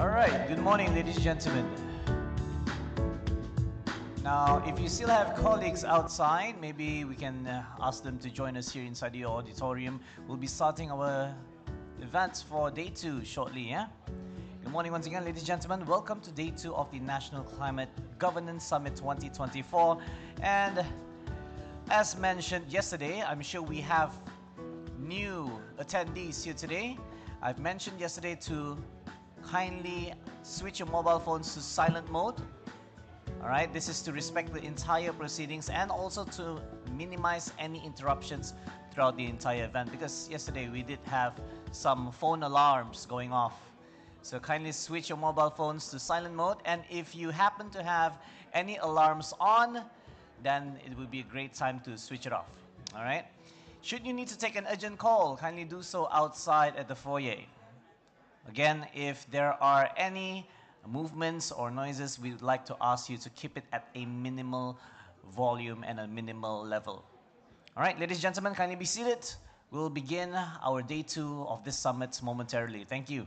All right, good morning, ladies and gentlemen. Now, if you still have colleagues outside, maybe we can ask them to join us here inside the auditorium. We'll be starting our events for day 2 shortly, yeah? Good morning once again, ladies and gentlemen. Welcome to day 2 of the National Climate Governance Summit 2024. And as mentioned yesterday, I'm sure we have new attendees here today. I've mentioned yesterday to kindly switch your mobile phones to silent mode. All right, this is to respect the entire proceedings and also to minimize any interruptions throughout the entire event, because yesterday we did have some phone alarms going off. So kindly switch your mobile phones to silent mode, and if you happen to have any alarms on, then it would be a great time to switch it off. All right. Should you need to take an urgent call, kindly do so outside at the foyer. Again, if there are any movements or noises, we would like to ask you to keep it at a minimal volume and a minimal level. All right, ladies and gentlemen, kindly be seated. We'll begin our day 2 of this summit momentarily. Thank you.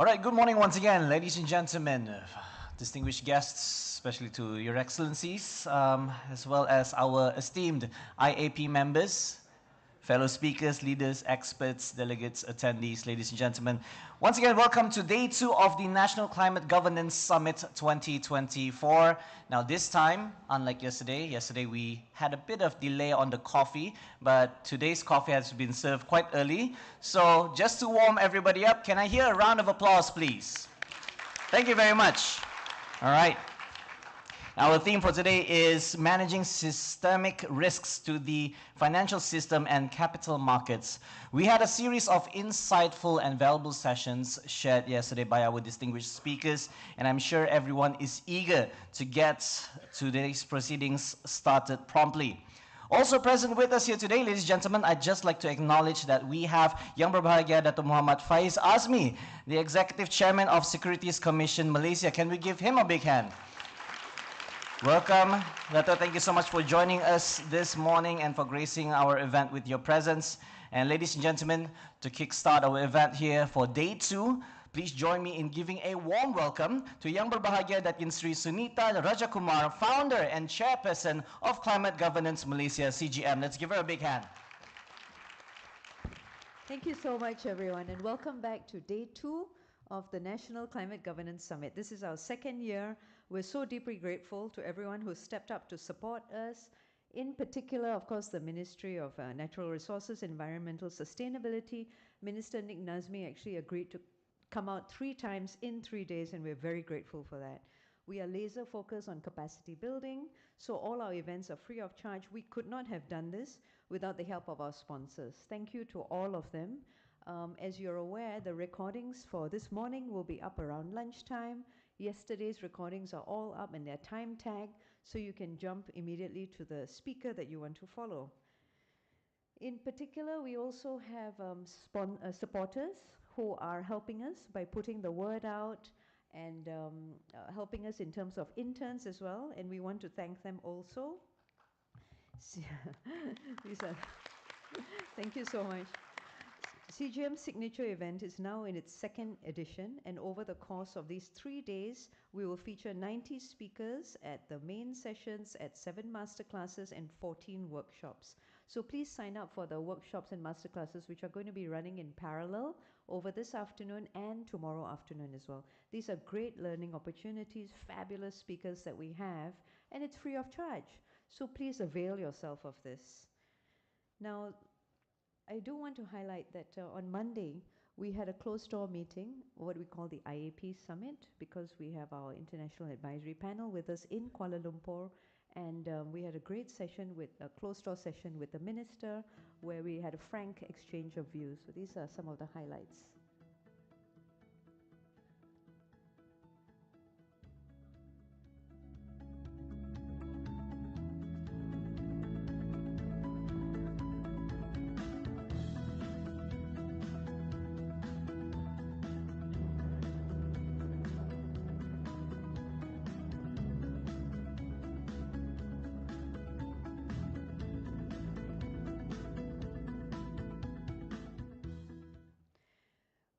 All right, good morning once again, ladies and gentlemen, distinguished guests, especially to your excellencies, as well as our esteemed IAP members, fellow speakers, leaders, experts, delegates, attendees, ladies and gentlemen. Once again, welcome to day 2 of the National Climate Governance Summit 2024. Now this time, unlike yesterday we had a bit of delay on the coffee, but today's coffee has been served quite early. So just to warm everybody up, can I hear a round of applause, please? Thank you very much. All right. Our theme for today is managing systemic risks to the financial system and capital markets. We had a series of insightful and valuable sessions shared yesterday by our distinguished speakers, and I'm sure everyone is eager to get today's proceedings started promptly. Also present with us here today, ladies and gentlemen, I'd just like to acknowledge that we have Yang Berbahagia Dato Muhammad Faiz Azmi, the Executive Chairman of Securities Commission Malaysia. Can we give him a big hand? Welcome, Dato. Thank you so much for joining us this morning and for gracing our event with your presence. And ladies and gentlemen, to kickstart our event here for day 2, please join me in giving a warm welcome to Yang Berbahagia Datin Sri Sunita Rajakumar, founder and chairperson of Climate Governance Malaysia, CGM. Let's give her a big hand. Thank you so much, everyone, and welcome back to day 2 of the National Climate Governance Summit. This is our second year. We're so deeply grateful to everyone who stepped up to support us. In particular, of course, the Ministry of Natural Resources, Environmental Sustainability. Minister Nick Nazmi actually agreed to come out 3 times in 3 days, and we're very grateful for that. We are laser focused on capacity building, so all our events are free of charge. We could not have done this without the help of our sponsors. Thank you to all of them. As you're aware, the recordings for this morning will be up around lunchtime. Yesterday's recordings are all up and they're time tagged, so you can jump immediately to the speaker that you want to follow. In particular, we also have supporters who are helping us by putting the word out and helping us in terms of interns as well, and we want to thank them also. Thank you so much. CGM's signature event is now in its 2nd edition, and over the course of these 3 days, we will feature 90 speakers at the main sessions, at 7 masterclasses and 14 workshops. So please sign up for the workshops and masterclasses, which are going to be running in parallel over this afternoon and tomorrow afternoon as well. These are great learning opportunities, fabulous speakers that we have, and it's free of charge. So please avail yourself of this. Now, I do want to highlight that on Monday, we had a closed-door meeting, what we call the IAP Summit, because we have our International Advisory Panel with us in Kuala Lumpur, and we had a great session, with a closed-door session with the Minister, where we had a frank exchange of views. So these are some of the highlights.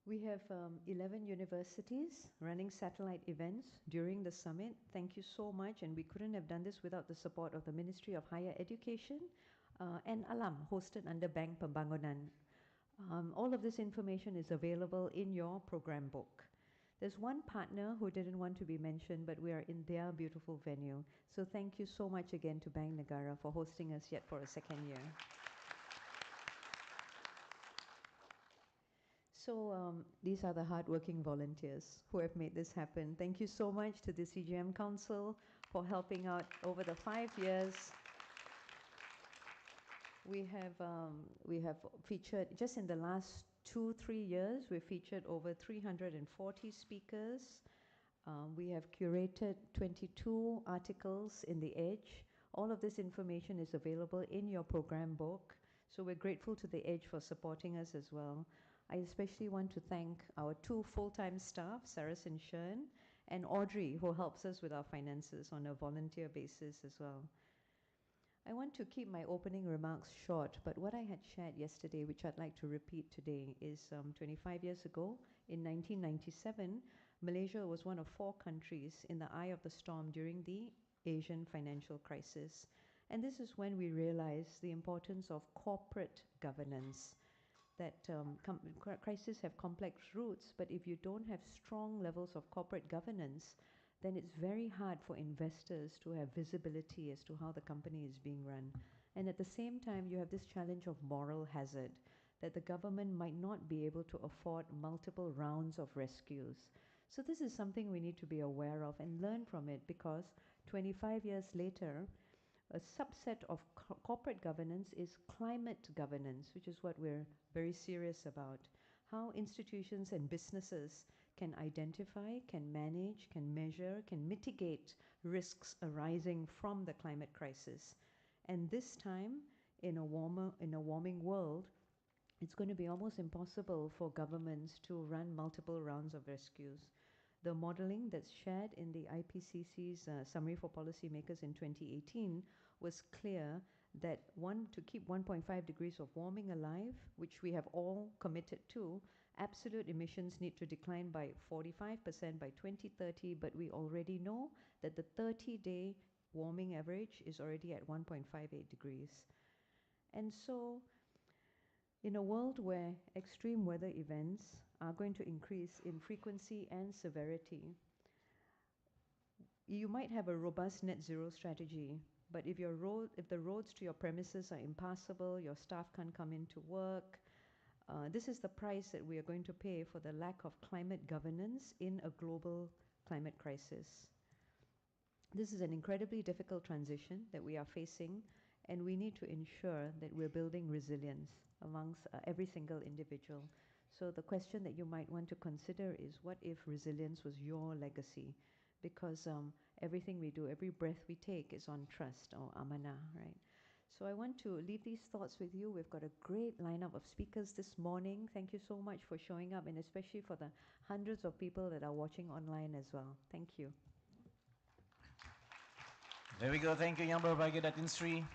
We have 11 universities running satellite events during the summit. Thank you so much, and we couldn't have done this without the support of the Ministry of Higher Education and Alam, hosted under Bank Pembangunan. All of this information is available in your program book. There's one partner who didn't want to be mentioned, but we are in their beautiful venue. So thank you so much again to Bank Negara for hosting us yet for a 2nd year. So these are the hardworking volunteers who have made this happen. Thank you so much to the CGM Council for helping out over the 5 years. We have featured, just in the last 2-3 years, we've featured over 340 speakers. We have curated 22 articles in The Edge. All of this information is available in your program book. So we're grateful to The Edge for supporting us as well. I especially want to thank our 2 full-time staff, Saras and Shern, and Audrey, who helps us with our finances on a volunteer basis as well. I want to keep my opening remarks short, but what I had shared yesterday, which I'd like to repeat today, is 25 years ago, In 1997, Malaysia was one of 4 countries in the eye of the storm during the Asian financial crisis. And this is when we realized the importance of corporate governance, that crises have complex roots, but if you don't have strong levels of corporate governance, then it's very hard for investors to have visibility as to how the company is being run. And at the same time, you have this challenge of moral hazard, that the government might not be able to afford multiple rounds of rescues. So this is something we need to be aware of and learn from it, because 25 years later, a subset of corporate governance is climate governance, which is what we're very serious about. How institutions and businesses can identify, can manage, can measure, can mitigate risks arising from the climate crisis. And this time, in a warming world, it's going to be almost impossible for governments to run multiple rounds of rescues. The modeling that's shared in the IPCC's Summary for Policymakers in 2018 was clear that to keep 1.5 degrees of warming alive, which we have all committed to, absolute emissions need to decline by 45% by 2030, but we already know that the 30-day warming average is already at 1.58 degrees. And so, in a world where extreme weather events are going to increase in frequency and severity, you might have a robust net zero strategy, but if the roads to your premises are impassable, your staff can't come into work, this is the price that we are going to pay for the lack of climate governance in a global climate crisis. This is an incredibly difficult transition that we are facing, and we need to ensure that we're building resilience amongst every single individual. So the question that you might want to consider is, what if resilience was your legacy? Because everything we do, every breath we take is on trust, or amanah, right? So I want to leave these thoughts with you. We've got a great lineup of speakers this morning. Thank you so much for showing up, and especially for the hundreds of people that are watching online as well. Thank you. There we go. Thank you, Yang Berbahagia Datin Sri.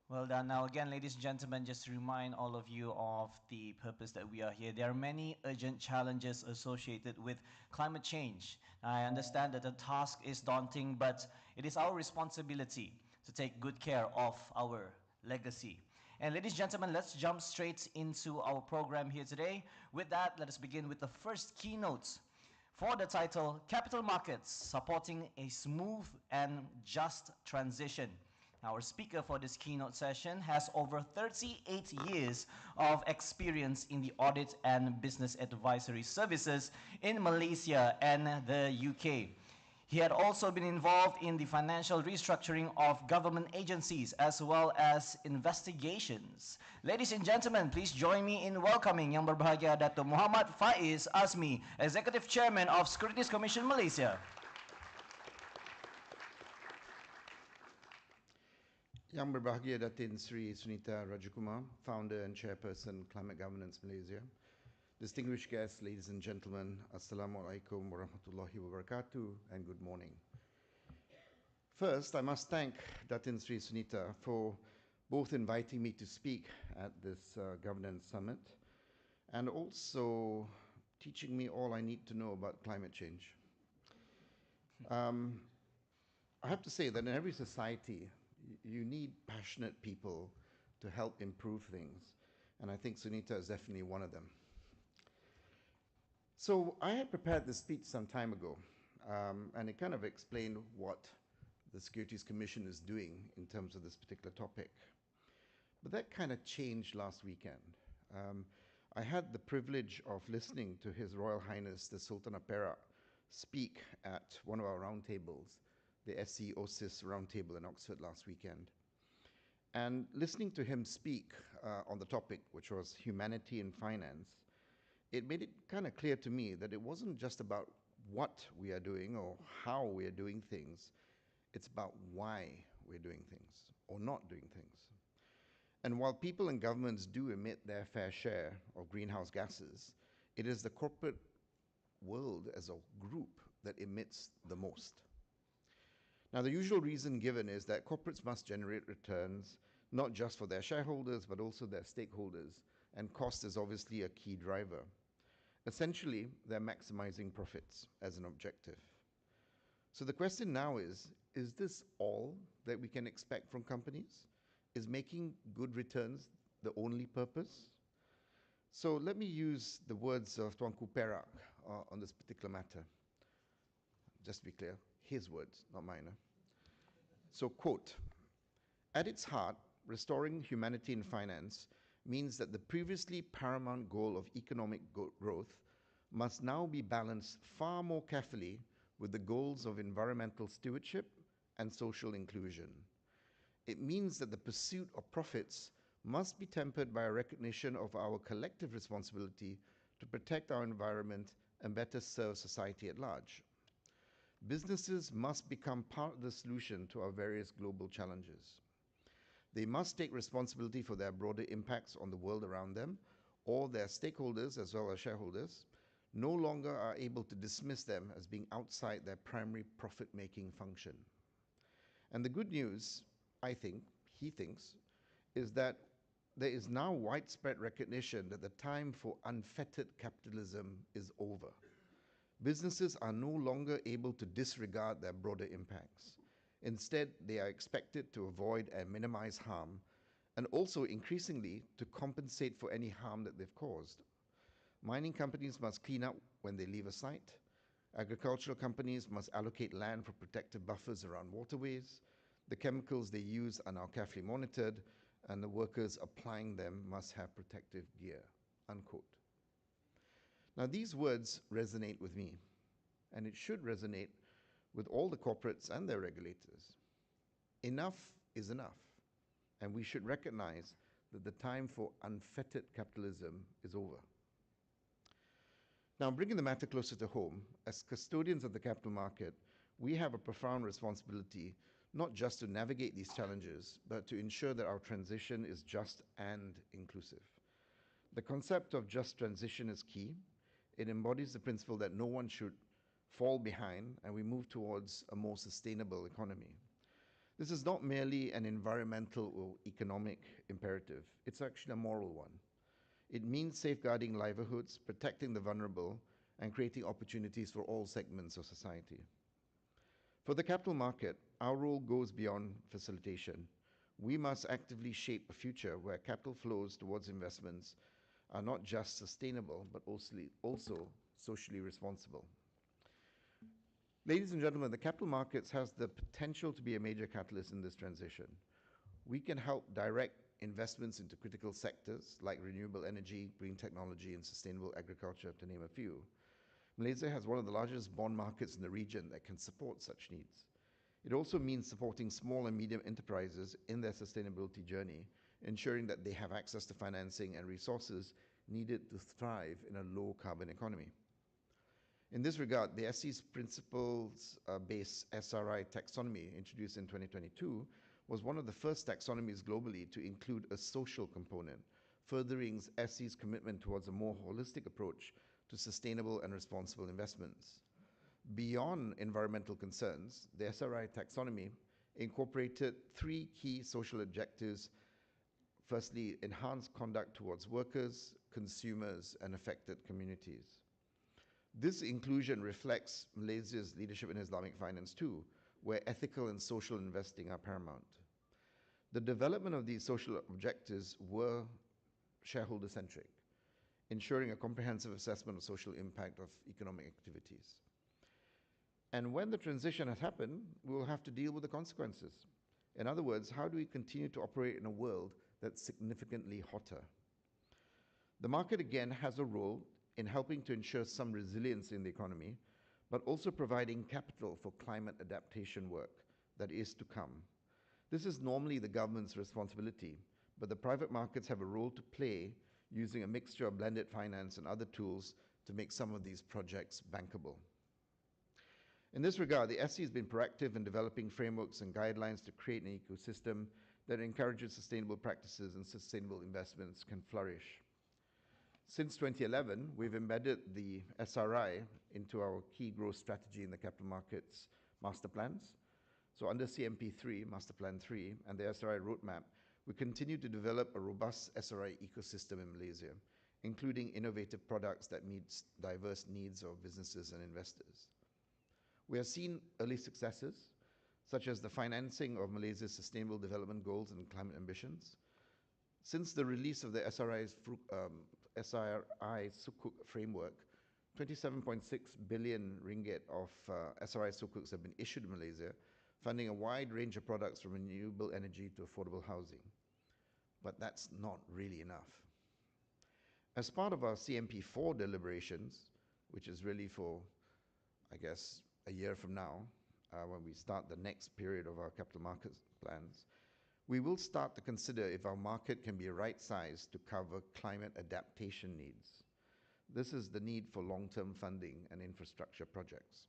Well done. Now again, ladies and gentlemen, just to remind all of you of the purpose that we are here. There are many urgent challenges associated with climate change. I understand that the task is daunting, but it is our responsibility to take good care of our legacy. And ladies and gentlemen, let's jump straight into our program here today. With that, let us begin with the first keynote for the title, Capital Markets, Supporting a Smooth and Just Transition. Our speaker for this keynote session has over 38 years of experience in the audit and business advisory services in Malaysia and the UK. He had also been involved in the financial restructuring of government agencies as well as investigations. Ladies and gentlemen, please join me in welcoming Yang Berbahagia Dato Muhammad Faiz Azmi, Executive Chairman of Securities Commission Malaysia. Yang Berbahagia Datin Sri Sunita Rajakumar, Founder and Chairperson, Climate Governance Malaysia. Distinguished guests, ladies and gentlemen, Assalamualaikum warahmatullahi wabarakatuh, and good morning. First, I must thank Datin Sri Sunita for both inviting me to speak at this governance summit and also teaching me all I need to know about climate change. I have to say that in every society, you need passionate people to help improve things, and I think Sunita is definitely one of them. So I had prepared this speech some time ago, and it kind of explained what the Securities Commission is doing in terms of this particular topic. But that kind of changed last weekend. I had the privilege of listening to His Royal Highness the Sultan of Perak speak at one of our roundtables, the SC-OSIS roundtable in Oxford last weekend. And listening to him speak on the topic, which was humanity in finance, it made it kind of clear to me that it wasn't just about what we are doing or how we are doing things, it's about why we're doing things or not doing things. And while people and governments do emit their fair share of greenhouse gases, it is the corporate world as a group that emits the most. Now, the usual reason given is that corporates must generate returns, not just for their shareholders, but also their stakeholders, and cost is obviously a key driver. Essentially, they're maximizing profits as an objective. So the question now is this all that we can expect from companies? Is making good returns the only purpose? So let me use the words of Tuanku Perak on this particular matter. Just to be clear, his words, not mine. So, quote, "At its heart, restoring humanity in finance means that the previously paramount goal of economic growth must now be balanced far more carefully with the goals of environmental stewardship and social inclusion. It means that the pursuit of profits must be tempered by a recognition of our collective responsibility to protect our environment and better serve society at large. Businesses must become part of the solution to our various global challenges. They must take responsibility for their broader impacts on the world around them, or their stakeholders as well as shareholders no longer are able to dismiss them as being outside their primary profit-making function." And the good news, I think, he thinks, is that there is now widespread recognition that the time for unfettered capitalism is over. Businesses are no longer able to disregard their broader impacts. Instead, they are expected to avoid and minimize harm, and also increasingly to compensate for any harm that they've caused. Mining companies must clean up when they leave a site. Agricultural companies must allocate land for protective buffers around waterways. The chemicals they use are now carefully monitored, and the workers applying them must have protective gear, unquote. Now, these words resonate with me, and it should resonate with all the corporates and their regulators. Enough is enough, and we should recognize that the time for unfettered capitalism is over. Now, bringing the matter closer to home, as custodians of the capital market, we have a profound responsibility not just to navigate these challenges, but to ensure that our transition is just and inclusive. The concept of just transition is key. It embodies the principle that no one should fall behind, and we move towards a more sustainable economy. This is not merely an environmental or economic imperative. It's actually a moral one. It means safeguarding livelihoods, protecting the vulnerable, and creating opportunities for all segments of society. For the capital market, our role goes beyond facilitation. We must actively shape a future where capital flows towards investments are not just sustainable, but also socially responsible. Ladies and gentlemen, the capital markets has the potential to be a major catalyst in this transition. We can help direct investments into critical sectors like renewable energy, green technology, and sustainable agriculture, to name a few. Malaysia has one of the largest bond markets in the region that can support such needs. It also means supporting small and medium enterprises in their sustainability journey, ensuring that they have access to financing and resources needed to thrive in a low-carbon economy. In this regard, the SC's principles-based SRI taxonomy, introduced in 2022, was one of the first taxonomies globally to include a social component, furthering SC's commitment towards a more holistic approach to sustainable and responsible investments. Beyond environmental concerns, the SRI taxonomy incorporated three key social objectives. Firstly, enhanced conduct towards workers, consumers, and affected communities. This inclusion reflects Malaysia's leadership in Islamic finance too, where ethical and social investing are paramount. The development of these social objectives were shareholder-centric, ensuring a comprehensive assessment of social impact of economic activities. And when the transition has happened, we will have to deal with the consequences. In other words, how do we continue to operate in a world that's significantly hotter? The market, again, has a role in helping to ensure some resilience in the economy, but also providing capital for climate adaptation work that is to come. This is normally the government's responsibility, but the private markets have a role to play using a mixture of blended finance and other tools to make some of these projects bankable. In this regard, the SC has been proactive in developing frameworks and guidelines to create an ecosystem that encourages sustainable practices and sustainable investments can flourish. Since 2011, we've embedded the SRI into our key growth strategy in the capital markets master plans. So under CMP3, Master Plan 3, and the SRI roadmap, we continue to develop a robust SRI ecosystem in Malaysia, including innovative products that meet diverse needs of businesses and investors. We have seen early successes, such as the financing of Malaysia's Sustainable Development Goals and climate ambitions. Since the release of the SRI Sukuk framework, 27.6 billion ringgit of SRI Sukuks have been issued in Malaysia, funding a wide range of products from renewable energy to affordable housing. But that's not really enough. As part of our CMP4 deliberations, which is really for, I guess, a year from now, when we start the next period of our capital markets plans, we will start to consider if our market can be right-sized to cover climate adaptation needs. This is the need for long-term funding and infrastructure projects.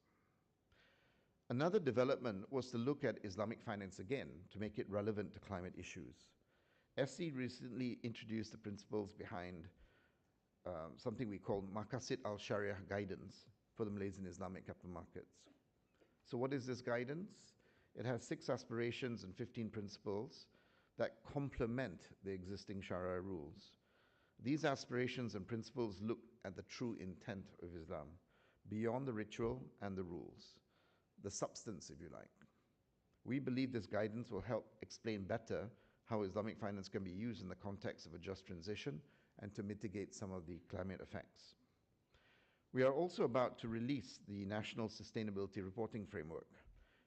Another development was to look at Islamic finance again to make it relevant to climate issues. SC recently introduced the principles behind something we call Maqasid al-Sharia guidance for the Malaysian Islamic capital markets. So what is this guidance? It has 6 aspirations and 15 principles that complement the existing Sharia rules. These aspirations and principles look at the true intent of Islam, beyond the ritual and the rules, the substance, if you like. We believe this guidance will help explain better how Islamic finance can be used in the context of a just transition and to mitigate some of the climate effects. We are also about to release the National Sustainability Reporting Framework,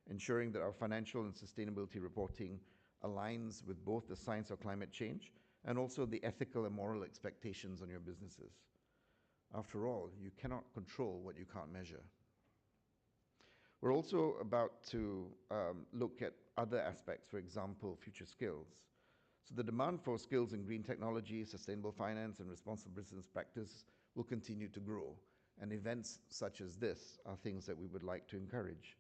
ensuring that our financial and sustainability reporting aligns with both the science of climate change and also the ethical and moral expectations on your businesses. After all, you cannot control what you can't measure. We're also about to look at other aspects, for example, future skills. So the demand for skills in green technology, sustainable finance, and responsible business practice will continue to grow, and events such as this are things that we would like to encourage.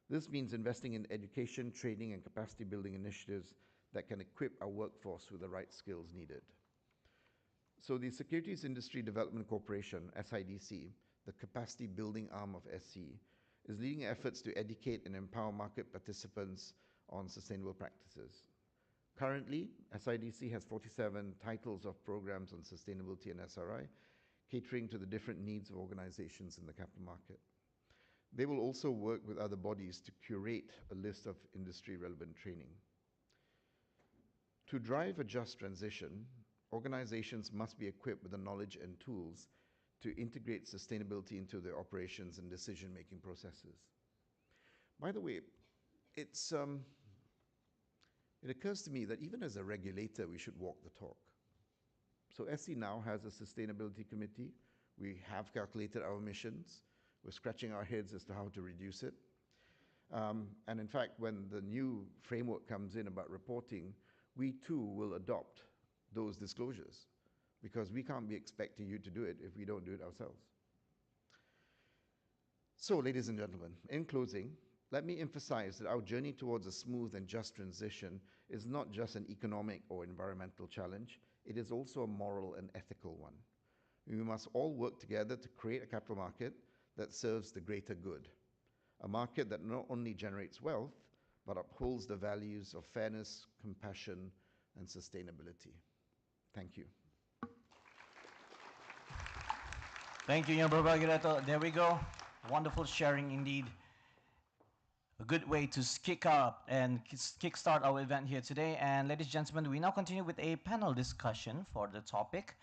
This means investing in education, training, and capacity building initiatives that can equip our workforce with the right skills needed. So the Securities Industry Development Corporation, SIDC, the capacity building arm of SC, is leading efforts to educate and empower market participants on sustainable practices. Currently, SIDC has 47 titles of programs on sustainability and SRI, catering to the different needs of organizations in the capital market. They will also work with other bodies to curate a list of industry-relevant training. To drive a just transition, organizations must be equipped with the knowledge and tools to integrate sustainability into their operations and decision-making processes. By the way, it occurs to me that even as a regulator, we should walk the talk. So SC now has a sustainability committee. We have calculated our emissions. We're scratching our heads as to how to reduce it. And in fact, when the new framework comes in about reporting, we too will adopt those disclosures, because we can't be expecting you to do it if we don't do it ourselves. So, ladies and gentlemen, in closing, let me emphasize that our journey towards a smooth and just transition is not just an economic or environmental challenge, it is also a moral and ethical one. We must all work together to create a capital market that serves the greater good, a market that not only generates wealth, but upholds the values of fairness, compassion, and sustainability. Thank you. Thank you, Yang Berbagi Dato. There we go. Wonderful sharing indeed. A good way to kickstart our event here today. And ladies and gentlemen, we now continue with a panel discussion for the topic,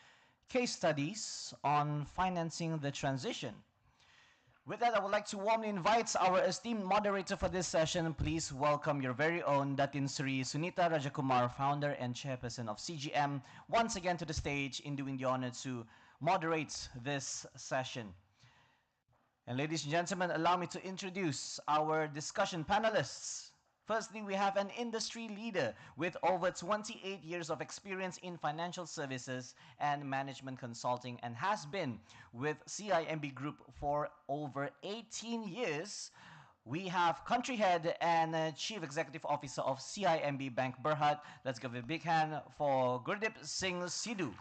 case studies on financing the transition. With that, I would like to warmly invite our esteemed moderator for this session. Please welcome your very own Datin Seri Sunita Rajakumar, founder and chairperson of CGM, once again to the stage in doing the honor to moderate this session. And ladies and gentlemen, allow me to introduce our discussion panelists. Firstly, we have an industry leader with over 28 years of experience in financial services and management consulting, and has been with CIMB Group for over 18 years. We have country head and chief executive officer of CIMB Bank Berhad. Let's give a big hand for Gurdip Singh Sidhu.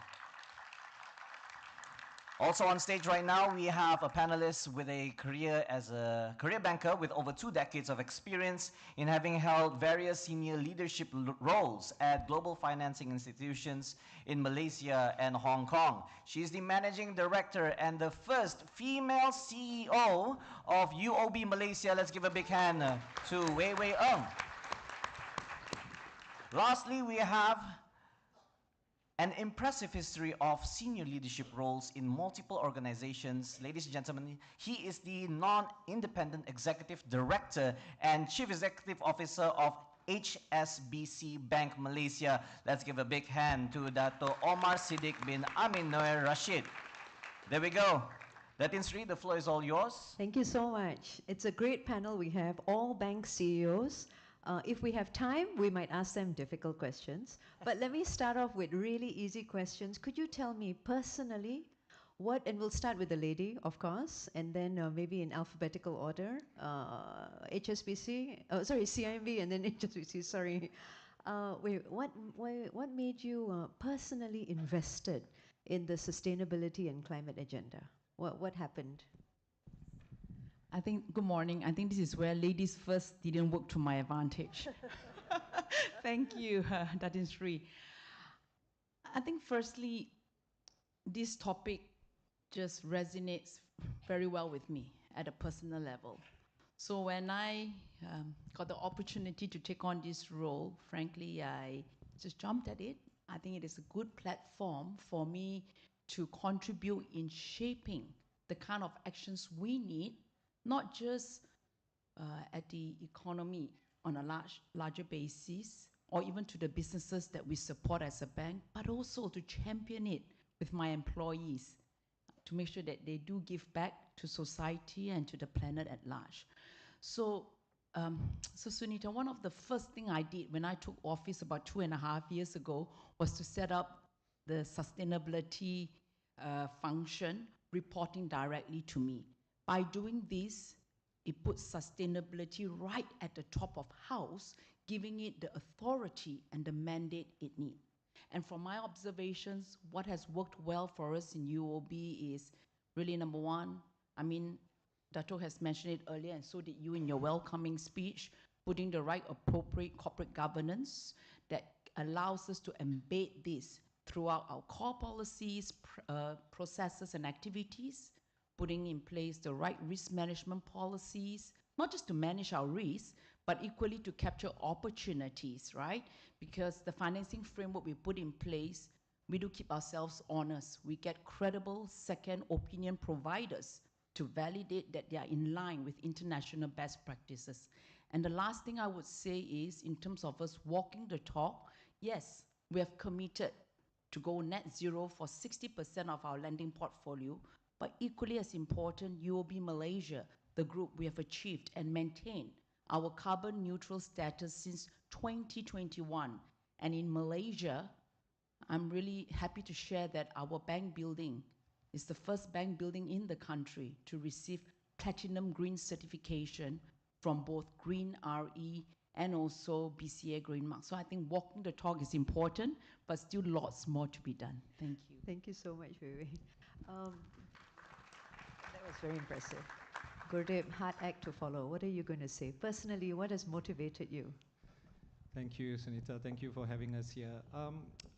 Also on stage right now, we have a panelist with a career as a career banker with over 2 decades of experience in having held various senior leadership roles at global financing institutions in Malaysia and Hong Kong. She is the managing director and the first female CEO of UOB Malaysia. Let's give a big hand to Wei Wei Ng. Lastly, we have an impressive history of senior leadership roles in multiple organizations. Ladies and gentlemen, he is the non-independent executive director and chief executive officer of HSBC Bank Malaysia. Let's give a big hand to Dato Omar, Siddiq bin Amin, Noer, Rashid. There we go. Datin, Seri, the floor is all yours. Thank you so much. It's a great panel. We have all bank CEOs. If we have time, we might ask them difficult questions. But let me start off with really easy questions. Could you tell me personally what, and we'll start with the lady, of course, and then maybe in alphabetical order, CIMB, and then HSBC, sorry. What made you personally invested in the sustainability and climate agenda? What happened? I think, good morning. I think this is where ladies first didn't work to my advantage. Thank you, Datin Seri. I think firstly, this topic just resonates very well with me at a personal level. So when I got the opportunity to take on this role, frankly, I just jumped at it. I think it is a good platform for me to contribute in shaping the kind of actions we need, not just at the economy on a larger basis, or even to the businesses that we support as a bank, but also to champion it with my employees, to make sure that they do give back to society and to the planet at large. So Sunita, one of the first things I did when I took office about 2.5 years ago was to set up the sustainability function reporting directly to me. By doing this, it puts sustainability right at the top of house, giving it the authority and the mandate it needs. And from my observations, what has worked well for us in UOB is really number one, I mean, Dato has mentioned it earlier, and so did you in your welcoming speech, putting the right appropriate corporate governance that allows us to embed this throughout our core policies, processes, and activities, putting in place the right risk management policies, not just to manage our risks, but equally to capture opportunities, right? Because the financing framework we put in place, we do keep ourselves honest. We get credible second opinion providers to validate that they are in line with international best practices. And the last thing I would say is, in terms of us walking the talk, yes, we have committed to go net zero for 60% of our lending portfolio, but equally as important, UOB Malaysia, the group, we have achieved and maintained our carbon neutral status since 2021. And in Malaysia, I'm really happy to share that our bank building is the first bank building in the country to receive Platinum Green certification from both Green RE and also BCA Green Mark. So I think walking the talk is important, but still lots more to be done. Thank you. Thank you so much, Weir. That was very impressive. Gurdip, hard act to follow. What are you going to say? Personally, what has motivated you? Thank you, Sunita. Thank you for having us here.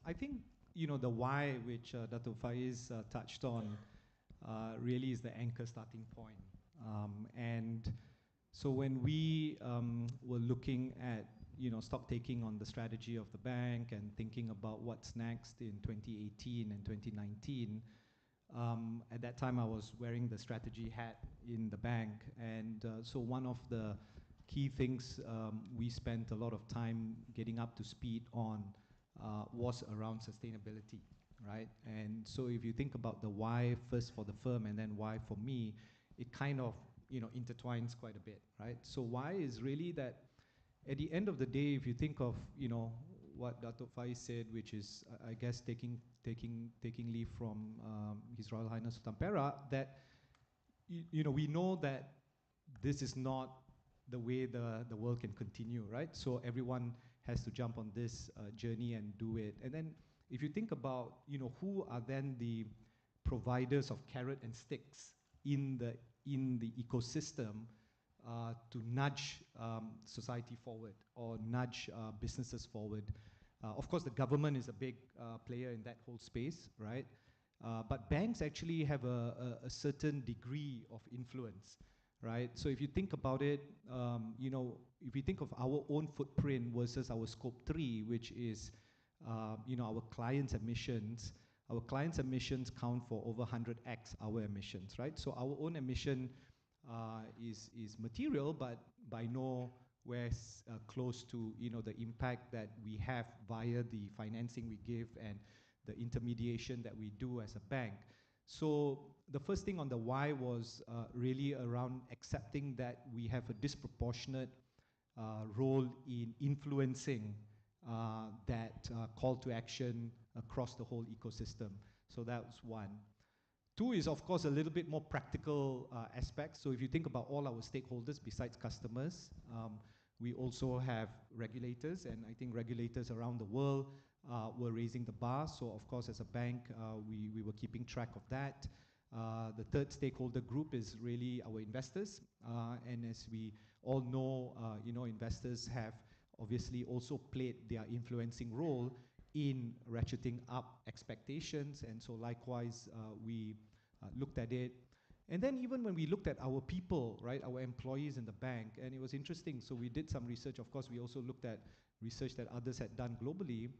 I think, you know, the why, which Dato Faiz touched on, really is the anchor starting point. And so when we were looking at, you know, stock taking on the strategy of the bank and thinking about what's next in 2018 and 2019, at that time I was wearing the strategy hat in the bank. And so one of the key things we spent a lot of time getting up to speed on was around sustainability, right? And so if you think about the why first for the firm and then why for me, it kind of, you know, intertwines quite a bit, right? So why is really that at the end of the day, if you think of, you know, what Dato Faiz said, which is, I guess, taking leave from His Royal Highness Sultan Perak, that, you know, we know that this is not the way the world can continue, right? So everyone has to jump on this journey and do it. And then if you think about, you know, who are then the providers of carrot and sticks in the ecosystem to nudge society forward or nudge businesses forward. Of course, the government is a big player in that whole space, right? But banks actually have a certain degree of influence, right? So if you think about it, you know, if you think of our own footprint versus our scope 3, which is, you know, our clients' emissions count for over 100x our emissions, right? So our own emission is material, but by nowhere close to, you know, the impact that we have via the financing we give and the intermediation that we do as a bank. So the first thing on the why was really around accepting that we have a disproportionate role in influencing that call to action across the whole ecosystem. So that was one. Two is, of course, a little bit more practical aspects. So if you think about all our stakeholders besides customers, we also have regulators, and I think regulators around the world were raising the bar. So of course, as a bank, we were keeping track of that. The third stakeholder group is really our investors. And as we all know, you know, investors have obviously also played their influencing role in ratcheting up expectations. And so likewise, we looked at it. And then even when we looked at our people, right, our employees in the bank, and it was interesting. So we did some research. Of course, we also looked at research that others had done globally.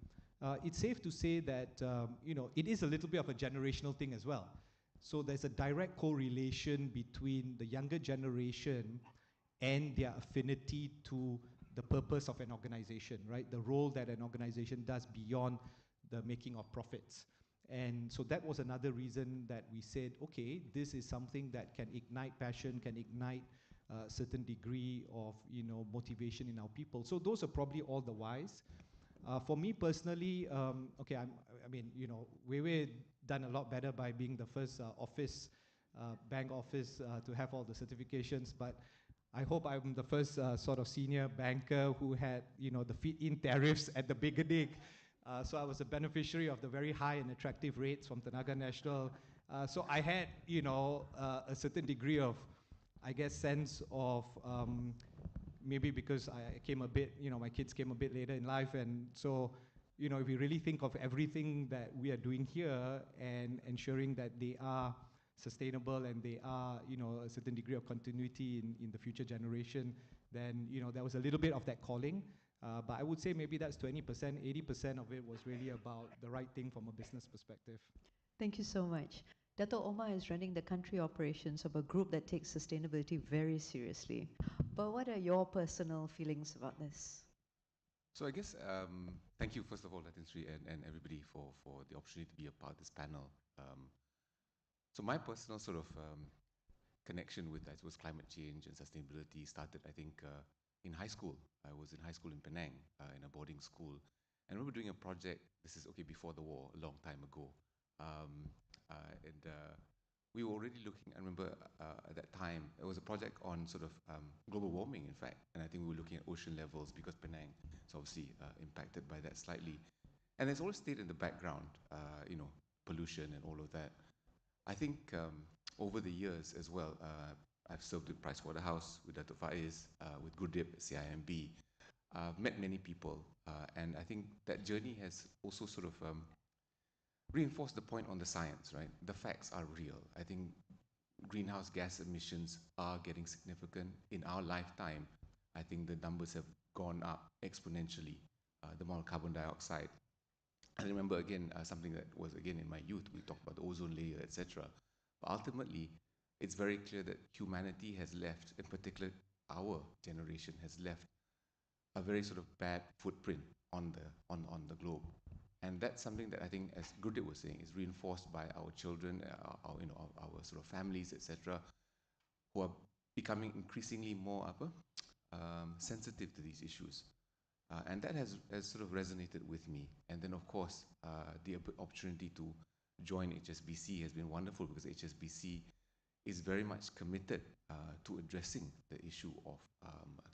It's safe to say that, you know, it is a little bit of a generational thing as well. So there's a direct correlation between the younger generation and their affinity to the purpose of an organization, right? The role that an organization does beyond the making of profits. And so that was another reason that we said, okay, this is something that can ignite passion, can ignite a certain degree of, you know, motivation in our people. So those are probably all the whys. For me personally, okay, I mean, you know, Weir done a lot better by being the first bank office to have all the certifications, but I hope I'm the first sort of senior banker who had, you know, the feed-in tariffs at the beginning. So I was a beneficiary of the very high and attractive rates from Tenaga Nasional. So I had, you know, a certain degree of, I guess, sense of maybe because I came a bit, you know, my kids came a bit later in life. And so, you know, if we really think of everything that we are doing here and ensuring that they are sustainable and they are, you know, a certain degree of continuity in the future generation, then, you know, there was a little bit of that calling. But I would say maybe that's 20%, 80% of it was really about the right thing from a business perspective. Thank you so much. Dato Omar is running the country operations of a group that takes sustainability very seriously. But what are your personal feelings about this? So I guess, thank you first of all, Datin and everybody for the opportunity to be a part of this panel. So my personal sort of connection with, I suppose, climate change and sustainability started, I think, in high school. I was in high school in Penang, in a boarding school. And we were doing a project, this is, okay, before the war, a long time ago. We were already looking, I remember at that time, it was a project on sort of global warming, in fact. And I think we were looking at ocean levels because Penang is obviously impacted by that slightly. And it's always stayed in the background, you know, pollution and all of that. I think over the years as well, I've served with Pricewaterhouse, with Dato Faiz, with Gurdip, CIMB. I've met many people, and I think that journey has also sort of reinforced the point on the science, right? The facts are real. I think greenhouse gas emissions are getting significant. In our lifetime, I think the numbers have gone up exponentially, the amount of carbon dioxide. I remember, again, something that was, again, in my youth, we talked about the ozone layer, etc. But ultimately, it's very clear that humanity has left, in particular, our generation has left a very sort of bad footprint on the globe. And that's something that I think, as Gurdip was saying, is reinforced by our children, our sort of families, etc., who are becoming increasingly more sensitive to these issues. And that has sort of resonated with me. And then, of course, the opportunity to join HSBC has been wonderful because HSBC is very much committed to addressing the issue of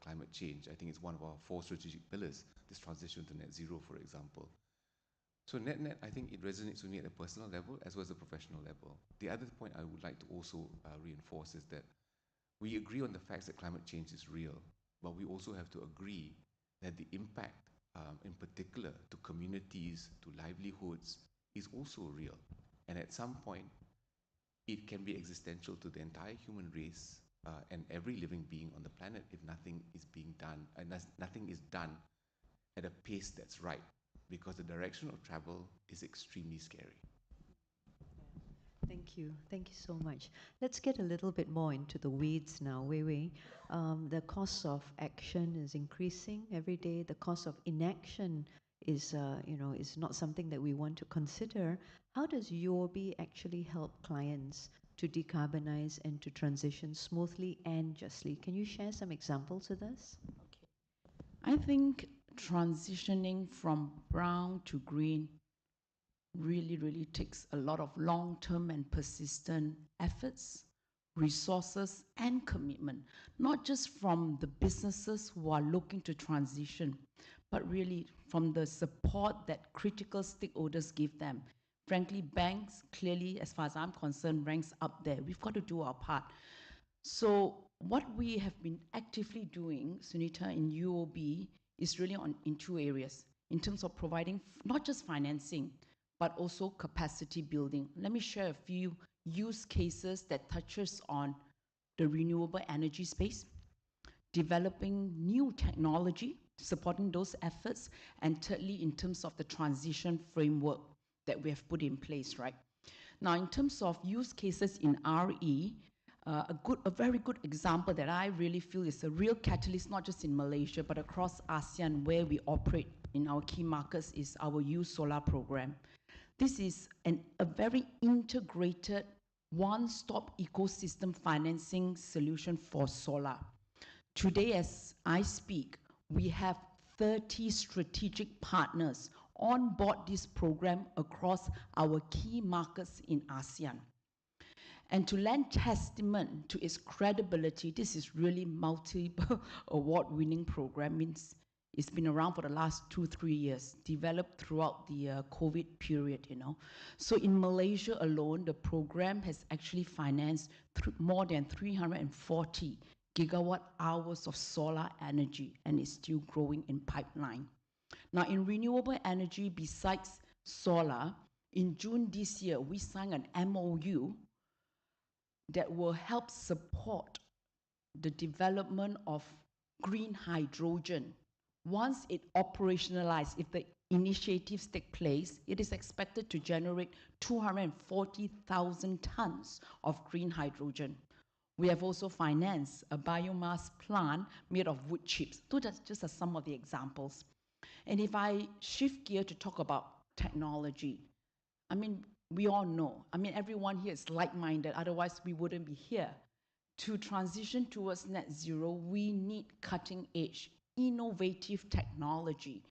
climate change. I think it's one of our 4 strategic pillars, this transition to net zero, for example. So net, I think it resonates with me at a personal level as well as a professional level. The other point I would like to also reinforce is that we agree on the facts that climate change is real, but we also have to agree that the impact, in particular to communities, to livelihoods, is also real. And at some point, it can be existential to the entire human race and every living being on the planet if nothing is being done, and nothing is done at a pace that's right, because the direction of travel is extremely scary. Thank you. Thank you so much. Let's get a little bit more into the weeds now, Weir. The cost of action is increasing every day. The cost of inaction is not something that we want to consider. How does UOB actually help clients to decarbonize and to transition smoothly and justly? Can you share some examples with us? I think transitioning from brown to green really takes a lot of long-term and persistent efforts, resources, and commitment, not just from the businesses who are looking to transition, but really from the support that critical stakeholders give them. Frankly, banks clearly, as far as I'm concerned, ranks up there. We've got to do our part. So what we have been actively doing, Sunita, in UOB is really in two areas, in terms of providing not just financing, but also capacity building. Let me share a few use cases that touches on the renewable energy space, developing new technology, supporting those efforts, and thirdly, in terms of the transition framework that we have put in place, right? Now, in terms of use cases in RE, a very good example that I really feel is a real catalyst, not just in Malaysia, but across ASEAN where we operate in our key markets, is our Use Solar program. This is a very integrated, one-stop ecosystem financing solution for solar. Today, as I speak, we have 30 strategic partners on board this program across our key markets in ASEAN. And to lend testament to its credibility, this is really multiple award-winning program. Means it's been around for the last 2-3 years, developed throughout the COVID period, So in Malaysia alone, the program has actually financed more than 340 gigawatt hours of solar energy, and is still growing in pipeline. Now, in renewable energy, besides solar, in June this year, we signed an MOU that will help support the development of green hydrogen. Once it operationalizes, if the initiatives take place, it is expected to generate 240,000 tons of green hydrogen. We have also financed a biomass plant made of wood chips. So that's just some of the examples. And if I shift gear to talk about technology, I mean, we all know, everyone here is like-minded, otherwise we wouldn't be here. To transition towards net zero, we need cutting-edge, innovative technology.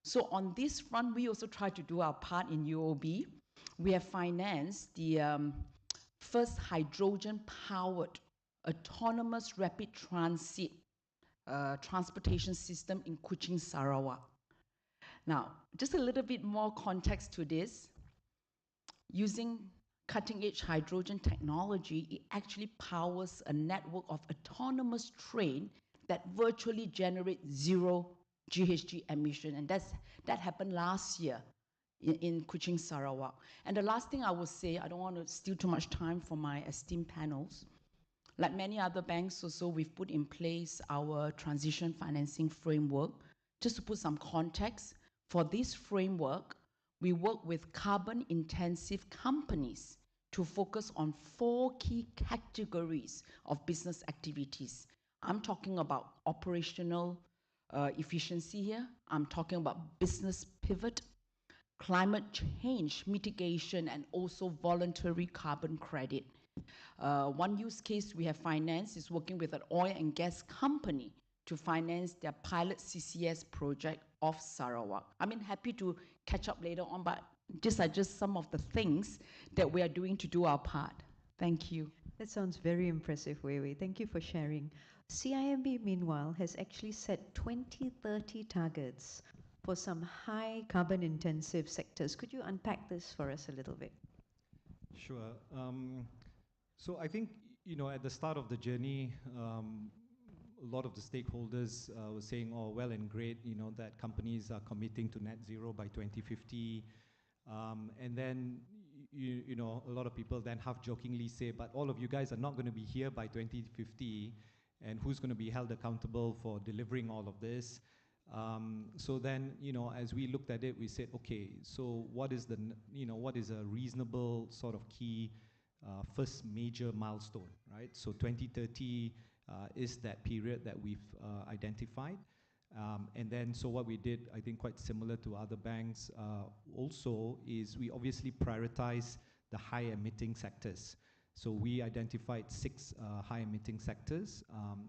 So on this front, we also try to do our part in UOB. We have financed the first hydrogen-powered autonomous rapid transit transportation system in Kuching, Sarawak. Now, just a little bit more context to this. Using cutting-edge hydrogen technology, it actually powers a network of autonomous train that virtually generate zero GHG emission, and that happened last year in Kuching, Sarawak. And the last thing I will say, I don't want to steal too much time for my esteemed panels. Like many other banks also, we've put in place our transition financing framework. Just to put some context, for this framework, we work with carbon-intensive companies to focus on 4 key categories of business activities. I'm talking about operational efficiency here. I'm talking about business pivot, climate change mitigation, and also voluntary carbon credit. One use case we have financed is working with an oil and gas company to finance their pilot CCS project of Sarawak. Happy to catch up later on, but these are just some of the things that we are doing to do our part. Thank you. That sounds very impressive, Weir. Thank you for sharing. CIMB, meanwhile, has actually set 2030 targets for some high carbon intensive sectors. Could you unpack this for us a little bit? Sure. So I think, at the start of the journey, a lot of the stakeholders were saying, oh, well and great, that companies are committing to net zero by 2050. And then, a lot of people then half jokingly say, but all of you guys are not going to be here by 2050, and who's going to be held accountable for delivering all of this? So then, as we looked at it, we said, okay, so what is what is a reasonable sort of key first major milestone, right? So 2030 is that period that we've identified. And then, so what we did, I think quite similar to other banks also, is we obviously prioritize the high emitting sectors. So we identified 6 high emitting sectors,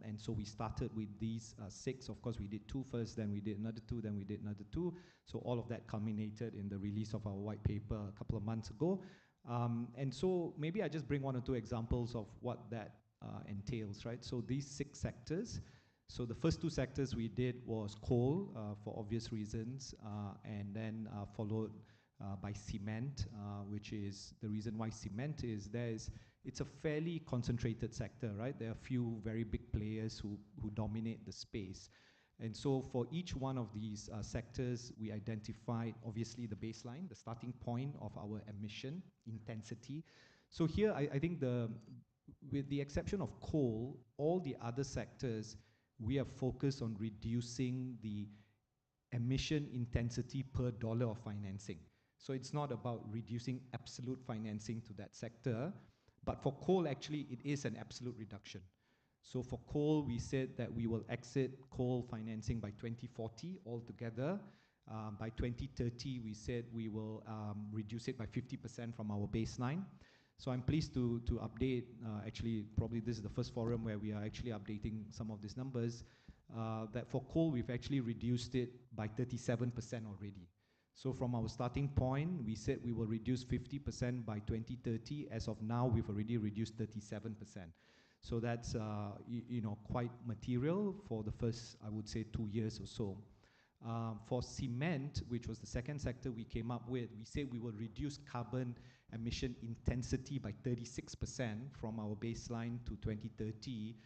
and so we started with these 6. Of course, we did 2 first, then we did another 2, then we did another 2. So all of that culminated in the release of our white paper a couple of months ago. And so maybe I just bring 1 or 2 examples of what that entails, right? So these 6 sectors, so the first 2 sectors we did was coal, for obvious reasons, and then followed by cement, which is the reason why cement is it's a fairly concentrated sector, right? There are a few very big players who dominate the space. And so for each one of these sectors, we identified obviously the baseline, the starting point of our emission intensity. So here, I think with the exception of coal, all the other sectors, we are focused on reducing the emission intensity per dollar of financing. So it's not about reducing absolute financing to that sector, but for coal, actually, it is an absolute reduction. So for coal, we said that we will exit coal financing by 2040 altogether. By 2030, we said we will reduce it by 50% from our baseline. So I'm pleased to update, actually, probably this is the first forum where we are actually updating some of these numbers, that for coal, we've actually reduced it by 37% already. So from our starting point, we said we will reduce 50% by 2030. As of now, we've already reduced 37%. So that's, quite material for the first, I would say, 2 years or so. For cement, which was the second sector we came up with, we said we will reduce carbon emission intensity by 36% from our baseline to 2030.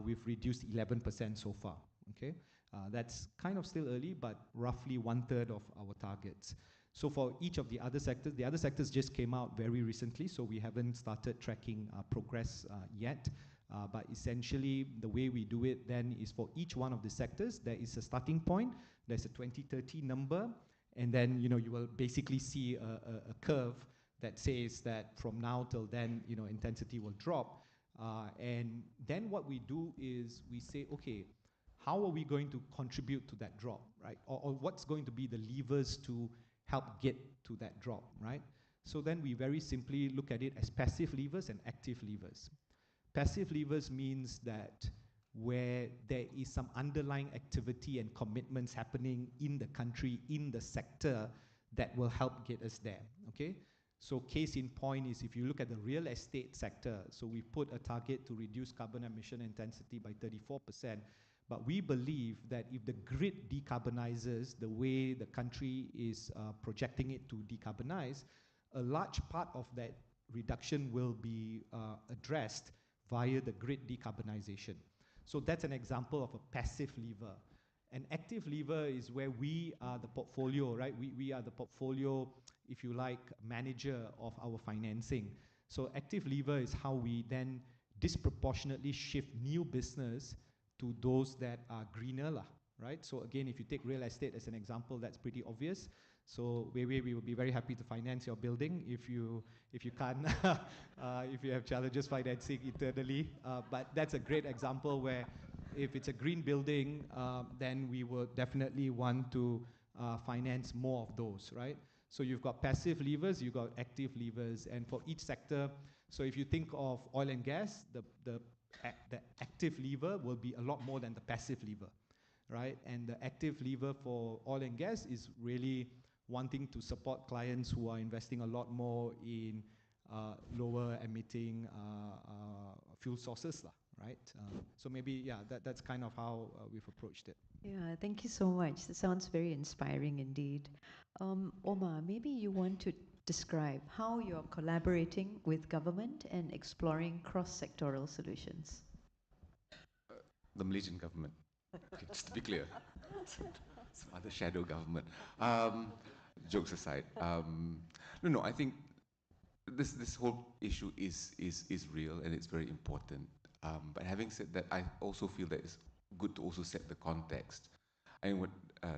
We've reduced 11% so far, okay? That's kind of still early, but roughly 1/3 of our targets. So for each of the other sectors just came out very recently, so we haven't started tracking progress yet. But essentially, the way we do it then is for each one of the sectors, there is a starting point, there's a 2030 number, and then you will basically see a curve that says that from now till then, intensity will drop. And then what we do is we say, okay, how are we going to contribute to that drop, right? Or what's going to be the levers to help get to that drop, right? So then we very simply look at it as passive levers and active levers. Passive levers means that where there is some underlying activity and commitments happening in the country, in the sector, that will help get us there, okay? So case in point is if you look at the real estate sector, so we put a target to reduce carbon emission intensity by 34%, but we believe that if the grid decarbonizes the way the country is projecting it to decarbonize, a large part of that reduction will be addressed via the grid decarbonization. So that's an example of a passive lever. An active lever is where we are the portfolio, right? We are the portfolio, if you like, manager of our financing. So active lever is how we then disproportionately shift new business to those that are greener, right? So again, if you take real estate as an example, that's pretty obvious. So we will be very happy to finance your building if you can't, if you have challenges financing internally. But that's a great example where if it's a green building, then we will definitely want to finance more of those, right? So you've got passive levers, you've got active levers, and for each sector, so if you think of oil and gas, the active lever will be a lot more than the passive lever, right? And the active lever for oil and gas is really wanting to support clients who are investing a lot more in lower emitting fuel sources, right? So maybe, yeah, that's kind of how we've approached it. Yeah, thank you so much. That sounds very inspiring indeed. Omar, maybe you want to describe how you're collaborating with government and exploring cross-sectoral solutions. The Malaysian government, okay, just to be clear, some other shadow government. Jokes aside, no, I think this whole issue is real and it's very important. But having said that, I also feel that it's good to also set the context. I mean, what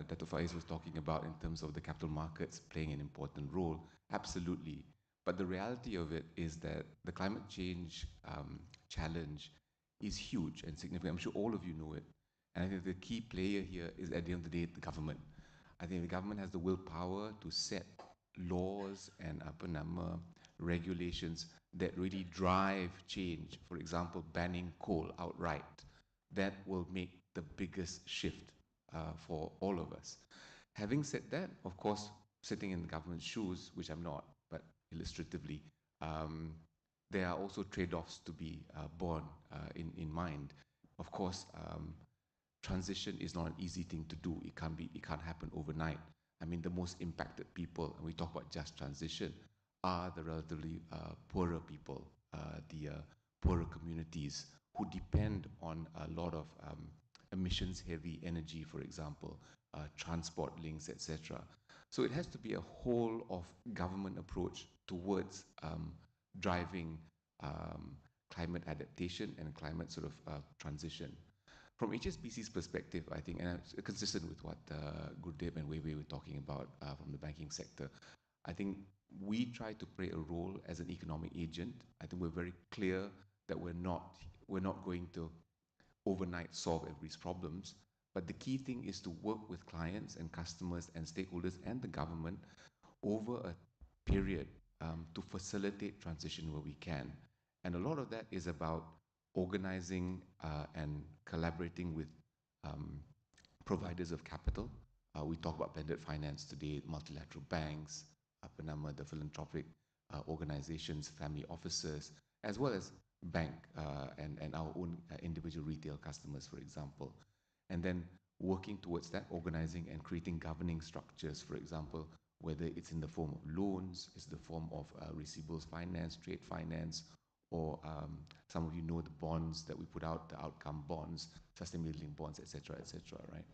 Dato Faiz was talking about in terms of the capital markets playing an important role, absolutely. But the reality of it is that the climate change challenge is huge and significant. I'm sure all of you know it. And I think the key player here is, at the end of the day, the government. I think the government has the willpower to set laws and regulations that really drive change. For example, banning coal outright. That will make the biggest shift for all of us. Having said that, of course, sitting in the government's shoes, which I'm not, but illustratively, there are also trade-offs to be borne in mind. Of course, transition is not an easy thing to do. It can't happen overnight. I mean, the most impacted people, and we talk about just transition, are the relatively poorer people, the poorer communities who depend on a lot of emissions-heavy energy, for example, transport links, etc. So it has to be a whole of government approach towards driving climate adaptation and climate sort of transition. From HSBC's perspective, I think, and it's consistent with what Gurdip and Weir were talking about from the banking sector, I think we try to play a role as an economic agent. I think we're very clear that we're not going to overnight solve everybody's problems, but the key thing is to work with clients and customers and stakeholders and the government over a period to facilitate transition where we can. And a lot of that is about organizing and collaborating with providers of capital. We talk about blended finance today, multilateral banks, the philanthropic organizations, family offices, as well as bank and our own individual retail customers, for example. And then working towards that, organizing and creating governing structures, for example, whether it's in the form of loans, it's the form of receivables finance, trade finance, or some of you know the bonds that we put out, the outcome bonds, sustainability bonds, etc., right?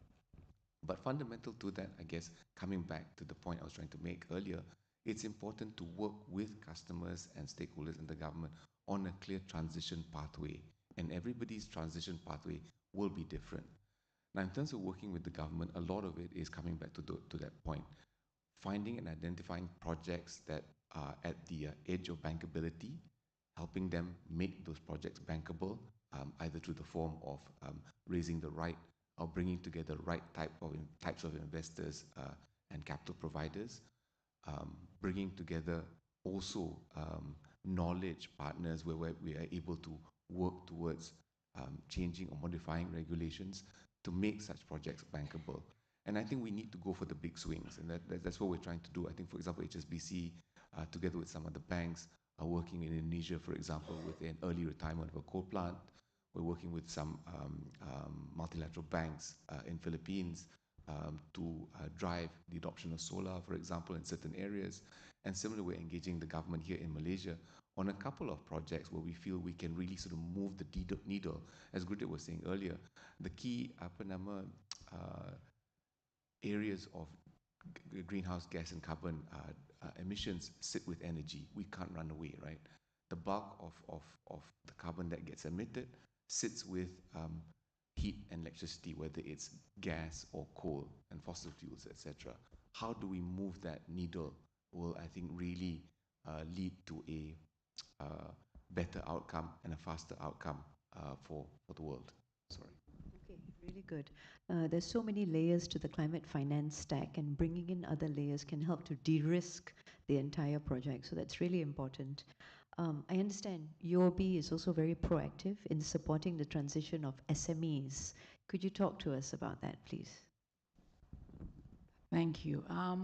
But fundamental to that, I guess, coming back to the point I was trying to make earlier, it's important to work with customers and stakeholders in the government on a clear transition pathway. And everybody's transition pathway will be different. Now, in terms of working with the government, a lot of it is coming back to that point. Finding and identifying projects that are at the edge of bankability, helping them make those projects bankable, either through the form of raising the right or bringing together the right types of investors and capital providers, bringing together also knowledge partners where we are able to work towards changing or modifying regulations to make such projects bankable. And I think we need to go for the big swings, and that's what we're trying to do. I think, for example, HSBC, together with some other banks, are working in Indonesia, for example, with an early retirement of a coal plant. We're working with some multilateral banks in Philippines to drive the adoption of solar, for example, in certain areas. And similarly, we're engaging the government here in Malaysia on a couple of projects where we feel we can really sort of move the needle. As Gurdip was saying earlier, the key areas of greenhouse gas and carbon emissions sit with energy. We can't run away, right? The bulk of the carbon that gets emitted sits with heat and electricity, whether it's gas or coal and fossil fuels, etc. How do we move that needle will, I think, really lead to a better outcome and a faster outcome for the world. Sorry. Okay, really good. There's so many layers to the climate finance stack, and bringing in other layers can help to de-risk the entire project. So that's really important. I understand UOB is also very proactive in supporting the transition of SMEs. Could you talk to us about that, please? Thank you. I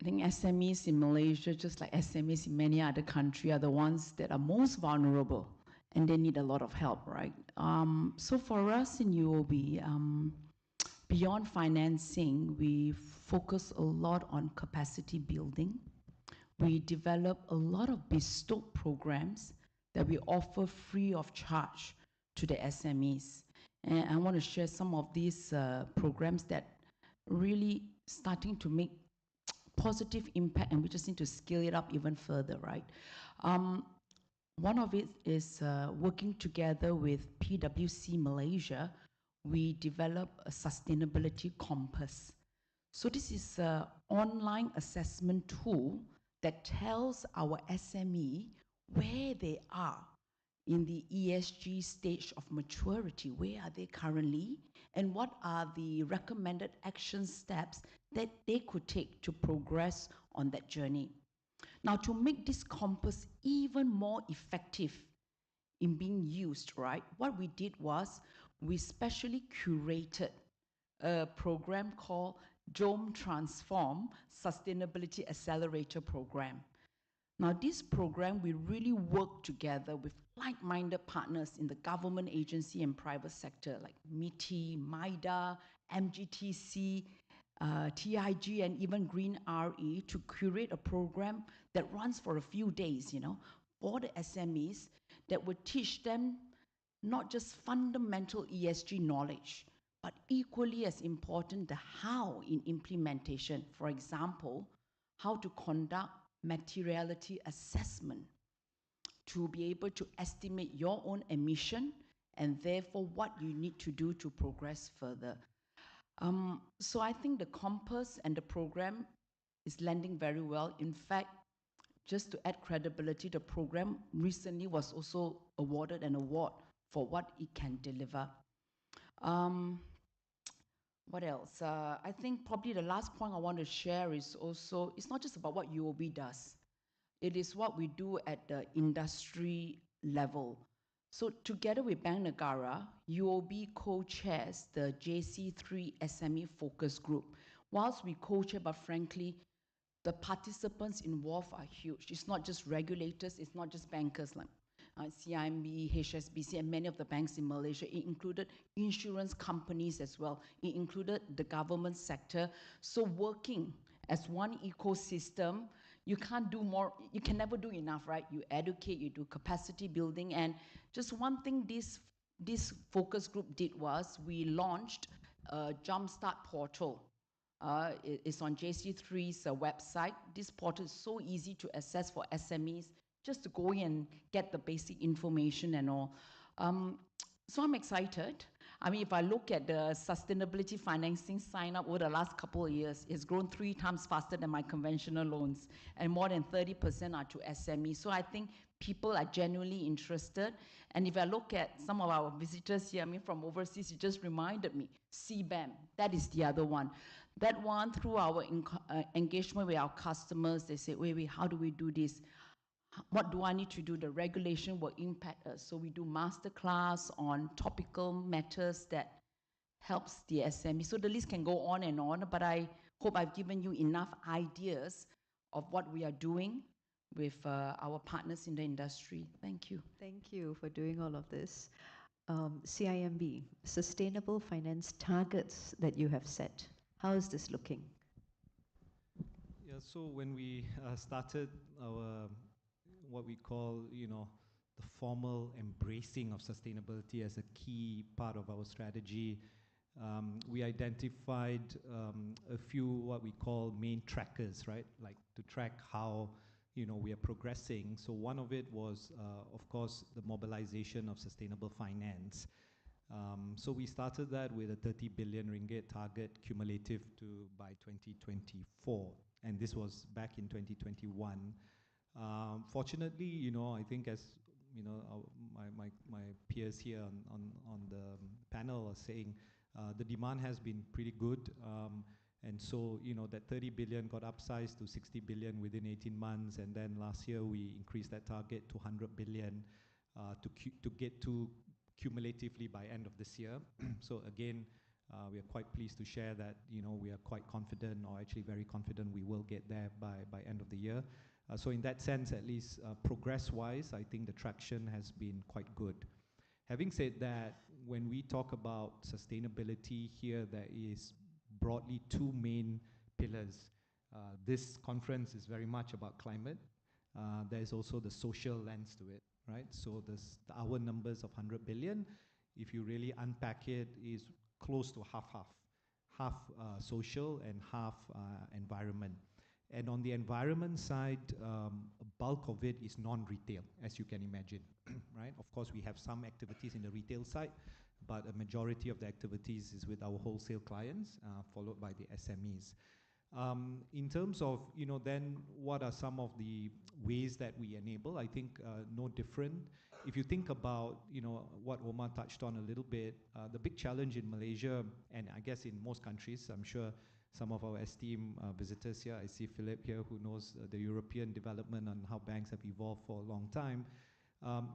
think SMEs in Malaysia, just like SMEs in many other countries, are the ones that are most vulnerable and they need a lot of help, right? So for us in UOB, beyond financing, we focus a lot on capacity building. We develop a lot of bespoke programs that we offer free of charge to the SMEs. And I want to share some of these programs that really starting to make positive impact, and we just need to scale it up even further, right? One of it is working together with PwC Malaysia. We develop a sustainability compass. So this is an online assessment tool that tells our SME where they are in the ESG stage of maturity. Where are they currently? And what are the recommended action steps that they could take to progress on that journey? Now, to make this compass even more effective in being used, right, what we did was we specially curated a program called Dome Transform Sustainability Accelerator Program. Now, this program, we really work together with like-minded partners in the government agency and private sector like MITI, MIDA, MGTC, TIG, and even Green RE to curate a program that runs for a few days, you know, for the SMEs that would teach them not just fundamental ESG knowledge, but equally as important, the how in implementation. For example, how to conduct materiality assessment to be able to estimate your own emission and therefore what you need to do to progress further. So I think the compass and the program is landing very well. In fact, just to add credibility, the program recently was also awarded an award for what it can deliver. What else? I think probably the last point I want to share is also, it's not just about what UOB does. It is what we do at the industry level. So together with Bank Negara, UOB co-chairs the JC3 SME Focus Group. Whilst we co-chair, but frankly, the participants involved are huge. It's not just regulators, it's not just bankers like CIMB, HSBC, and many of the banks in Malaysia. It included insurance companies as well. It included the government sector. So working as one ecosystem, you can't do more, you can never do enough, right? You educate, you do capacity building, and just one thing this focus group did was we launched a Jumpstart portal. It's on JC3's website. This portal is so easy to access for SMEs, just to go in and get the basic information and all. So I'm excited. I mean, if I look at the sustainability financing sign up over the last couple of years, it's grown 3 times faster than my conventional loans, and more than 30% are to SME. So I think people are genuinely interested. And if I look at some of our visitors here, I mean, from overseas, it just reminded me, CBAM, that is the other one. That one, through our engagement with our customers, they say, wait, how do we do this? What do I need to do? The regulation will impact us. So we do masterclass on topical matters that helps the SME. So the list can go on, but I hope I've given you enough ideas of what we are doing with our partners in the industry. Thank you. Thank you for doing all of this. CIMB, sustainable finance targets that you have set. How is this looking? Yeah, so when we started our what we call, the formal embracing of sustainability as a key part of our strategy, we identified a few what we call main trackers, right? Like to track how, we are progressing. So one of it was, of course, the mobilization of sustainable finance. So we started that with a 30 billion ringgit target cumulative by 2024, and this was back in 2021. Fortunately, I think as my peers here on the panel are saying, the demand has been pretty good, and so that 30 billion got upsized to 60 billion within 18 months, and then last year we increased that target to 100 billion to get to cumulatively by end of this year. So again, we are quite pleased to share that we are quite confident, or actually very confident, we will get there by end of the year. So in that sense, at least progress-wise, I think the traction has been quite good. Having said that, when we talk about sustainability here, there is broadly two main pillars. This conference is very much about climate. There's also the social lens to it, right? So our numbers of 100 billion, if you really unpack it, is close to half-half. Half social and half environment. And on the environment side, a bulk of it is non-retail, as you can imagine, right? Of course, we have some activities in the retail side, but a majority of the activities is with our wholesale clients, followed by the SMEs. In terms of, then what are some of the ways that we enable? I think no different. If you think about, what Omar touched on a little bit, the big challenge in Malaysia, and I guess in most countries, I'm sure some of our esteemed visitors here, I see Philip here who knows the European development and how banks have evolved for a long time.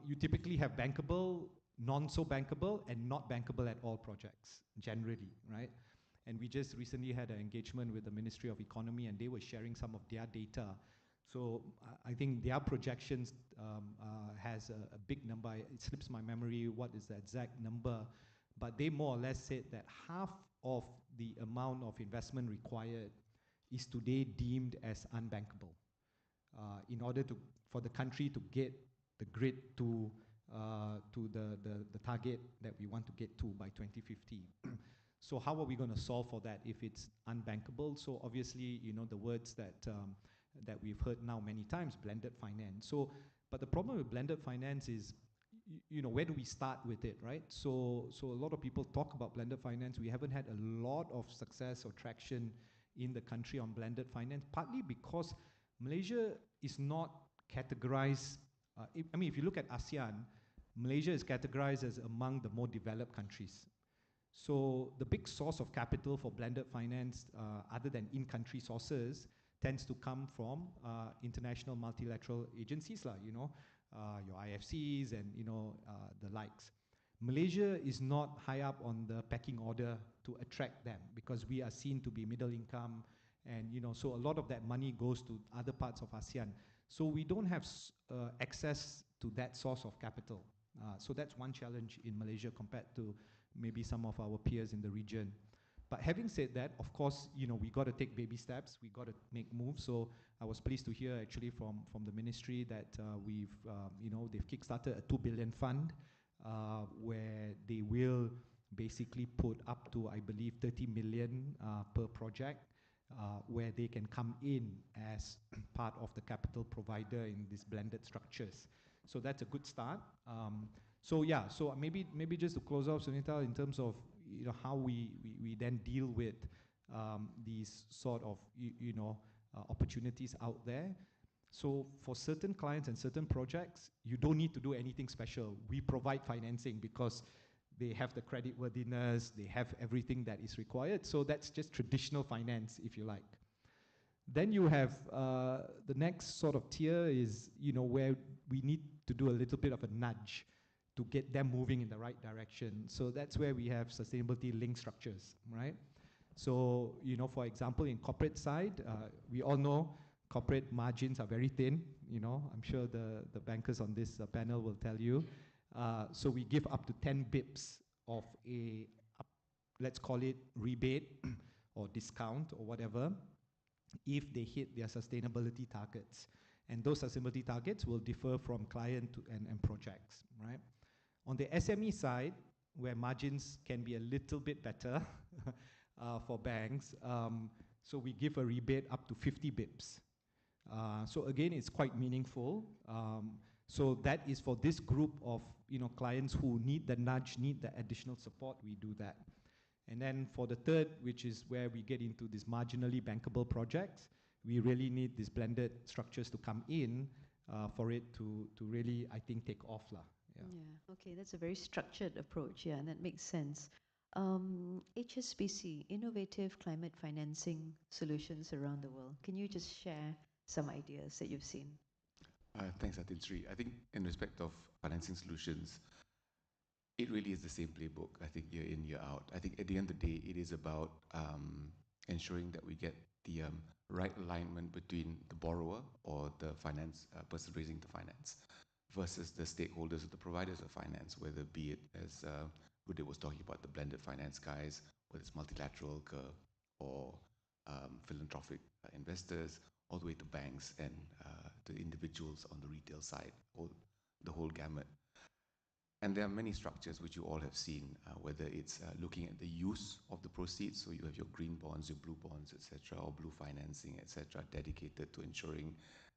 You typically have bankable, non-so-bankable, and not bankable at all projects, generally, right? And we just recently had an engagement with the Ministry of Economy, and they were sharing some of their data. So I think their projections has a big number. It slips my memory what is the exact number, but they more or less said that half of the amount of investment required is today deemed as unbankable in order for the country to get the grid to the target that we want to get to by 2050. So how are we going to solve for that if it's unbankable? So obviously, the words that we've heard now many times, blended finance. So, but the problem with blended finance is, where do we start with it, right? So a lot of people talk about blended finance. We haven't had a lot of success or traction in the country on blended finance, partly because Malaysia is not categorized. If you look at ASEAN, Malaysia is categorized as among the more developed countries. So the big source of capital for blended finance, other than in-country sources, tends to come from international multilateral agencies, your IFCs and the likes. Malaysia is not high up on the pecking order to attract them because we are seen to be middle income, and so a lot of that money goes to other parts of ASEAN. So we don't have access to that source of capital. So that's one challenge in Malaysia compared to maybe some of our peers in the region. But having said that, of course, we got to take baby steps. We got to make moves. So I was pleased to hear actually from the ministry that they've kickstarted a 2 billion fund where they will basically put up to, I believe, 30 million per project where they can come in as part of the capital provider in these blended structures. So that's a good start. So maybe just to close off, Sunita, in terms of how we then deal with these sort of opportunities out there. So for certain clients and certain projects, you don't need to do anything special. We provide financing because they have the credit worthiness, they have everything that is required. So that's just traditional finance, if you like. Then you have the next sort of tier is where we need to do a little bit of a nudge to get them moving in the right direction. So that's where we have sustainability linked structures, right? So, for example, in corporate side, we all know corporate margins are very thin. I'm sure the bankers on this panel will tell you. So we give up to 10 bips of let's call it rebate or discount or whatever, if they hit their sustainability targets. And those sustainability targets will differ from client and projects, right? On the SME side, where margins can be a little bit better for banks, so we give a rebate up to 50 bips. So again, it's quite meaningful. So that is for this group of clients who need the nudge, need the additional support, we do that. And then for the third, which is where we get into these marginally bankable projects, we really need these blended structures to come in for it to really, I think, take off. Yeah, okay, that's a very structured approach, and that makes sense. HSBC, Innovative Climate Financing Solutions Around the World. Can you just share some ideas that you've seen? Thanks, Datin Sri. I think in respect of financing solutions, it really is the same playbook, I think, year in, year out. I think at the end of the day, it is about ensuring that we get the right alignment between the borrower or the finance person raising the finance versus the stakeholders or the providers of finance, whether be it as Gurdip was talking about the blended finance guys, whether it's multilateral or philanthropic investors, all the way to banks and to individuals on the retail side, the whole gamut. And there are many structures which you all have seen, whether it's looking at the use of the proceeds, so you have your green bonds, your blue bonds, etc., or blue financing, etc., dedicated to ensuring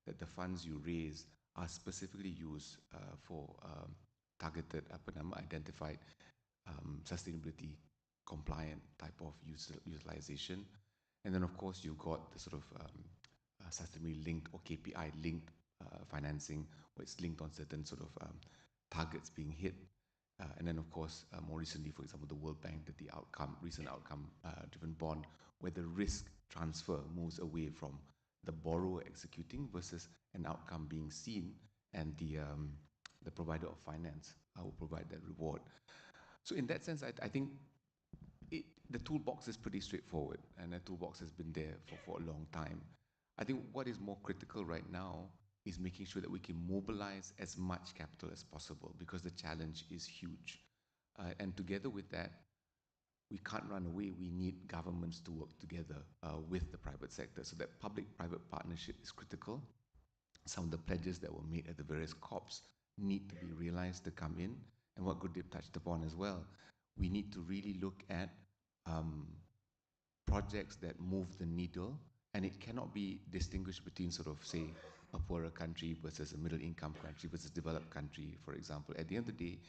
that the funds you raise are specifically used for targeted, identified sustainability compliant type of utilization. And then, of course, you've got the sort of sustainability linked or KPI linked financing, where it's linked on certain sort of targets being hit. And then, of course, more recently, for example, the World Bank did the recent outcome driven bond, where the risk transfer moves away from the borrower executing versus an outcome being seen, and the provider of finance will provide that reward. So in that sense, I think the toolbox is pretty straightforward, and the toolbox has been there for a long time. I think what is more critical right now is making sure that we can mobilize as much capital as possible, because the challenge is huge. And together with that, we can't run away. We need governments to work together with the private sector. So that public-private partnership is critical. Some of the pledges that were made at the various COPs need to be realized to come in. And what Gurdip touched upon as well, we need to really look at projects that move the needle, and it cannot be distinguished between sort of, say, a poorer country versus a middle-income country versus developed country, for example. At the end of the day,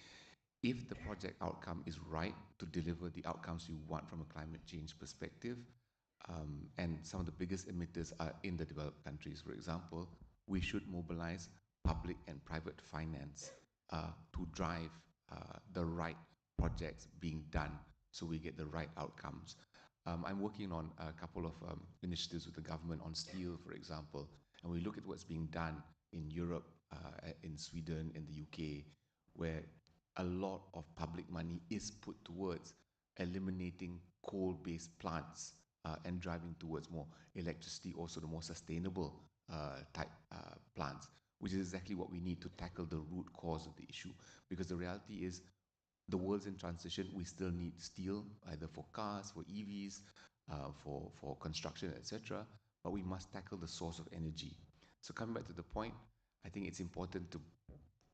if the project outcome is right to deliver the outcomes you want from a climate change perspective, and some of the biggest emitters are in the developed countries, for example, we should mobilize public and private finance to drive the right projects being done so we get the right outcomes. I'm working on a couple of initiatives with the government on steel, for example, and we look at what's being done in Europe, in Sweden, in the UK, where a lot of public money is put towards eliminating coal-based plants and driving towards more electricity, also the more sustainable type plants, which is exactly what we need to tackle the root cause of the issue. Because the reality is, the world's in transition. We still need steel, either for cars, for EVs, for construction, etc. But we must tackle the source of energy. So coming back to the point, I think it's important to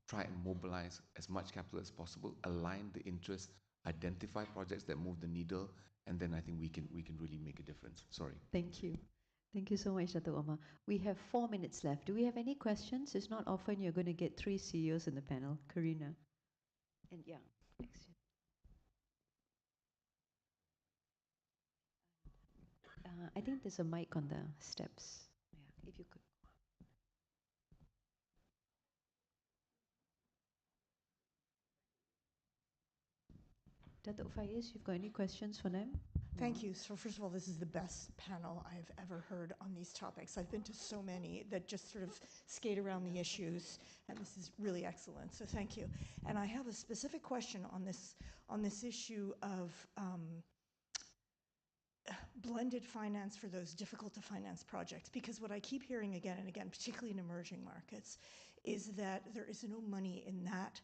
try and mobilize as much capital as possible, align the interests, identify projects that move the needle, and then I think we can really make a difference. Sorry. Thank you. Thank you so much, Dato Omar. We have 4 minutes left. Do we have any questions? It's not often you're going to get 3 CEOs in the panel. Karina. And yeah, next. I think there's a mic on the steps. Yeah, if you could. Dato Faiz, you've got any questions for them? Thank you. So first of all, this is the best panel I've ever heard on these topics. I've been to so many that just sort of skate around the issues, and this is really excellent. So thank you. And I have a specific question on this issue of blended finance for those difficult to finance projects, because what I keep hearing again and again, particularly in emerging markets, is that there is no money in that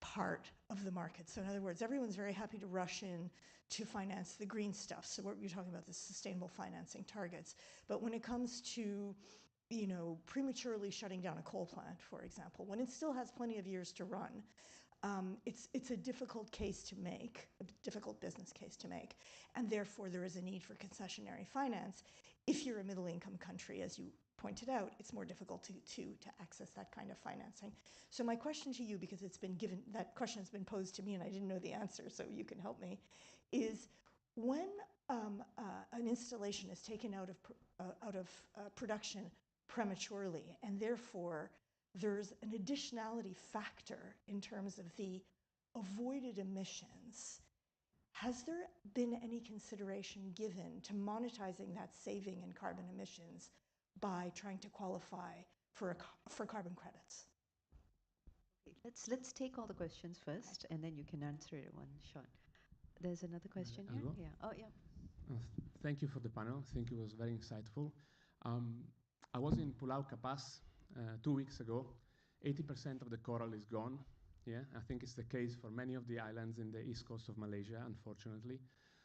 part of the market. So in other words, everyone's very happy to rush in to finance the green stuff. So what you're talking about, the sustainable financing targets. But when it comes to, you know, prematurely shutting down a coal plant, for example, when it still has plenty of years to run, it's a difficult case to make, a difficult business case to make, and therefore there is a need for concessionary finance. If you're a middle-income country, as you pointed out, it's more difficult to access that kind of financing. So my question to you, because it's been given, that question has been posed to me and I didn't know the answer, so you can help me, is when an installation is taken out of production prematurely, and therefore there's an additionality factor in terms of the avoided emissions, has there been any consideration given to monetizing that saving in carbon emissions by trying to qualify for carbon credits? Let's take all the questions first, and then you can answer it in one shot. There's another question here. Yeah. Oh, yeah. Thank you for the panel. I think it was very insightful. I was in Pulau Kapas 2 weeks ago. 80% of the coral is gone. Yeah, I think it's the case for many of the islands in the east coast of Malaysia, unfortunately.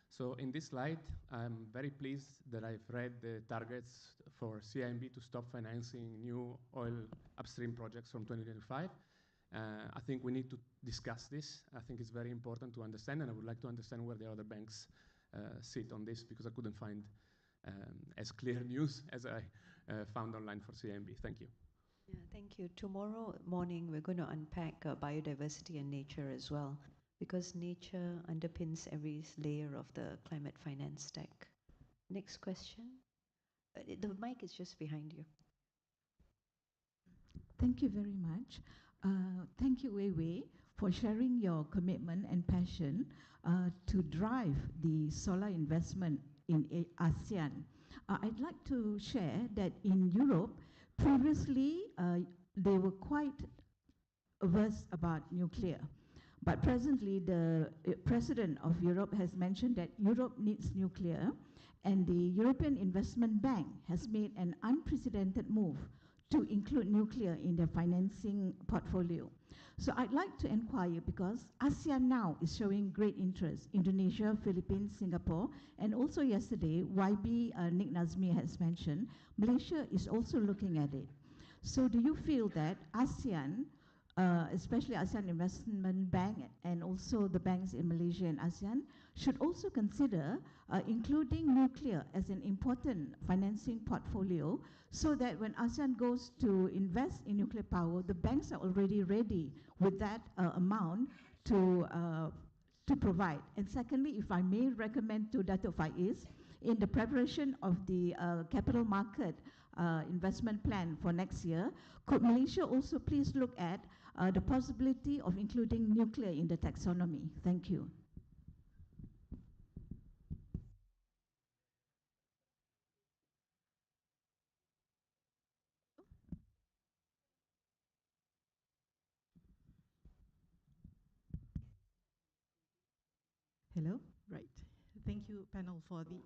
So in this slide, I'm very pleased that I've read the targets for CIMB to stop financing new oil upstream projects from 2025. I think we need to discuss this. I think it's very important to understand, and I would like to understand where the other banks sit on this, because I couldn't find as clear news as I found online for CIMB. Thank you. Yeah, thank you. Tomorrow morning, we're going to unpack biodiversity and nature as well, because nature underpins every layer of the climate finance stack. Next question. The mic is just behind you. Thank you very much. Thank you, Weir, for sharing your commitment and passion to drive the solar investment in ASEAN. I'd like to share that in Europe, previously, they were quite averse about nuclear. But presently, the President of Europe has mentioned that Europe needs nuclear, and the European Investment Bank has made an unprecedented move to include nuclear in their financing portfolio. So I'd like to inquire, because ASEAN now is showing great interest, Indonesia, Philippines, Singapore, and also yesterday, YB Nick Nazmi has mentioned, Malaysia is also looking at it. So do you feel that ASEAN, especially ASEAN Investment Bank and also the banks in Malaysia and ASEAN, should also consider including nuclear as an important financing portfolio, so that when ASEAN goes to invest in nuclear power, the banks are already ready with that amount to provide. And secondly, if I may recommend to Dato Faiz, in the preparation of the capital market investment plan for next year, could Malaysia also please look at the possibility of including nuclear in the taxonomy? Thank you. Hello, right. Thank you, panel, for the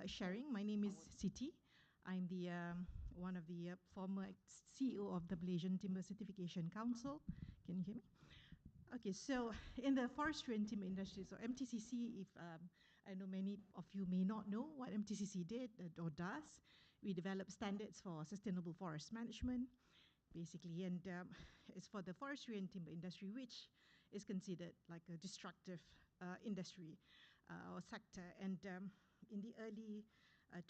sharing. My name is Siti. I'm the one of the former CEO of the Malaysian Timber Certification Council. Can you hear me? Okay, so in the forestry and timber industry, so MTCC, if I know many of you may not know what MTCC did or does, we develop standards for sustainable forest management, basically, and it's for the forestry and timber industry, which is considered like a destructive industry or sector. And in the early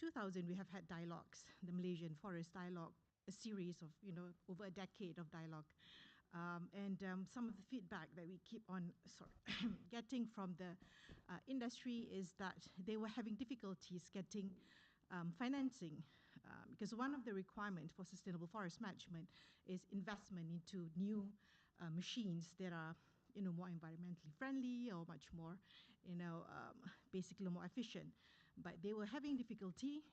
2000, we have had dialogues, the Malaysian Forest Dialogue, a series of, over a decade of dialogue. And some of the feedback that we keep on getting from the industry is that they were having difficulties getting financing, because one of the requirements for sustainable forest management is investment into new machines that are more environmentally friendly or much more, basically more efficient. But they were having difficulty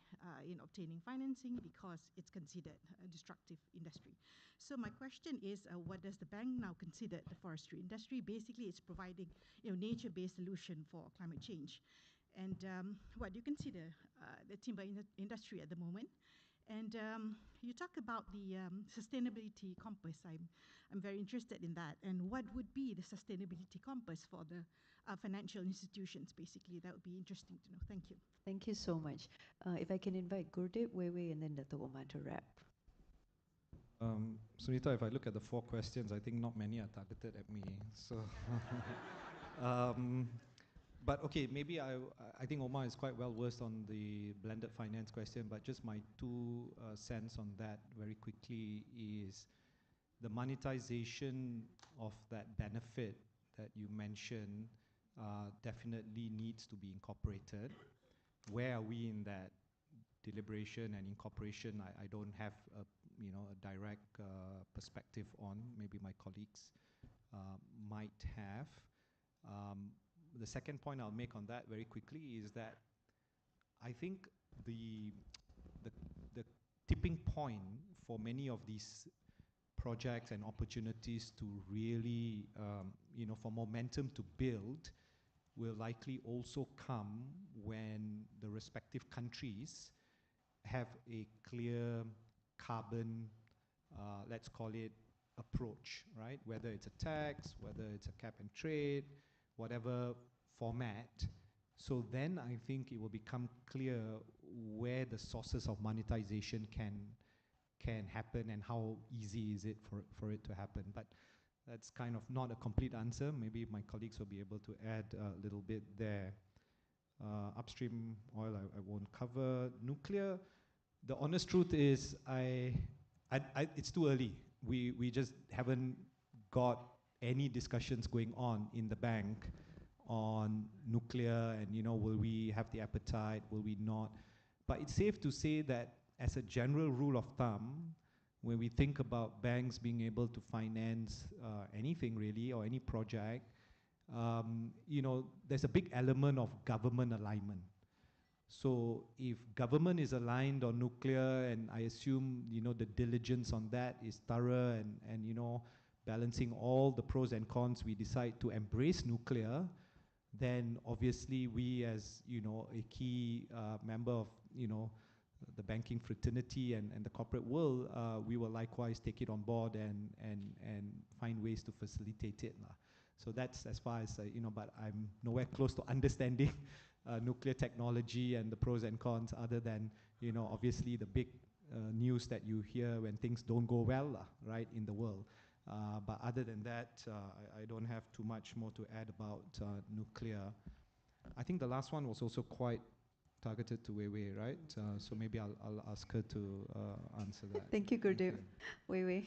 in obtaining financing because it's considered a destructive industry. So my question is, what does the bank now consider the forestry industry? Basically, it's providing nature-based solution for climate change. And what do you consider the timber industry at the moment? And you talk about the sustainability compass. I'm very interested in that. And what would be the sustainability compass for the financial institutions, basically? That would be interesting to know. Thank you. Thank you so much. If I can invite Gurdip, Weir, and then Dato Omar to wrap. Sunita, if I look at the 4 questions, I think not many are targeted at me. So, but okay, maybe I think Omar is quite well versed on the blended finance question, but just my 2 cents on that very quickly is the monetization of that benefit that you mentioned definitely needs to be incorporated. Where are we in that deliberation and incorporation? I don't have a direct perspective on. Maybe my colleagues might have. The second point I'll make on that very quickly is that I think the tipping point for many of these projects and opportunities to really, for momentum to build will likely also come when the respective countries have a clear carbon, let's call it, approach, right? Whether it's a tax, whether it's a cap and trade, whatever format. So then I think it will become clear where the sources of monetization can happen and how easy is it for it to happen. But that's kind of not a complete answer. Maybe my colleagues will be able to add a little bit there. Upstream oil, I won't cover. Nuclear, the honest truth is it's too early. We just haven't got any discussions going on in the bank on nuclear and, you know, will we have the appetite, will we not? But it's safe to say that as a general rule of thumb, when we think about banks being able to finance anything really or any project, you know, there's a big element of government alignment. So if government is aligned on nuclear, and I assume, you know, the diligence on that is thorough and you know, balancing all the pros and cons, we decide to embrace nuclear, then obviously we as, you know, a key member of, you know, the banking fraternity and the corporate world, we will likewise take it on board and find ways to facilitate it. So that's as far as, you know, but I'm nowhere close to understanding nuclear technology and the pros and cons, other than, you know, obviously the big news that you hear when things don't go well, right, in the world. But other than that, I don't have too much more to add about nuclear. I think the last one was also quite targeted to Weir, right? So maybe I'll ask her to answer that. Thank you, Gurdip. Weir.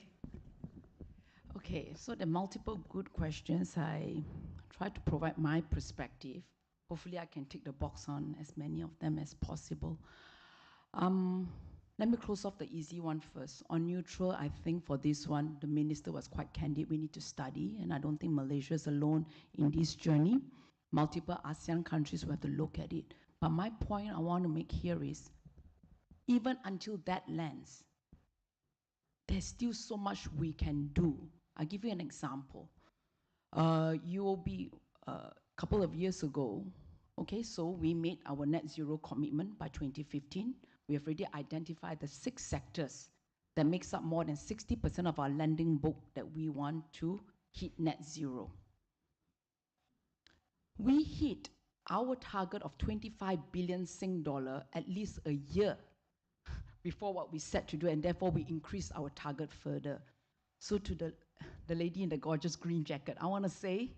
Okay, so the multiple good questions, I try to provide my perspective. Hopefully I can tick the box on as many of them as possible. Let me close off the easy one first. On neutral, I think for this one, the minister was quite candid. We need to study, and I don't think Malaysia is alone in this journey. Multiple ASEAN countries will have to look at it. But my point I want to make here is, even until that lands, there's still so much we can do. I'll give you an example. UOB, a couple of years ago, okay, so we made our net zero commitment by 2015. We have already identified the 6 sectors that makes up more than 60% of our lending book that we want to hit net zero. We hit our target of 25 billion Sing dollar at least a year before what we set to do, and therefore we increased our target further. So to the lady in the gorgeous green jacket, I want to say,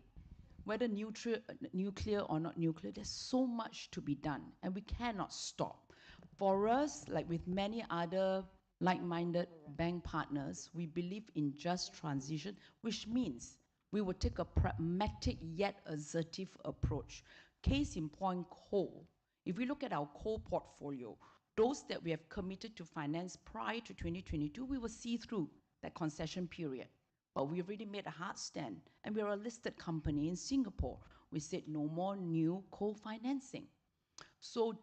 whether nuclear or not nuclear, there's so much to be done, and we cannot stop. For us, like with many other like-minded bank partners, we believe in just transition, which means we will take a pragmatic yet assertive approach. Case in point, coal. If we look at our coal portfolio, those that we have committed to finance prior to 2022, we will see through that concession period. But we've already made a hard stand, and we're a listed company in Singapore. We said no more new coal financing. So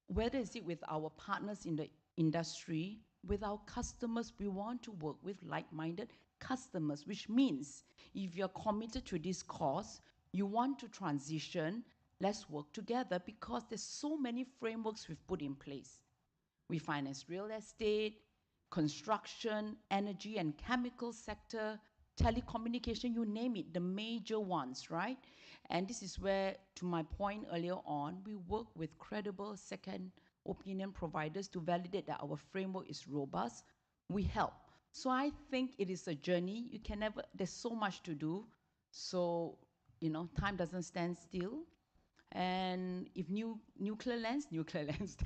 whether it's with our partners in the industry, with our customers, we want to work with like-minded customers, which means if you're committed to this cause, you want to transition, let's work together, because there's so many frameworks we've put in place. We finance real estate, construction, energy and chemical sector, telecommunication, you name it, the major ones, right? And this is where, to my point earlier on, we work with credible second opinion providers to validate that our framework is robust. We help. So I think it is a journey. You can never, there's so much to do. So, you know, time doesn't stand still. And if nuclear lands, nuclear lands.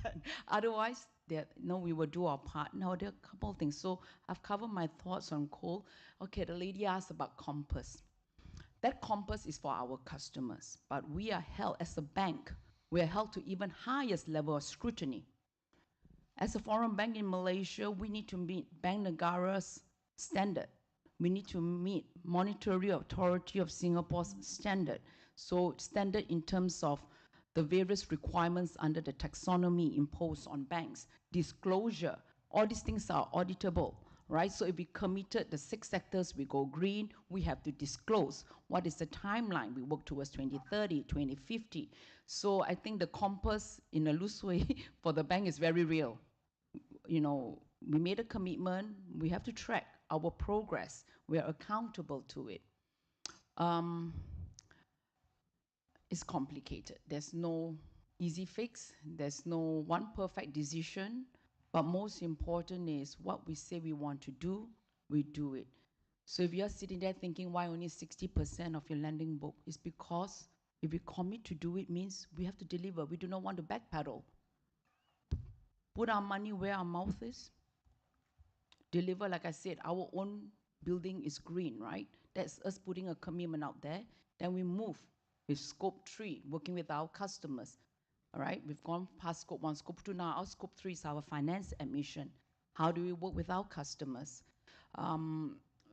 Otherwise, we will do our part. Now, there are a couple of things. So I've covered my thoughts on coal. Okay, the lady asked about compass. That compass is for our customers, but we are held, as a bank, we are held to even highest level of scrutiny. As a foreign bank in Malaysia, we need to meet Bank Negara's standard. We need to meet Monetary Authority of Singapore's standard. So standard in terms of the various requirements under the taxonomy imposed on banks, disclosure, all these things are auditable, right? So if we committed the 6 sectors, we go green, we have to disclose what is the timeline we work towards 2030, 2050. So I think the compass, in a loose way, for the bank is very real. You know, we made a commitment, we have to track our progress, we are accountable to it. It's complicated. There's no easy fix, there's no one perfect decision, but most important is what we say we want to do, we do it. So if you're sitting there thinking why only 60% of your lending book, is because if we commit to do it means we have to deliver. We do not want to backpedal. Put our money where our mouth is. Deliver, like I said, our own building is green, right? That's us putting a commitment out there. Then we move with scope 3, working with our customers. All right, we've gone past scope 1, scope 2 now. Our scope 3 is our finance admission. How do we work with our customers?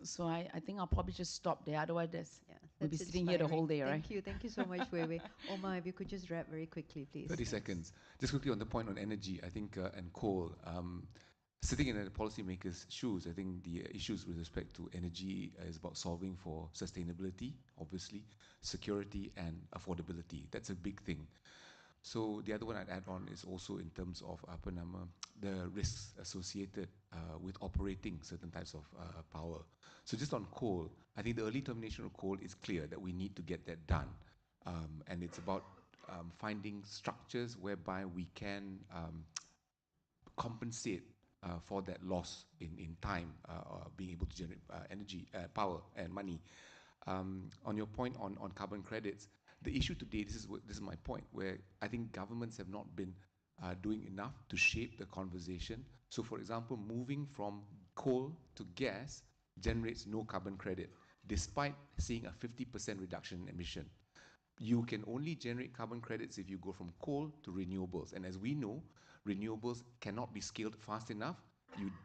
So I think I'll probably just stop there. Otherwise, we'll be sitting here the whole day, right? Thank you so much, Weir. Omar, if you could just wrap very quickly, please. 30 seconds. Just quickly on the point on energy, I think, and coal. Sitting in the policymakers' shoes, I think the issues with respect to energy is about solving for sustainability, obviously, security and affordability. That's a big thing. So the other one I'd add on is also in terms of the risks associated with operating certain types of power. So just on coal, I think the early termination of coal is clear that we need to get that done. And it's about finding structures whereby we can compensate for that loss in time, being able to generate energy, power and money. On your point on carbon credits, the issue today, this is my point, where I think governments have not been doing enough to shape the conversation. So for example, moving from coal to gas generates no carbon credit, despite seeing a 50% reduction in emission. You can only generate carbon credits if you go from coal to renewables. And as we know, renewables cannot be scaled fast enough.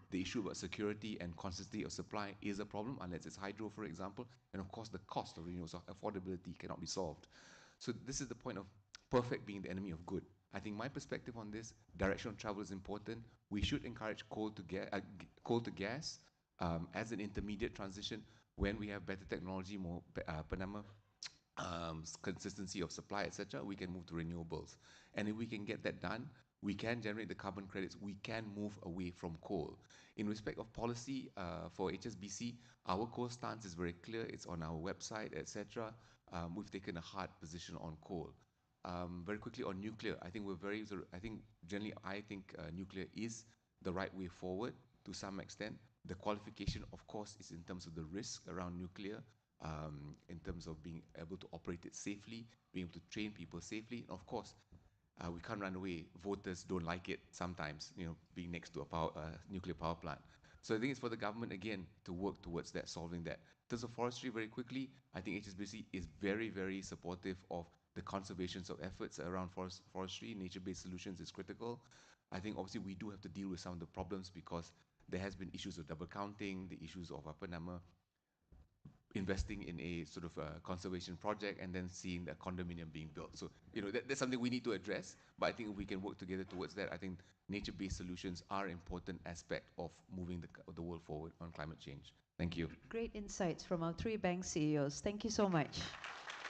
The issue about security and consistency of supply is a problem, unless it's hydro, for example. And of course, the cost of renewables, affordability cannot be solved. So this is the point of perfect being the enemy of good. I think my perspective on this, direction of travel is important. We should encourage coal to gas as an intermediate transition when we have better technology, more consistency of supply, etc. We can move to renewables. And if we can get that done, we can generate the carbon credits, we can move away from coal. In respect of policy for HSBC, our coal stance is very clear. It's on our website, etc. We've taken a hard position on coal. Very quickly on nuclear, I think I think nuclear is the right way forward to some extent. The qualification, of course, is in terms of the risk around nuclear, in terms of being able to operate it safely, being able to train people safely. And of course, we can't run away. Voters don't like it sometimes, being next to a nuclear power plant. So I think it's for the government, again, to work towards that, solving that. In terms of forestry, very quickly, I think HSBC is very, very supportive of the conservation of efforts around forestry. Nature-based solutions is critical. I think obviously we do have to deal with some of the problems because there has been issues of double counting, the issues of investing in a sort of a conservation project and then seeing the condominium being built. So, that's something we need to address, but I think if we can work together towards that, I think nature-based solutions are an important aspect of moving the world forward on climate change. Thank you. Great insights from our 3 bank CEOs. Thank you so much.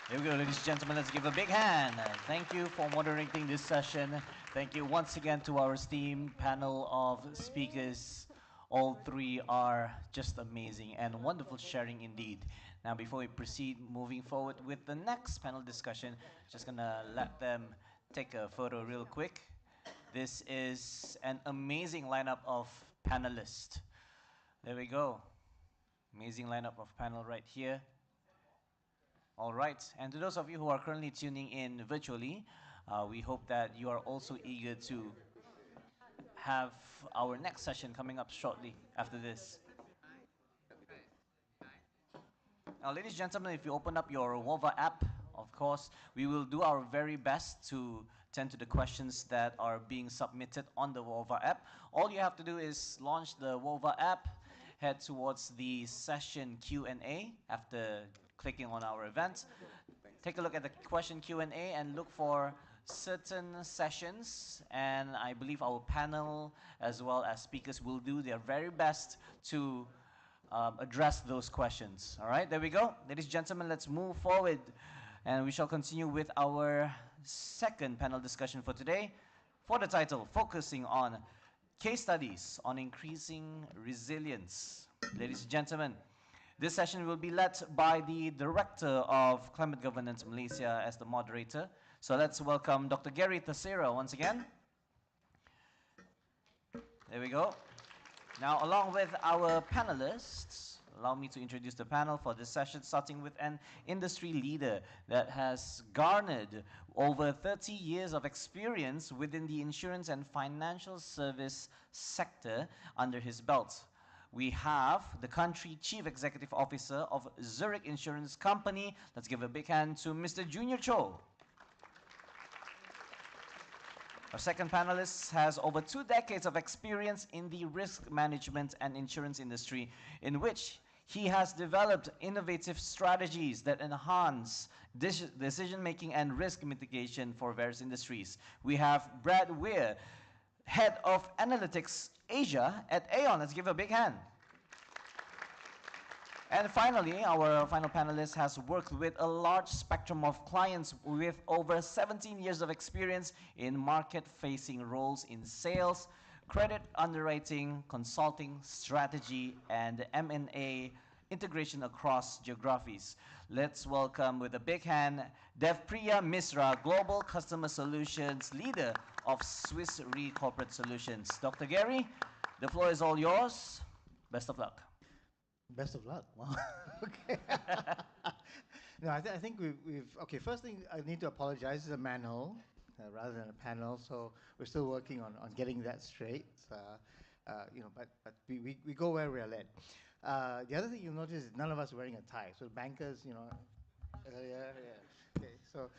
Here we go, ladies and gentlemen. Let's give a big hand. Thank you for moderating this session. Thank you once again to our esteemed panel of speakers. All 3 are just amazing and wonderful sharing indeed. Now, before we proceed moving forward with the next panel discussion, just gonna let them take a photo real quick. This is an amazing lineup of panelists. There we go. Amazing lineup of panel right here. All right, and to those of you who are currently tuning in virtually, we hope that you are also eager to have our next session coming up shortly after this. Now, ladies and gentlemen, if you open up your WOVA app, of course, we will do our very best to tend to the questions that are being submitted on the WOVA app. All you have to do is launch the WOVA app, head towards the session Q&A after clicking on our event. Take a look at the question Q&A and look for certain sessions, and I believe our panel as well as speakers will do their very best to address those questions. All right, there we go. Ladies and gentlemen, let's move forward and we shall continue with our second panel discussion for today for the title, Focusing on Case Studies on Increasing Resilience. Ladies and gentlemen, this session will be led by the Director of Climate Governance Malaysia as the moderator. So let's welcome Dr. Gary Teixeira once again. There we go. Now, along with our panelists, allow me to introduce the panel for this session, starting with an industry leader that has garnered over 30 years of experience within the insurance and financial service sector under his belt. We have the country chief executive officer of Zurich Insurance Company. Let's give a big hand to Mr. Junior Cho. Our second panelist has over 2 decades of experience in the risk management and insurance industry, in which he has developed innovative strategies that enhance decision-making and risk mitigation for various industries. We have Brad Weir, Head of Analytics Asia at Aon. Let's give a big hand. And finally, our final panelist has worked with a large spectrum of clients with over 17 years of experience in market-facing roles in sales, credit underwriting, consulting, strategy, and M&A integration across geographies. Let's welcome with a big hand Devpriya Misra, Global Customer Solutions Leader of Swiss Re Corporate Solutions. Dr. Gary, the floor is all yours. Best of luck. Best of luck. Wow. Okay. No, I think okay, first thing I need to apologize. This is a manhole rather than a panel, so we're still working on getting that straight. But we go where we are led. The other thing you'll notice is none of us are wearing a tie. So bankers, yeah. Okay, so,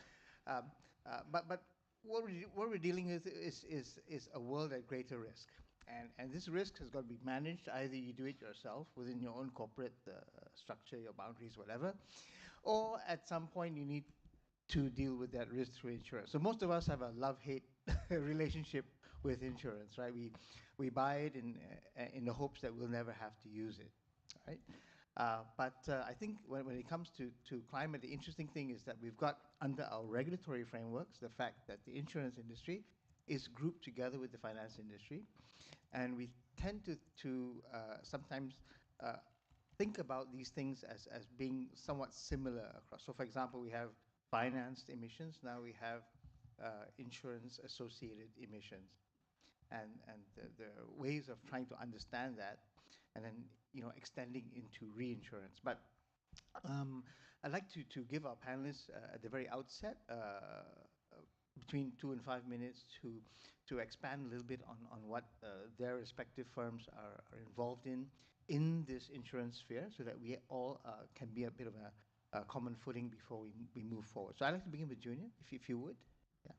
but what we're dealing with is a world at greater risk. And this risk has got to be managed. Either you do it yourself within your own corporate structure, your boundaries, whatever, or at some point you need to deal with that risk through insurance. So most of us have a love-hate relationship with insurance, right? We buy it in the hopes that we'll never have to use it, right? But I think when it comes to climate, the interesting thing is that we've got under our regulatory frameworks the fact that the insurance industry is grouped together with the finance industry. And we tend to sometimes think about these things as being somewhat similar across. So for example, we have financed emissions. Now we have insurance-associated emissions. And the ways of trying to understand that and then extending into reinsurance. But I'd like to give our panelists at the very outset between 2 and 5 minutes to expand a little bit on what their respective firms are involved in this insurance sphere, so that we all can be a bit of a common footing before we move forward. So I'd like to begin with Junior, if you would. Yeah.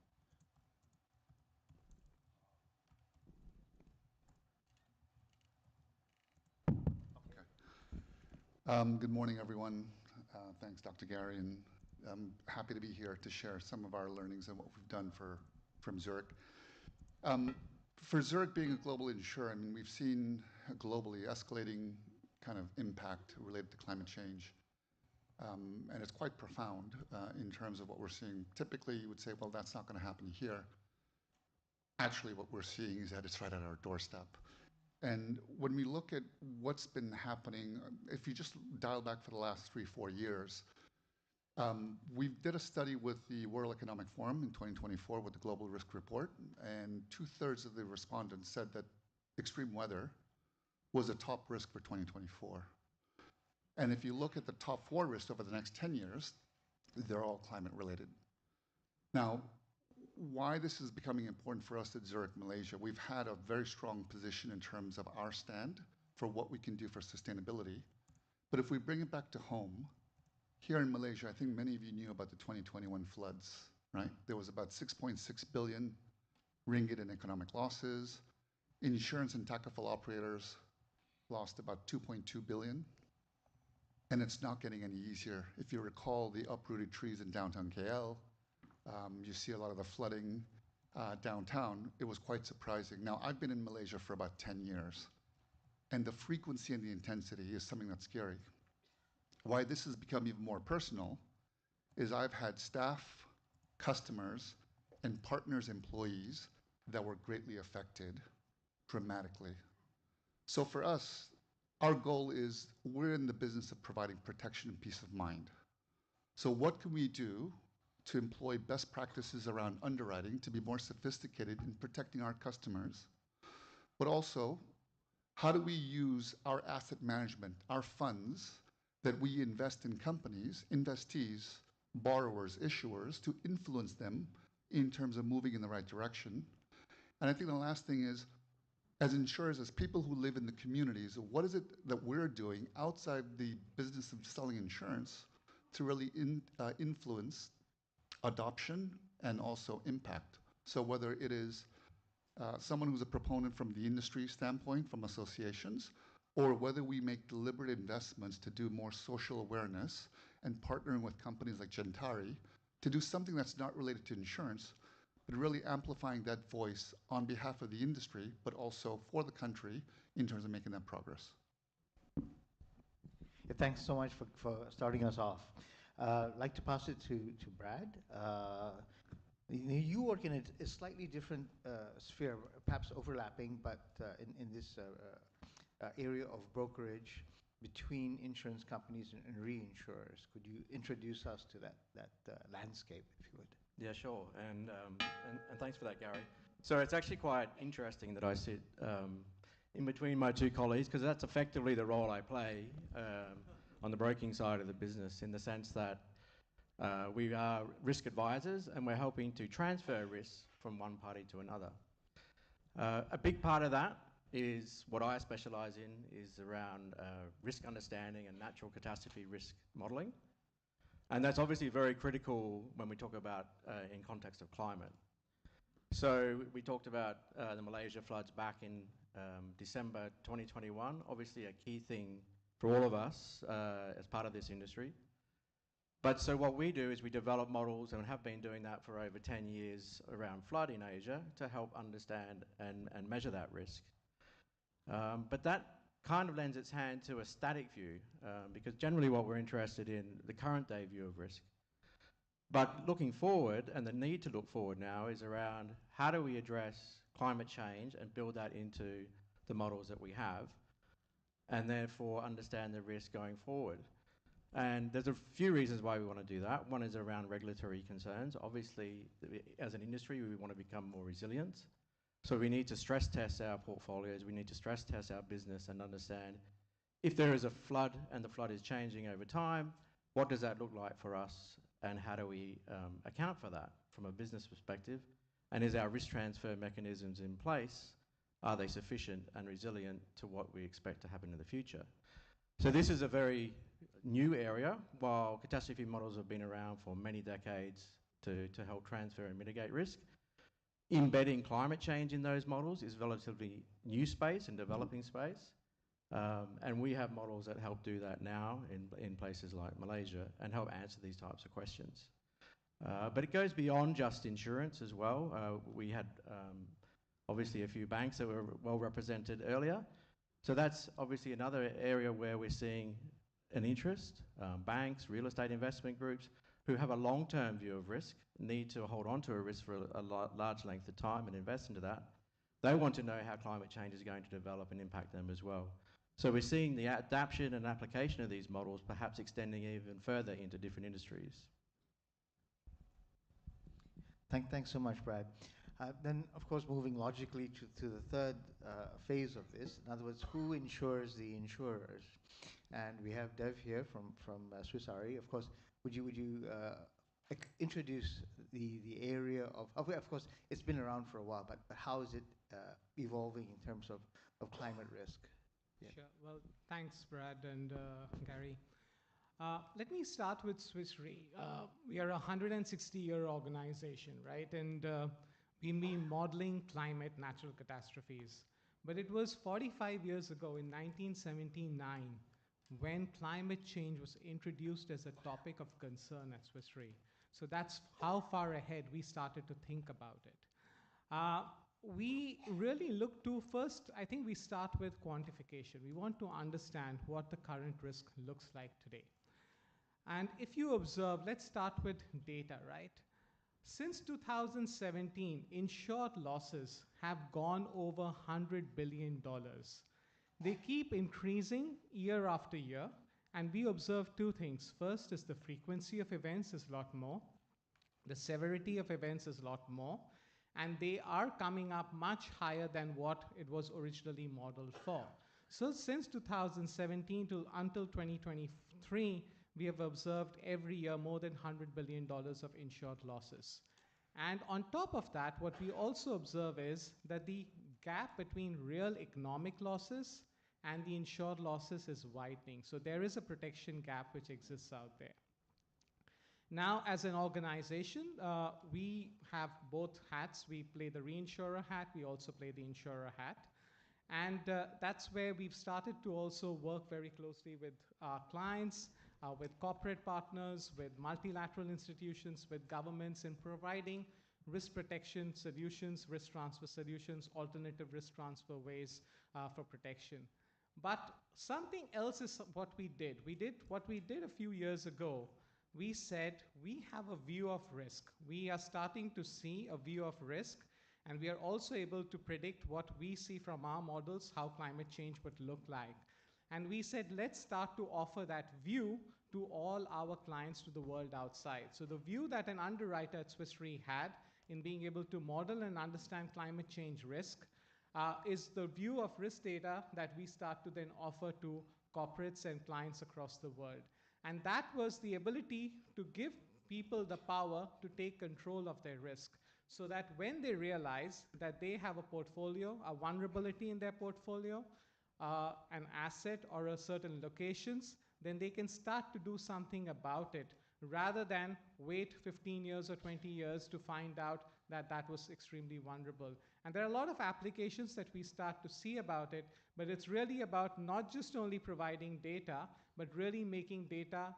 Okay. Good morning, everyone. Thanks, Dr. Gary, and I'm happy to be here to share some of our learnings and what we've done from Zurich. For Zurich being a global insurer, I mean, we've seen globally escalating kind of impact related to climate change. And it's quite profound in terms of what we're seeing. Typically, you would say, well, that's not going to happen here. Actually, what we're seeing is that it's right at our doorstep. And when we look at what's been happening, if you just dial back for the last 3-4 years, we did a study with the World Economic Forum in 2024 with the Global Risk Report, and 2/3 of the respondents said that extreme weather was a top risk for 2024. And if you look at the top 4 risks over the next 10 years, they're all climate related. Now, why this is becoming important for us at Zurich, Malaysia, we've had a very strong position in terms of our stand for what we can do for sustainability. But if we bring it back to home, here in Malaysia, I think many of you knew about the 2021 floods, right? There was about 6.6 billion ringgit in economic losses. Insurance and tackle operators lost about 2.2 billion. And it's not getting any easier. If you recall the uprooted trees in downtown KL, you see a lot of the flooding downtown. It was quite surprising. Now, I've been in Malaysia for about 10 years, and the frequency and the intensity is something that's scary. Why this has become even more personal is I've had staff customers, and partners' employees that were greatly affected dramatically. So for us, our goal is we're in the business of providing protection and peace of mind. So what can we do to employ best practices around underwriting to be more sophisticated in protecting our customers? But also, how do we use our asset management, our funds that we invest in companies, investees, borrowers, issuers, to influence them in terms of moving in the right direction? And I think the last thing is, as insurers, as people who live in the communities, what is it that we're doing outside the business of selling insurance to really influence adoption and also impact? So whether it is someone who's a proponent from the industry standpoint, from associations, or whether we make deliberate investments to do more social awareness and partnering with companies like Gentari to do something that's not related to insurance, but really amplifying that voice on behalf of the industry, but also for the country in terms of making that progress. Yeah, thanks so much for starting us off. I'd like to pass it to Brad. You work in a slightly different sphere, perhaps overlapping, but in this area of brokerage between insurance companies and reinsurers. Could you introduce us to that landscape, if you would? Yeah, sure. And thanks for that, Gary. So it's actually quite interesting that I sit in between my two colleagues, because that's effectively the role I play on the broking side of the business, in the sense that we are risk advisors and we're helping to transfer risks from one party to another. A big part of that is what I specialize in, is around risk understanding and natural catastrophe risk modeling. And that's obviously very critical when we talk about in context of climate. So we talked about the Malaysia floods back in December 2021, obviously a key thing for all of us as part of this industry. But so what we do is we develop models, and have been doing that for over 10 years around flood in Asia, to help understand and measure that risk. But that kind of lends its hand to a static view, because generally what we're interested in, the current day view of risk. But looking forward, and the need to look forward now, is around how do we address climate change and build that into the models that we have, and therefore understand the risk going forward. And there's a few reasons why we want to do that. One is around regulatory concerns. Obviously, as an industry, we want to become more resilient. So we need to stress test our portfolios, we need to stress test our business and understand if there is a flood and the flood is changing over time, what does that look like for us, and how do we account for that from a business perspective? And is our risk transfer mechanisms in place? Are they sufficient and resilient to what we expect to happen in the future? So this is a very new area. While catastrophe models have been around for many decades to help transfer and mitigate risk, embedding climate change in those models is relatively new space and developing space. And we have models that help do that now in places like Malaysia and help answer these types of questions. But it goes beyond just insurance as well. We had obviously a few banks that were well represented earlier. So that's obviously another area where we're seeing an interest. Banks, real estate investment groups who have a long-term view of risk, need to hold on to a risk for a large length of time and invest into that. They want to know how climate change is going to develop and impact them as well. So we're seeing the adaptation and application of these models perhaps extending even further into different industries. Thanks so much, Brad. Then, of course, moving logically to the third phase of this, in other words, who insures the insurers? And we have Dev here from Swiss Re. Of course, would you introduce the area of course, it's been around for a while, but how is it evolving in terms of climate risk? Yeah. Sure. Well, thanks, Brad and Gary. Let me start with Swiss Re. We are a 160-year organization, right? And we've been modeling climate natural catastrophes. But it was 45 years ago in 1979 when climate change was introduced as a topic of concern at Swiss Re. So that's how far ahead we started to think about it. We really look to first, I think we start with quantification. We want to understand what the current risk looks like today. And if you observe, let's start with data, right? Since 2017, insured losses have gone over $100 billion. They keep increasing year after year, and we observe two things. First is the frequency of events is a lot more. The severity of events is a lot more, and they are coming up much higher than what it was originally modeled for. So since 2017 until 2023, we have observed every year more than $100 billion of insured losses. And on top of that, what we also observe is that the gap between real economic losses and the insured losses is widening. So there is a protection gap which exists out there. Now, as an organization, we have both hats. We play the reinsurer hat. We also play the insurer hat. And that's where we've started to also work very closely with our clients, with corporate partners, with multilateral institutions, with governments in providing risk protection solutions, risk transfer solutions, alternative risk transfer ways for protection. But something else is what we did. What we did a few years ago. We said we have a view of risk. We are starting to see a view of risk, and we are also able to predict what we see from our models, how climate change would look like. And we said, let's start to offer that view to all our clients, to the world outside. So the view that an underwriter at Swiss Re had in being able to model and understand climate change risk is the view of risk data that we start to then offer to corporates and clients across the world. And that was the ability to give people the power to take control of their risk, so that when they realize that they have a portfolio, a vulnerability in their portfolio, an asset or a certain locations, then they can start to do something about it, rather than wait 15 years or 20 years to find out that that was extremely vulnerable. And there are a lot of applications that we start to see about it, but it's really about not just only providing data, but really making data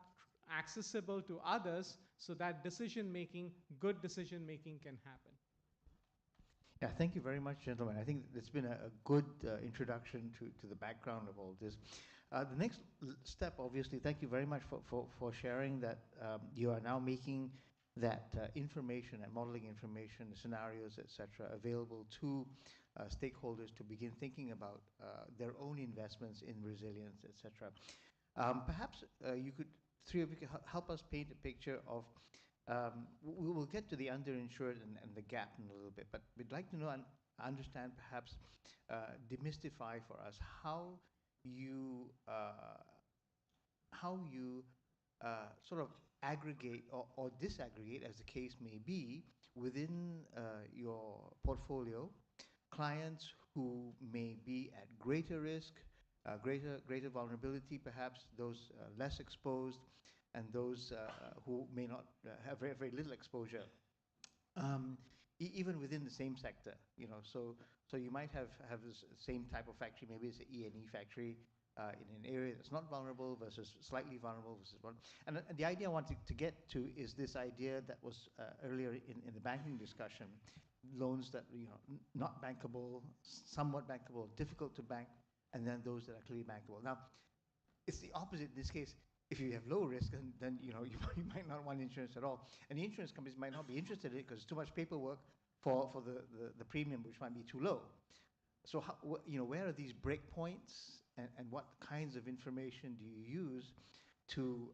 accessible to others so that decision-making, good decision-making can happen. Yeah, thank you very much, gentlemen. I think it's been a good introduction to the background of all this. The next step, obviously, thank you very much for sharing that you are now making that information and modeling information, scenarios, etc., available to stakeholders to begin thinking about their own investments in resilience, etc. Perhaps three of you could help us paint a picture of, we will get to the underinsured and the gap in a little bit, but we'd like to know and understand, perhaps demystify for us how you sort of aggregate or disaggregate, as the case may be, within your portfolio, clients who may be at greater risk, greater vulnerability, perhaps those less exposed, and those who may not have very, very little exposure, even within the same sector. So you might have the same type of factory, maybe it's an E&E factory in an area that's not vulnerable versus slightly vulnerable versus one. And the idea I wanted to get to is this idea that was earlier in the banking discussion, loans that not bankable, somewhat bankable, difficult to bank, and then those that are clearly bankable. Now, it's the opposite in this case. If you have low risk, then you might not want insurance at all, and the insurance companies might not be interested in it because it's too much paperwork for the premium, which might be too low. So where are these breakpoints, and what kinds of information do you use to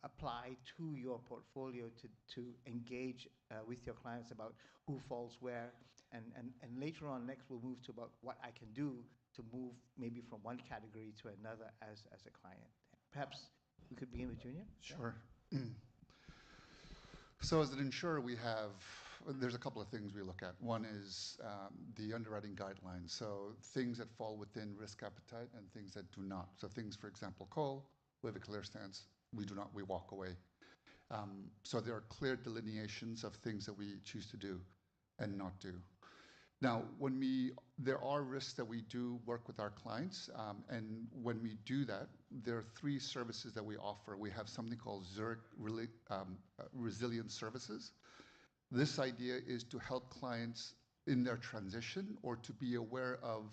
apply to your portfolio to engage with your clients about who falls where, and later on next we'll move to about what I can do to move maybe from one category to another as a client. Perhaps we could begin with Junior? Sure. So as an insurer, there's a couple of things we look at. One is the underwriting guidelines, so things that fall within risk appetite and things that do not. So things, for example, coal, we have a clear stance. We do not, we walk away. So there are clear delineations of things that we choose to do and not do. Now, there are risks that we do work with our clients, and when we do that, there are three services that we offer. We have something called Zurich Resilience Services. This idea is to help clients in their transition or to be aware of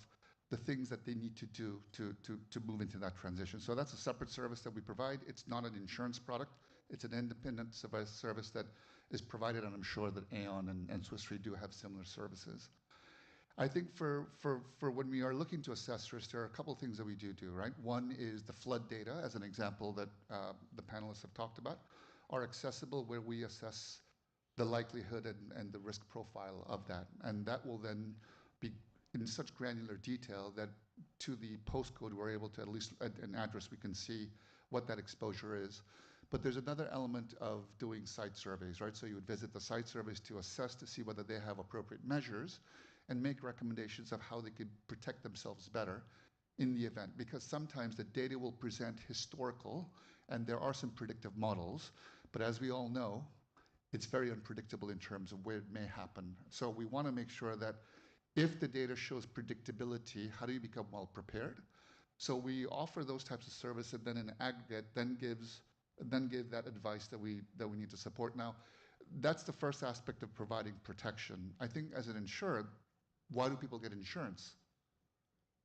the things that they need to do to move into that transition. So that's a separate service that we provide. It's not an insurance product. It's an independent service that is provided, and I'm sure that Aon and Swiss Re do have similar services. I think for when we are looking to assess risk, there are a couple of things that we do, right? One is the flood data, as an example that the panelists have talked about, are accessible where we assess the likelihood and the risk profile of that. And that will then be in such granular detail that to the postcode, we're able to, at least at an address, we can see what that exposure is. But there's another element of doing site surveys, right? So you would visit the site surveys to assess to see whether they have appropriate measures and make recommendations of how they could protect themselves better in the event. Because sometimes the data will present historical, and there are some predictive models, but as we all know, it's very unpredictable in terms of where it may happen. So we want to make sure that if the data shows predictability, how do you become well prepared? So we offer those types of service, and then in aggregate, then give that advice that we need to support. Now, that's the first aspect of providing protection. I think as an insurer, why do people get insurance?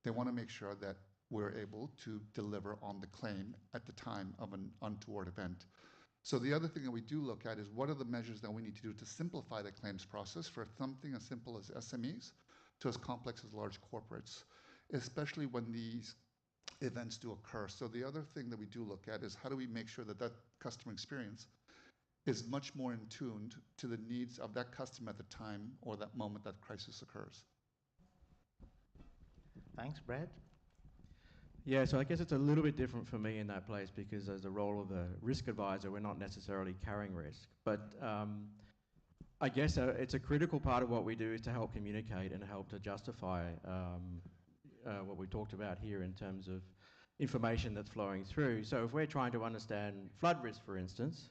They want to make sure that we're able to deliver on the claim at the time of an untoward event. So the other thing that we do look at is what are the measures that we need to do to simplify the claims process for something as simple as SMEs to as complex as large corporates, especially when these events do occur. So the other thing that we do look at is how do we make sure that that customer experience is much more in tune to the needs of that customer at the time or that moment that crisis occurs. Thanks, Brad. Yeah, so I guess it's a little bit different for me in that place because as the role of a risk advisor, we're not necessarily carrying risk. But I guess it's a critical part of what we do is to help communicate and help to justify what we talked about here in terms of information that's flowing through. So if we're trying to understand flood risk, for instance,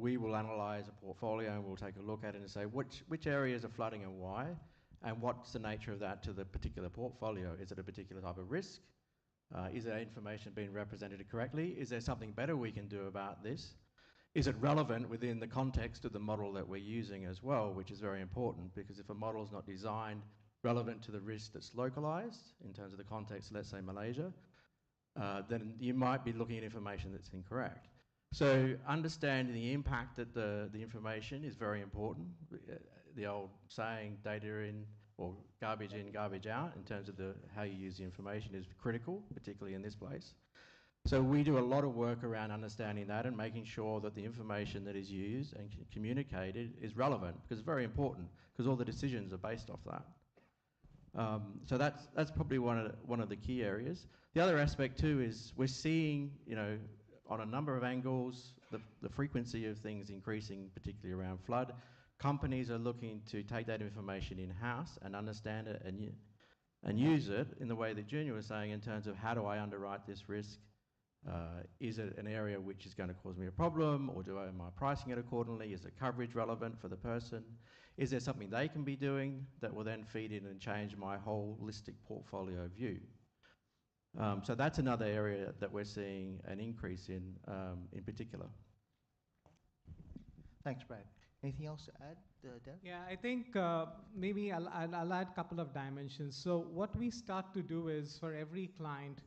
we will analyze a portfolio and we'll take a look at it and say which areas are flooding and why, and what's the nature of that to the particular portfolio. Is it a particular type of risk? Is that information being represented correctly? Is there something better we can do about this? Is it relevant within the context of the model that we're using as well, which is very important, because if a model is not designed relevant to the risk that's localized in terms of the context, let's say Malaysia, then you might be looking at information that's incorrect. So understanding the impact that the information is very important. The old saying, data in, or garbage in, garbage out, in terms of how you use the information is critical, particularly in this place. So we do a lot of work around understanding that and making sure that the information that is used and communicated is relevant, because it's very important, because all the decisions are based off that. So that's probably one of the key areas. The other aspect too is we're seeing, on a number of angles, the frequency of things increasing, particularly around flood. Companies are looking to take that information in-house and understand it and use it in the way that Junior was saying in terms of how do I underwrite this risk? Is it an area which is going to cause me a problem, or am I pricing it accordingly? Is the coverage relevant for the person? Is there something they can be doing that will then feed in and change my holistic portfolio view? So that's another area that we're seeing an increase in particular. Thanks, Brad. Anything else to add, Dev? Yeah, I think maybe I'll add a couple of dimensions. So what we start to do is for every client,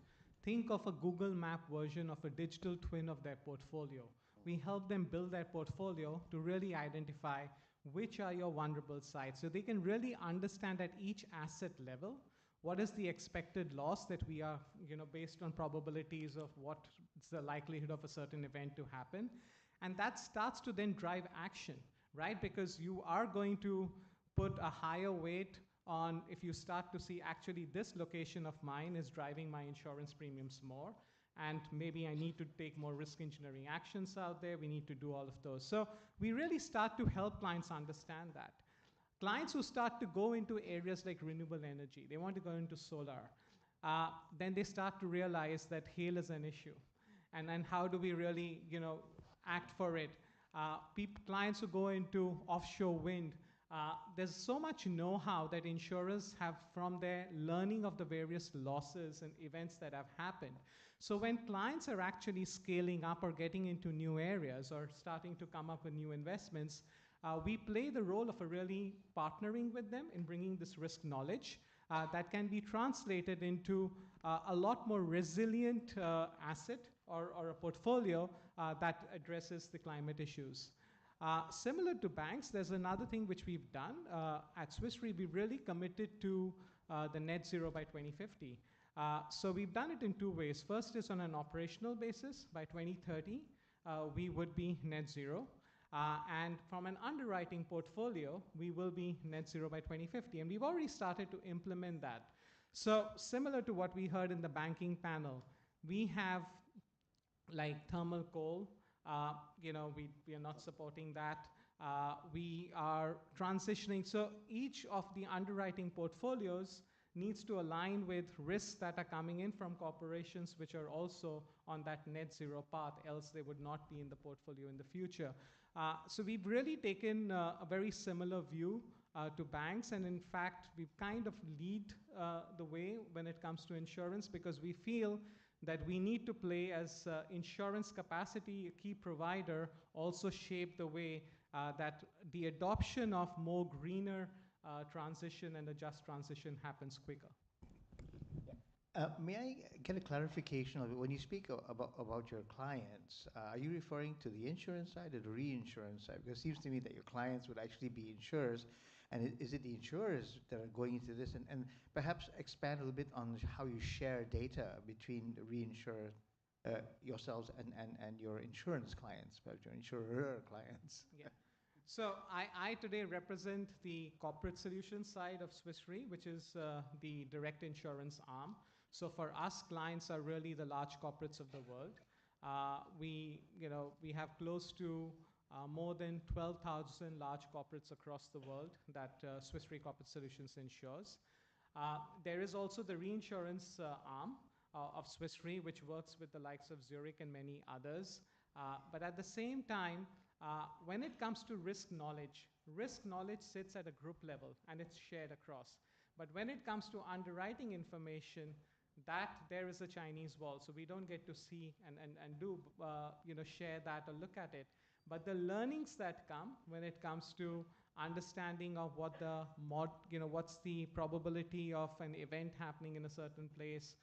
think of a Google Map version of a digital twin of their portfolio. We help them build their portfolio to really identify which are your vulnerable sites. So they can really understand at each asset level what is the expected loss that we are, based on probabilities of what's the likelihood of a certain event to happen. And that starts to then drive action, right? Because you are going to put a higher weight on if you start to see actually this location of mine is driving my insurance premiums more, and maybe I need to take more risk engineering actions out there. We need to do all of those. So we really start to help clients understand that. Clients who start to go into areas like renewable energy, they want to go into solar, then they start to realize that hail is an issue. And then how do we really, act for it? Clients who go into offshore wind, there's so much know-how that insurers have from their learning of the various losses and events that have happened. So when clients are actually scaling up or getting into new areas or starting to come up with new investments, we play the role of really partnering with them in bringing this risk knowledge that can be translated into a lot more resilient asset or a portfolio that addresses the climate issues. Similar to banks, there's another thing which we've done. At Swiss Re, we really committed to the net zero by 2050. So we've done it in two ways. First is on an operational basis. By 2030, we would be net zero. And from an underwriting portfolio, we will be net zero by 2050. And we've already started to implement that. So similar to what we heard in the banking panel, we have like thermal coal. We are not supporting that. We are transitioning. So each of the underwriting portfolios needs to align with risks that are coming in from corporations which are also on that net zero path, else they would not be in the portfolio in the future. So we've really taken a very similar view to banks, and in fact, we kind of lead the way when it comes to insurance, because we feel that we need to play as insurance capacity, a key provider, also shape the way that the adoption of more greener transition and a just transition happens quicker. May I get a clarification of it? When you speak about your clients, are you referring to the insurance side or the reinsurance side? Because it seems to me that your clients would actually be insurers. And is it the insurers that are going into this? And perhaps expand a little bit on how you share data between the reinsurer, yourselves, and your insurance clients, your insurer clients. Yeah. So I today represent the corporate solutions side of Swiss Re, which is the direct insurance arm. So for us, clients are really the large corporates of the world. We have close to more than 12,000 large corporates across the world that Swiss Re Corporate Solutions insures. There is also the reinsurance arm of Swiss Re, which works with the likes of Zurich and many others. But at the same time, when it comes to risk knowledge sits at a group level and it's shared across. But when it comes to underwriting information, that there is a Chinese wall, so we don't get to see and do share that or look at it. But the learnings that come when it comes to understanding of what what's the probability of an event happening in a certain place,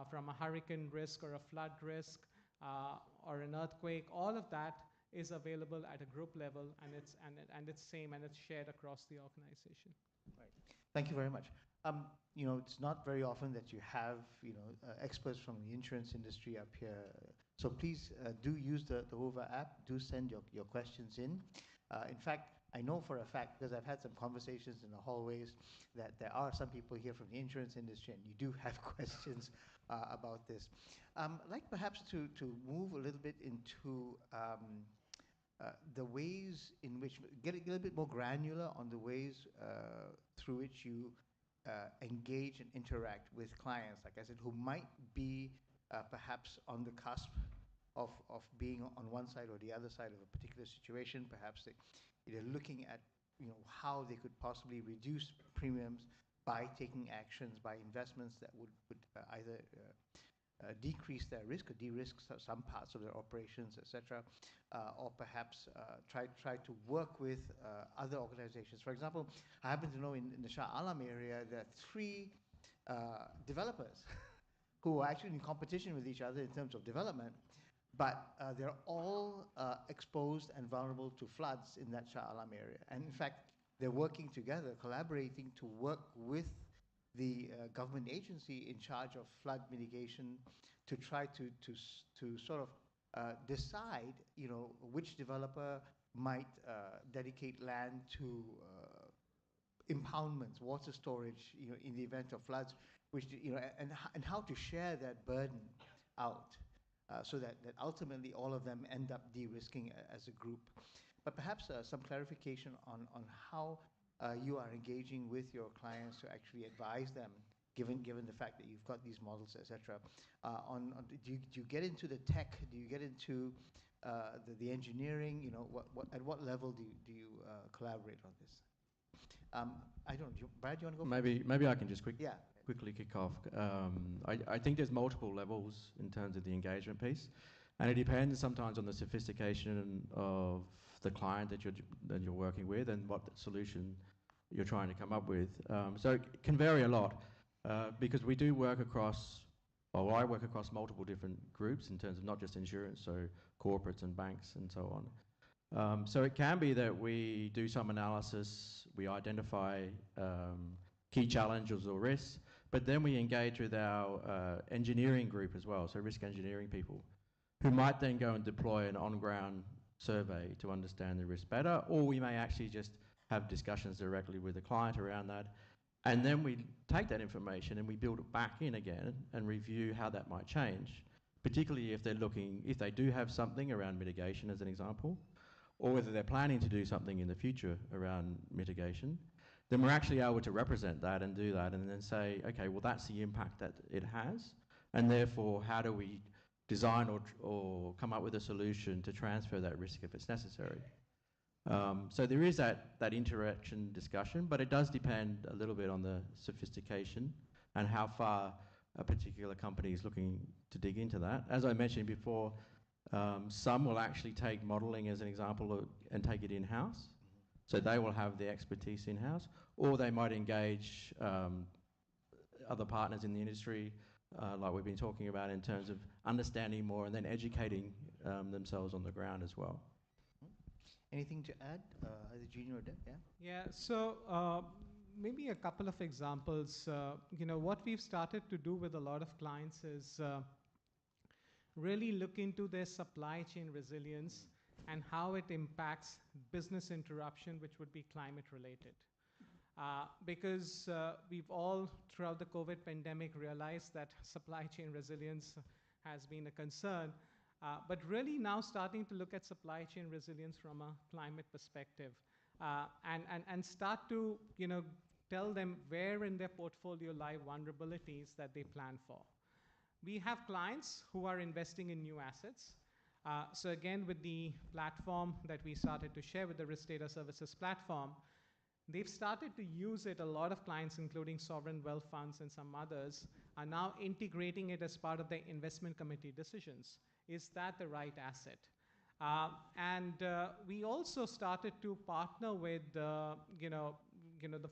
from a hurricane risk or a flood risk or an earthquake, all of that is available at a group level, and it's same and it's shared across the organization. Right. Thank you very much. It's not very often that you have experts from the insurance industry up here. So please do use the Over app. Do send your questions in. In fact, I know for a fact, because I've had some conversations in the hallways, that there are some people here from the insurance industry, and you do have questions about this. I'd like perhaps to move a little bit into the ways in which, get a little bit more granular on the ways through which you engage and interact with clients, like I said, who might be perhaps on the cusp of being on one side or the other side of a particular situation. Perhaps they're looking at how they could possibly reduce premiums by taking actions, by investments that would either decrease their risk or de-risk some parts of their operations, etc., or perhaps try to work with other organizations. For example, I happen to know in the Shah Alam area there are 3 developers who are actually in competition with each other in terms of development, but they're all exposed and vulnerable to floods in that Shah Alam area. And in fact, they're working together, collaborating to work with the government agency in charge of flood mitigation to try to sort of decide, which developer might dedicate land to impoundments, water storage, in the event of floods, which and how to share that burden out, so that ultimately all of them end up de-risking as a group. But perhaps some clarification on how you are engaging with your clients to actually advise them, given the fact that you've got these models, etc. Do you get into the tech? Do you get into the engineering? At what level do you collaborate on this? I don't know. Brad, do you want to go? Maybe I can just quickly kick off. I think there's multiple levels in terms of the engagement piece, and it depends sometimes on the sophistication of the client that you're working with and what solution you're trying to come up with. So it can vary a lot because we do work across, or I work across multiple different groups in terms of not just insurance, so corporates and banks and so on. So it can be that we do some analysis, we identify key challenges or risks, but then we engage with our engineering group as well, so risk engineering people, who might then go and deploy an on-ground survey to understand the risk better, or we may actually just have discussions directly with the client around that. And then we take that information and we build it back in again and review how that might change, particularly if they're looking, if they do have something around mitigation as an example, or whether they're planning to do something in the future around mitigation, then we're actually able to represent that and do that and then say, okay, well, that's the impact that it has, and therefore, how do we design or come up with a solution to transfer that risk if it's necessary? So there is that interaction discussion, but it does depend a little bit on the sophistication and how far a particular company is looking to dig into that. As I mentioned before, some will actually take modeling as an example and take it in-house. So they will have the expertise in-house, or they might engage other partners in the industry, like we've been talking about, in terms of understanding more and then educating themselves on the ground as well. Anything to add, either Junior or Deb? Yeah. Yeah. So maybe a couple of examples. What we've started to do with a lot of clients is really look into their supply chain resilience and how it impacts business interruption, which would be climate related. Because we've all, throughout the COVID pandemic, realized that supply chain resilience has been a concern, but really now starting to look at supply chain resilience from a climate perspective, and start to tell them where in their portfolio lie vulnerabilities that they plan for. We have clients who are investing in new assets. So again, with the platform that we started to share with the Risk Data Services platform, they've started to use it. A lot of clients, including sovereign wealth funds and some others, are now integrating it as part of their investment committee decisions. Is that the right asset? And we also started to partner with, the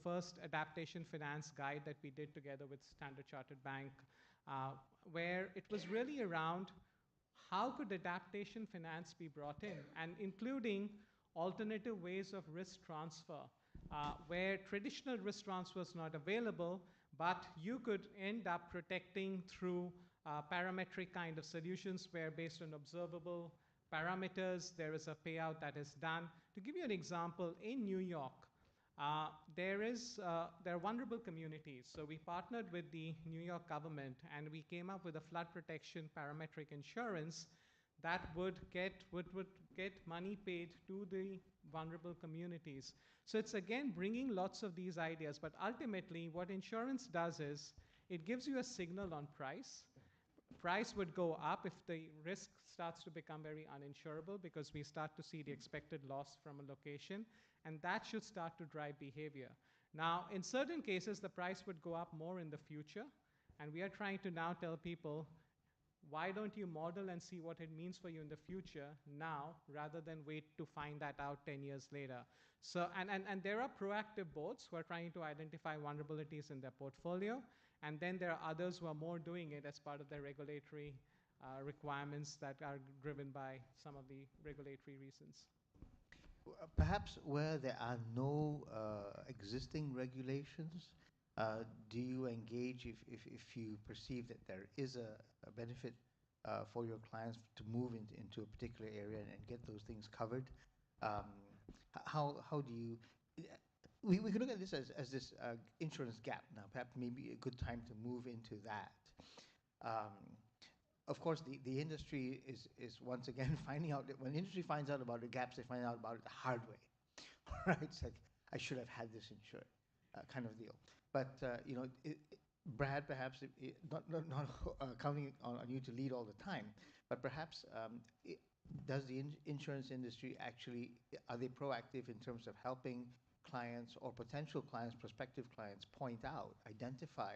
first adaptation finance guide that we did together with Standard Chartered Bank, where it was really around how could adaptation finance be brought in, and including alternative ways of risk transfer, where traditional risk transfer is not available, but you could end up protecting through parametric kind of solutions where, based on observable parameters, there is a payout that is done. To give you an example, in New York, there are vulnerable communities. So we partnered with the New York government and we came up with a flood protection parametric insurance that would get money paid to the vulnerable communities. So it's again bringing lots of these ideas, but ultimately what insurance does is it gives you a signal on price. Price would go up if the risk starts to become very uninsurable, because we start to see the expected loss from a location, and that should start to drive behavior. Now, in certain cases, the price would go up more in the future, and we are trying to now tell people, why don't you model and see what it means for you in the future now, rather than wait to find that out 10 years later. So, and there are proactive boards who are trying to identify vulnerabilities in their portfolio, and then there are others who are more doing it as part of their regulatory requirements that are driven by some of the regulatory reasons. Perhaps where there are no existing regulations, do you engage if you perceive that there is a benefit for your clients to move into a particular area and get those things covered? How do you... We can look at this as this insurance gap now. Perhaps maybe a good time to move into that. Of course, the industry is once again finding out that when the industry finds out about the gaps, they find out about it the hard way. Right? It's like, I should have had this insured, kind of deal. But Brad, perhaps not counting on you to lead all the time, but perhaps does the insurance industry actually, are they proactive in terms of helping clients or potential clients, prospective clients, point out, identify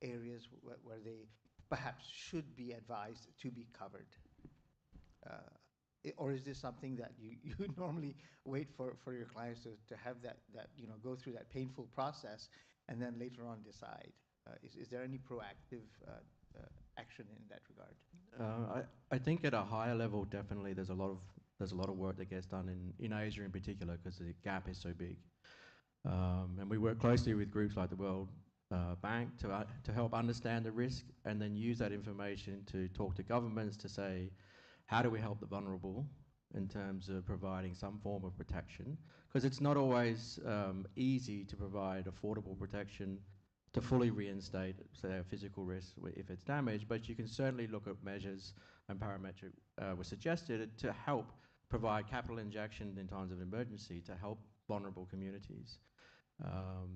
areas where they perhaps should be advised to be covered? Or is this something that you normally wait for your clients to have that go through that painful process and then later on decide? Is there any proactive action in that regard? I think at a higher level, definitely there's a lot of there's a lot of work that gets done in Asia in particular because the gap is so big. And we work closely with groups like the World Bank to help understand the risk and then use that information to talk to governments to say, how do we help the vulnerable in terms of providing some form of protection? Because it's not always easy to provide affordable protection to fully reinstate, say, a physical risk if it's damaged, but you can certainly look at measures, and parametric was suggested to help provide capital injection in times of emergency to help vulnerable communities.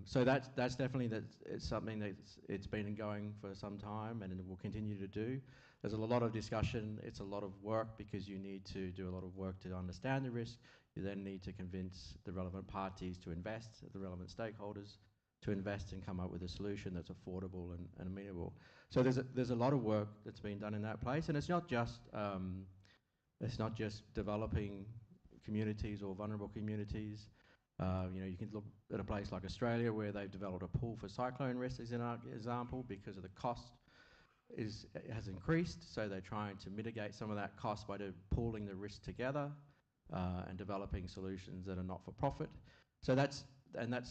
So that's definitely it's something it's been going for some time and it will continue to do. There's a lot of discussion, it's a lot of work because you need to do a lot of work to understand the risk. You then need to convince the relevant parties to invest, the relevant stakeholders to invest and come up with a solution that's affordable and amenable. So there's a lot of work that's been done in that place, and it's not just developing communities or vulnerable communities. You can look at a place like Australia where they've developed a pool for cyclone risk as an example because of the cost has increased, so they're trying to mitigate some of that cost by pooling the risk together and developing solutions that are not for profit. So that's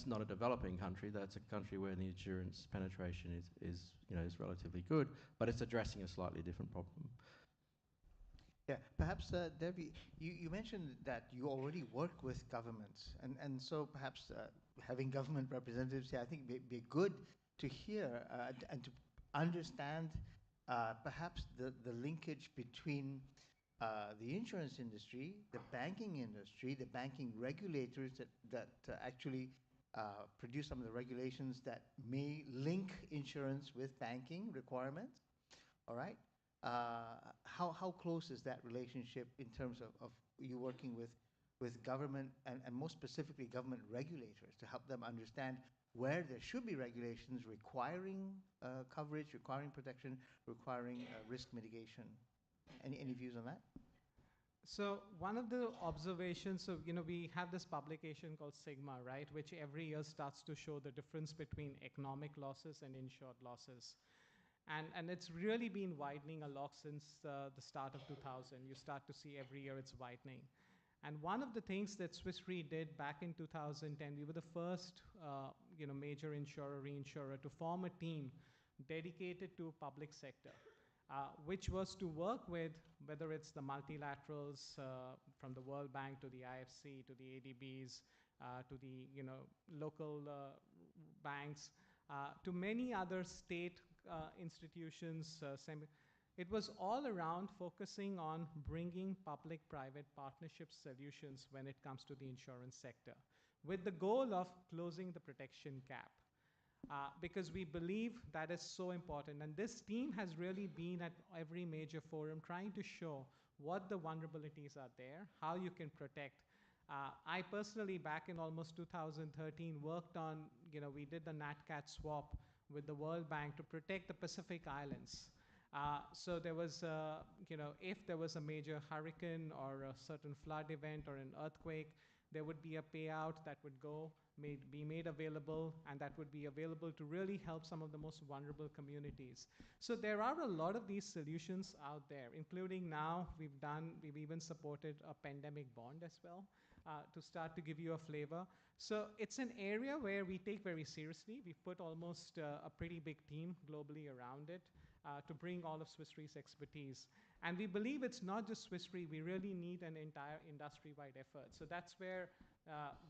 not a developing country. That's a country where the insurance penetration is relatively good, but it's addressing a slightly different problem. Yeah, perhaps, Debbie, you mentioned that you already work with governments, and so perhaps having government representatives here, I think be good to hear and to understand perhaps the linkage between the insurance industry, the banking industry, the banking regulators that actually produce some of the regulations that may link insurance with banking requirements, all right? How close is that relationship in terms of you working with government and more specifically government regulators to help them understand where there should be regulations requiring coverage, requiring protection, requiring risk mitigation? Any views on that? So one of the observations, so we have this publication called Sigma, right, which every year starts to show the difference between economic losses and insured losses. And it's really been widening a lot since the start of 2000. You start to see every year it's widening. And one of the things that Swiss Re did back in 2010, we were the first major reinsurer to form a team dedicated to public sector, which was to work with, whether it's the multilaterals from the World Bank to the IFC, to the ADBs, to the local banks, to many other state institutions. It was all around focusing on bringing public-private partnership solutions when it comes to the insurance sector, with the goal of closing the protection gap. Because we believe that is so important. And this team has really been at every major forum trying to show what the vulnerabilities are there, how you can protect. I personally, back in almost 2013, worked on, we did the NatCat swap with the World Bank to protect the Pacific Islands. So there was, if there was a major hurricane or a certain flood event or an earthquake, there would be a payout that would be made available, and that would be available to really help some of the most vulnerable communities. So there are a lot of these solutions out there, including now we've even supported a pandemic bond as well, to start to give you a flavor. So it's an area where we take very seriously. We've put almost a pretty big team globally around it to bring all of Swiss Re's expertise. And we believe it's not just Swiss Re, we really need an entire industry-wide effort. So that's where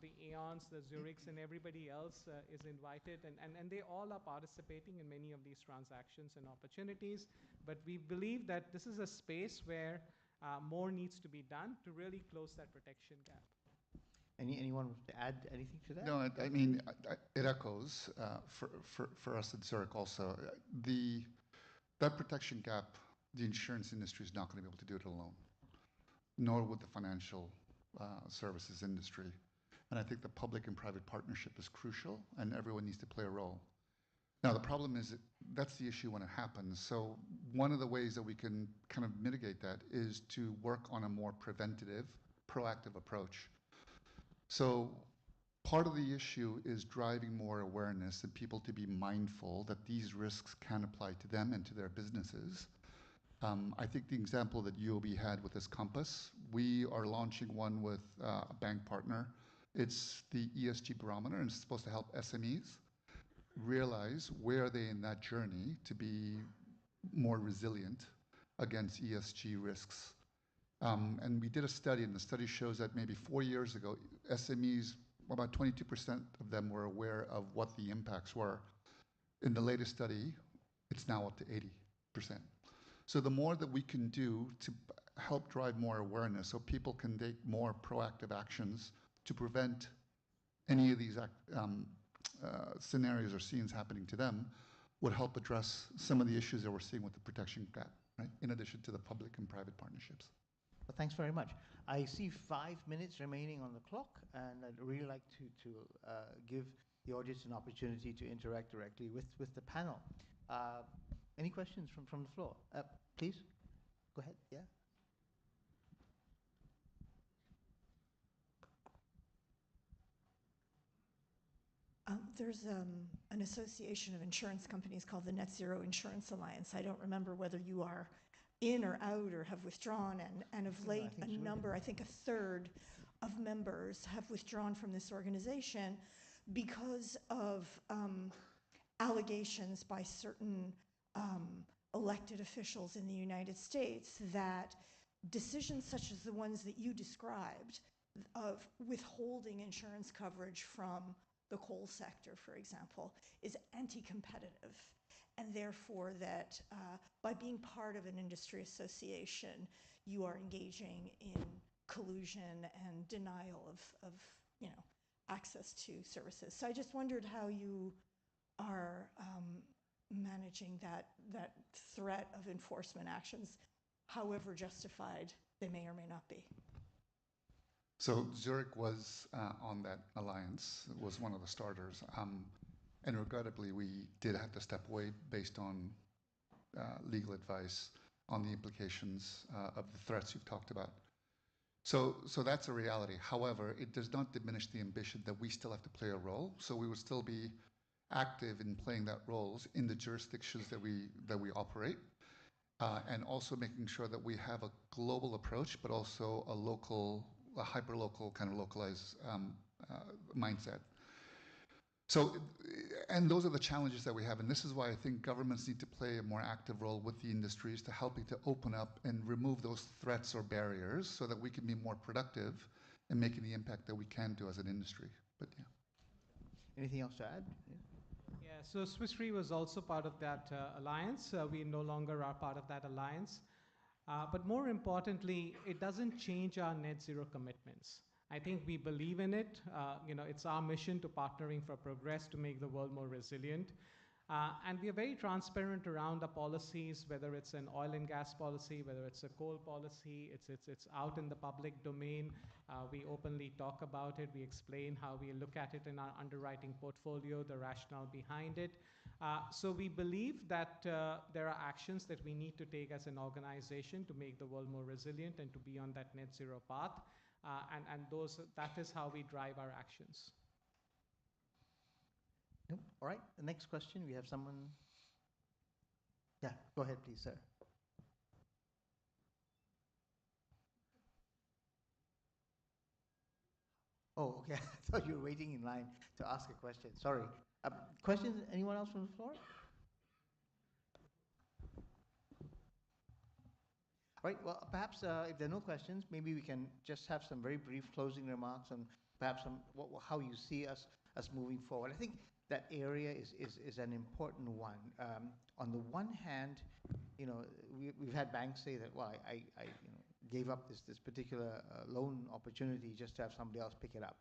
the Aons, the Zurichs, and everybody else is invited, and they all are participating in many of these transactions and opportunities. But we believe that this is a space where more needs to be done to really close that protection gap. Anyone to add anything to that? No, I mean, it echoes for us at Zurich also. That protection gap, the insurance industry is not going to be able to do it alone, nor would the financial services industry. And I think the public and private partnership is crucial, and everyone needs to play a role. Now, the problem is that's the issue when it happens. So one of the ways that we can kind of mitigate that is to work on a more preventative, proactive approach. So part of the issue is driving more awareness and people to be mindful that these risks can apply to them and to their businesses. I think the example that UOB had with this compass, we are launching one with a bank partner. It's the ESG barometer, and it's supposed to help SMEs realize where are they in that journey to be more resilient against ESG risks. And we did a study, and the study shows that maybe 4 years ago, SMEs, about 22% of them were aware of what the impacts were. In the latest study, it's now up to 80%. So the more that we can do to help drive more awareness so people can take more proactive actions to prevent any of these scenarios or scenes happening to them would help address some of the issues that we're seeing with the protection gap, right? In addition to the public and private partnerships. Well, thanks very much. I see 5 minutes remaining on the clock, and I'd really like to give the audience an opportunity to interact directly with the panel. Any questions from the floor? Please, go ahead. Yeah. There's an association of insurance companies called the Net Zero Insurance Alliance. I don't remember whether you are in or out or have withdrawn, and of late, a number, I think a third of members have withdrawn from this organization because of allegations by certain elected officials in the United States that decisions such as the ones that you described of withholding insurance coverage from the coal sector, for example, is anti-competitive, and therefore that by being part of an industry association, you are engaging in collusion and denial of access to services. So I just wondered how you are managing that threat of enforcement actions, however justified they may or may not be. So Zurich was on that alliance, was one of the starters. And regrettably, we did have to step away based on legal advice on the implications of the threats you've talked about. So that's a reality. However, it does not diminish the ambition that we still have to play a role. So we would still be active in playing that roles in the jurisdictions that we operate, and also making sure that we have a global approach, but also a hyper-local, kind of localized mindset. So, and those are the challenges that we have, and this is why I think governments need to play a more active role with the industries to helping to open up and remove those threats or barriers so that we can be more productive in making the impact that we can do as an industry. But yeah. Anything else to add? Yeah, so Swiss Re was also part of that alliance. We no longer are part of that alliance. But more importantly, it doesn't change our net zero commitments. I think we believe in it. It's our mission to partnering for progress to make the world more resilient. And we are very transparent around the policies, whether it's an oil and gas policy, whether it's a coal policy, it's out in the public domain. We openly talk about it. We explain how we look at it in our underwriting portfolio, the rationale behind it. So we believe that there are actions that we need to take as an organization to make the world more resilient and to be on that net zero path. And that is how we drive our actions. Nope. All right, the next question, we have someone. Yeah, go ahead, please, sir. Oh, okay, I thought you were waiting in line to ask a question. Sorry. Questions, anyone else from the floor? Right, well, perhaps if there are no questions, maybe we can just have some very brief closing remarks on perhaps how you see us moving forward. I think that area is an important one. On the one hand, we've had banks say that, well, I gave up this particular loan opportunity just to have somebody else pick it up.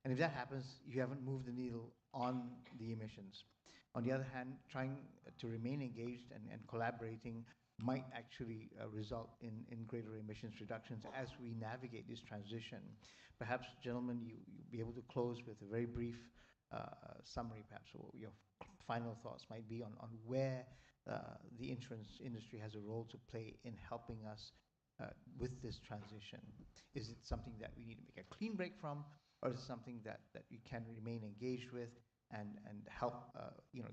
And if that happens, you haven't moved the needle on the emissions. On the other hand, trying to remain engaged and collaborating might actually result in greater emissions reductions as we navigate this transition. Perhaps, gentlemen, you'll be able to close with a very brief summary, perhaps, or your final thoughts might be on where the insurance industry has a role to play in helping us with this transition. Is it something that we need to make a clean break from, or is it something that you can remain engaged with? and help,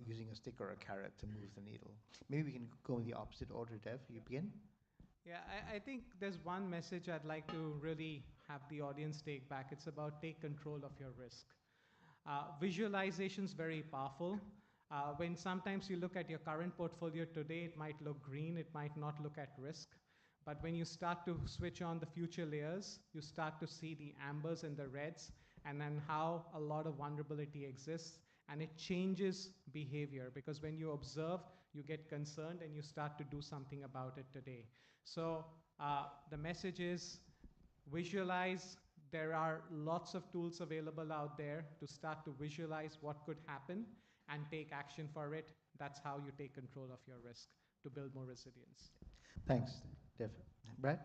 using a stick or a carrot to move the needle. Maybe we can go in the opposite order, Dev. You begin? Yeah, I think there's one message I'd like to really have the audience take back. It's about take control of your risk. Visualization is very powerful. When sometimes you look at your current portfolio today, it might look green, it might not look at risk. But when you start to switch on the future layers, you start to see the ambers and the reds, and then how a lot of vulnerability exists, and it changes behavior, because when you observe, you get concerned and you start to do something about it today. So the message is visualize. There are lots of tools available out there to start to visualize what could happen and take action for it. That's how you take control of your risk to build more resilience. Thanks, Dev. Brad?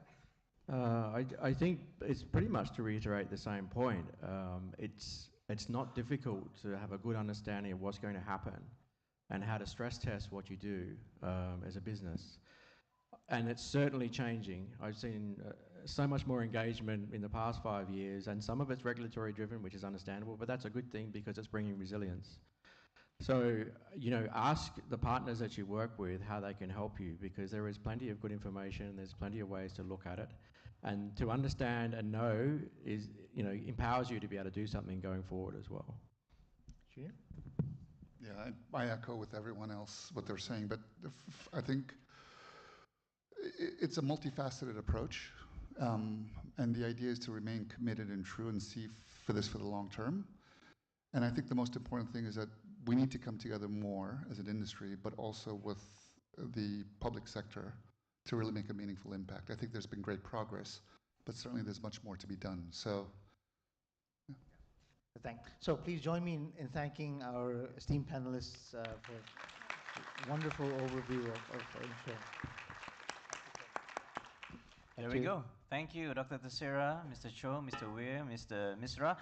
I think it's pretty much to reiterate the same point. It's not difficult to have a good understanding of what's going to happen and how to stress test what you do as a business. And it's certainly changing. I've seen so much more engagement in the past 5 years, and some of it's regulatory driven, which is understandable, but that's a good thing because it's bringing resilience. So, ask the partners that you work with how they can help you, because there is plenty of good information, there's plenty of ways to look at it. And to understand and know is, empowers you to be able to do something going forward as well. Sure. Yeah, I echo with everyone else what they're saying, but I think it's a multifaceted approach, and the idea is to remain committed and true and see for the long term. And I think the most important thing is that we need to come together more as an industry, but also with the public sector to really make a meaningful impact. I think there's been great progress, but certainly there's much more to be done. So, yeah. So please join me in thanking our esteemed panelists for a wonderful overview of the intro. There we go. Thank you, Dr. Tessera, Mr. Cho, Mr. Weir, Mr. Misra.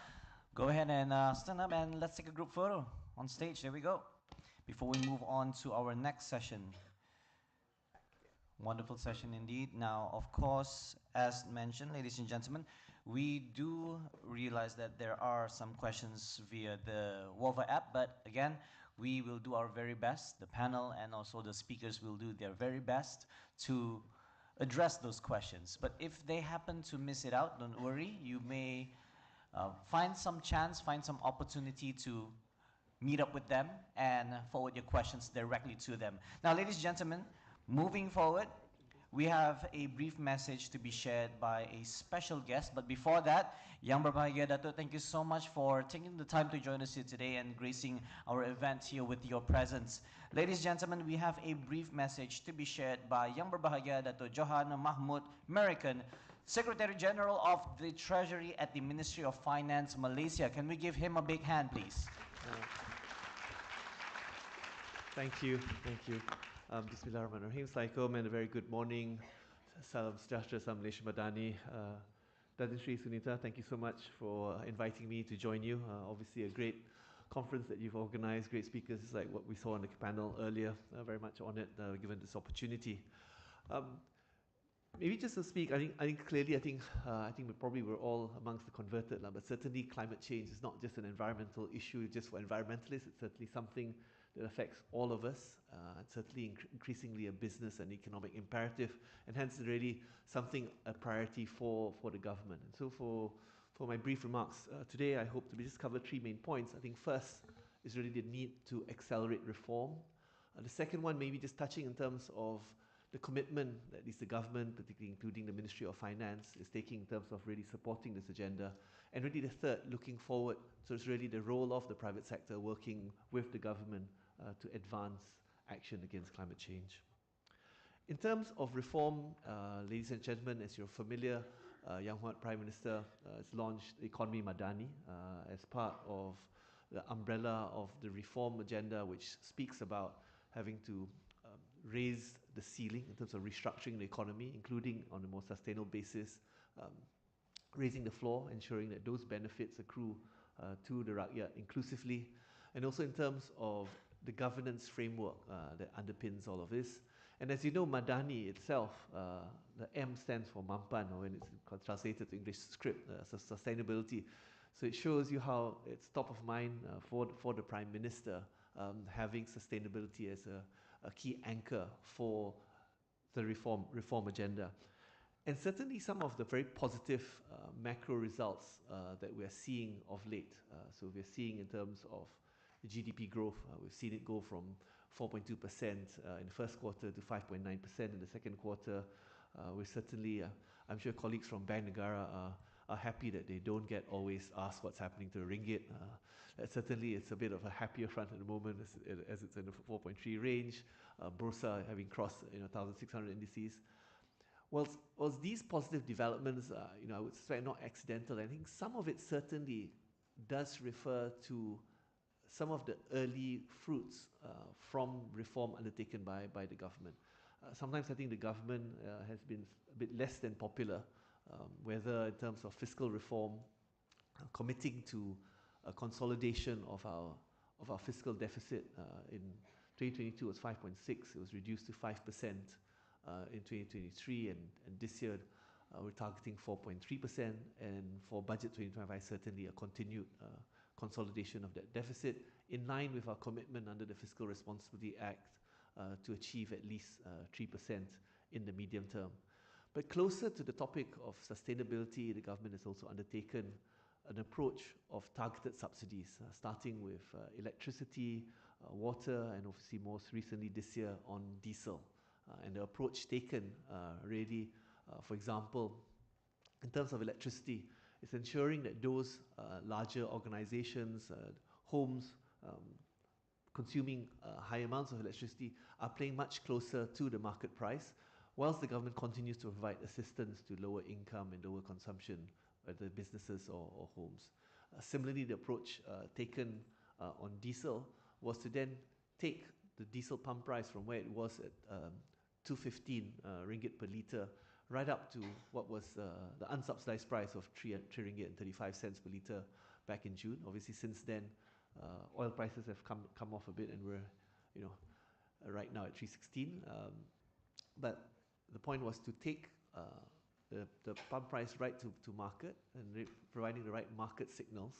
Go ahead and stand up and let's take a group photo on stage. There we go. Before we move on to our next session. Wonderful session indeed. Now, of course, as mentioned, ladies and gentlemen, we do realize that there are some questions via the WOVA app, but again, we will do our very best. The panel and also the speakers will do their very best to address those questions. But if they happen to miss it out, don't worry. You may find some chance, find some opportunity to meet up with them and forward your questions directly to them. Now, ladies and gentlemen, moving forward, we have a brief message to be shared by a special guest. But before that, Yang Berbahagia Dato, thank you so much for taking the time to join us here today and gracing our event here with your presence. Ladies and gentlemen, we have a brief message to be shared by Yang Berbahagia Dato Johan Mahmud American, Secretary General of the Treasury at the Ministry of Finance, Malaysia. Can we give him a big hand, please? Thank you. Bismillahirrahmanirrahim. Assalamualaikum and a very good morning. Salam sejahtera, salam Malaysia Madani. Datin Sri, Sunita, thank you so much for inviting me to join you. Obviously a great conference that you've organized, great speakers like what we saw on the panel earlier. Very much honored given this opportunity. Maybe just to speak, I think clearly, I think we probably were all amongst the converted, but certainly climate change is not just an environmental issue just for environmentalists. It's certainly something that affects all of us. It's certainly increasingly a business and economic imperative, and hence really something a priority for the government. And so for my brief remarks today, I hope to just cover 3 main points. I think first is really the need to accelerate reform. The second one, maybe just touching in terms of the commitment that at least the government, particularly including the Ministry of Finance, is taking in terms of really supporting this agenda. And really the third, looking forward, so it's really the role of the private sector working with the government to advance action against climate change. In terms of reform, ladies and gentlemen, as you're familiar, Yang Muhammad Prime Minister has launched Economy Madani as part of the umbrella of the reform agenda, which speaks about having to raise the ceiling in terms of restructuring the economy, including on a more sustainable basis, raising the floor, ensuring that those benefits accrue to the rakyat inclusively, and also in terms of the governance framework that underpins all of this. And as you know, Madani itself, the M stands for Mampan, or when it's translated to English script, so sustainability. So it shows you how it's top of mind for the Prime Minister, having sustainability as a key anchor for the reform agenda. And certainly some of the very positive macro results that we are seeing of late. So we're seeing in terms of GDP growth, we've seen it go from 4.2% in the first quarter to 5.9% in the second quarter. We're certainly, I'm sure colleagues from Bank Negara are happy that they don't get always asked what's happening to the ringgit. Certainly it's a bit of a happier front at the moment as it's in the 4.3 range. Bursa having crossed 1,600 indices. Whilst these positive developments, I would suspect not accidental, I think some of it certainly does refer to some of the early fruits from reform undertaken by the government. Sometimes I think the government has been a bit less than popular, whether in terms of fiscal reform, committing to a consolidation of our fiscal deficit. In 2022 it was 5.6, it was reduced to 5% in 2023, and this year we're targeting 4.3%, and for budget 2025 certainly a continued consolidation of that deficit in line with our commitment under the Fiscal Responsibility Act to achieve at least 3% in the medium term. But closer to the topic of sustainability, the government has also undertaken an approach of targeted subsidies, starting with electricity, water, and obviously most recently this year on diesel. And the approach taken really, for example, in terms of electricity, is ensuring that those larger organizations, homes consuming high amounts of electricity are paying much closer to the market price, whilst the government continues to provide assistance to lower income and lower consumption, whether businesses or homes. Similarly, the approach taken on diesel was to then take the diesel pump price from where it was at 215 ringgit per litre, right up to what was the unsubsidized price of 3 ringgit and 35 cents per litre back in June. Obviously, since then, oil prices have come off a bit, and we're, right now at 316. But the point was to take the pump price right to market and providing the right market signals.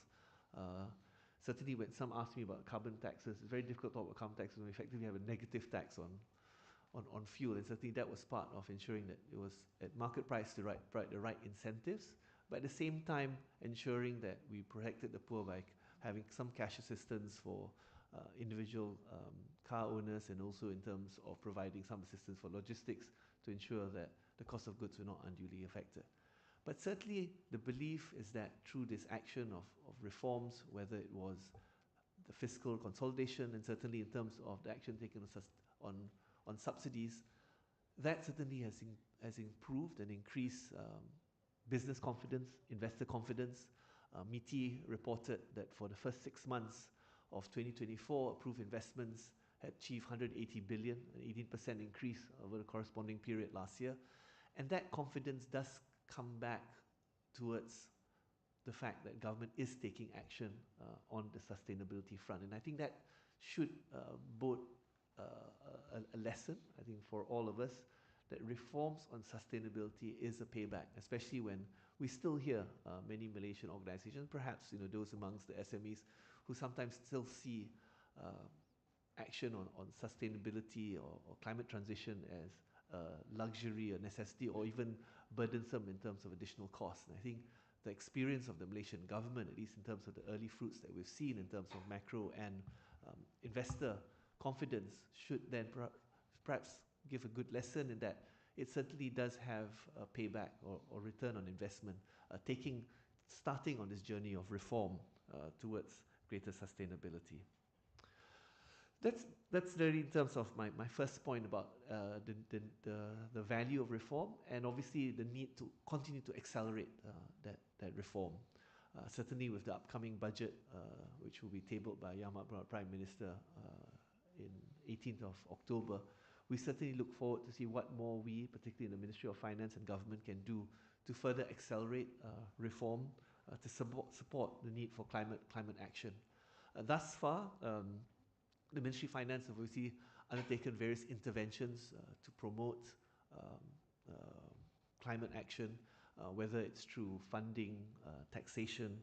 Certainly, when some ask me about carbon taxes, it's very difficult to talk about carbon taxes when we effectively have a negative tax on fuel, and certainly that was part of ensuring that it was at market price the right incentives, but at the same time ensuring that we protected the poor by having some cash assistance for individual car owners, and also in terms of providing some assistance for logistics to ensure that the cost of goods were not unduly affected. But certainly the belief is that through this action of reforms, whether it was the fiscal consolidation, and certainly in terms of the action taken on subsidies, that certainly has improved and increased business confidence, investor confidence. MITI reported that for the first 6 months of 2024, approved investments had achieved 180 billion, an 18% increase over the corresponding period last year. And that confidence does come back towards the fact that government is taking action on the sustainability front. And I think that should bode a lesson, I think, for all of us, that reforms on sustainability is a payback, especially when we still hear many Malaysian organizations, perhaps those amongst the SMEs, who sometimes still see action on sustainability or climate transition as a luxury, a necessity, or even burdensome in terms of additional costs. And I think the experience of the Malaysian government, at least in terms of the early fruits that we've seen in terms of macro and investor confidence, should then perhaps give a good lesson in that it certainly does have a payback or return on investment, starting on this journey of reform towards greater sustainability. That's really in terms of my first point about the value of reform, and obviously the need to continue to accelerate that reform. Certainly with the upcoming budget, which will be tabled by Yang Prime Minister in 18th of October, we certainly look forward to see what more we, particularly in the Ministry of Finance and Government, can do to further accelerate reform, to support the need for climate action. Thus far, the Ministry of Finance have obviously undertaken various interventions to promote climate action, whether it's through funding, taxation,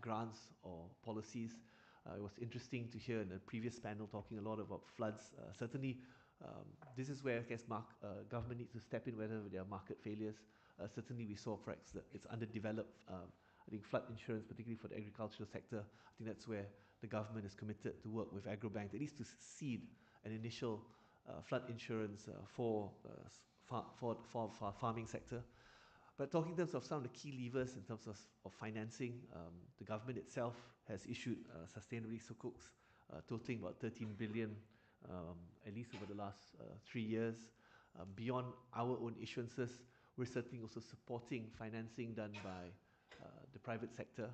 grants or policies. It was interesting to hear in the previous panel talking a lot about floods. Certainly, this is where I guess government needs to step in whether there are market failures. Certainly, we saw perhaps that it's underdeveloped. I think flood insurance, particularly for the agricultural sector, I think that's where the government is committed to work with AgroBank, at least to seed an initial flood insurance for farming sector. But talking in terms of some of the key levers in terms of financing, the government itself has issued sustainability sukuks totaling about 13 billion, at least over the last 3 years. Beyond our own issuances, we're certainly also supporting financing done by the private sector.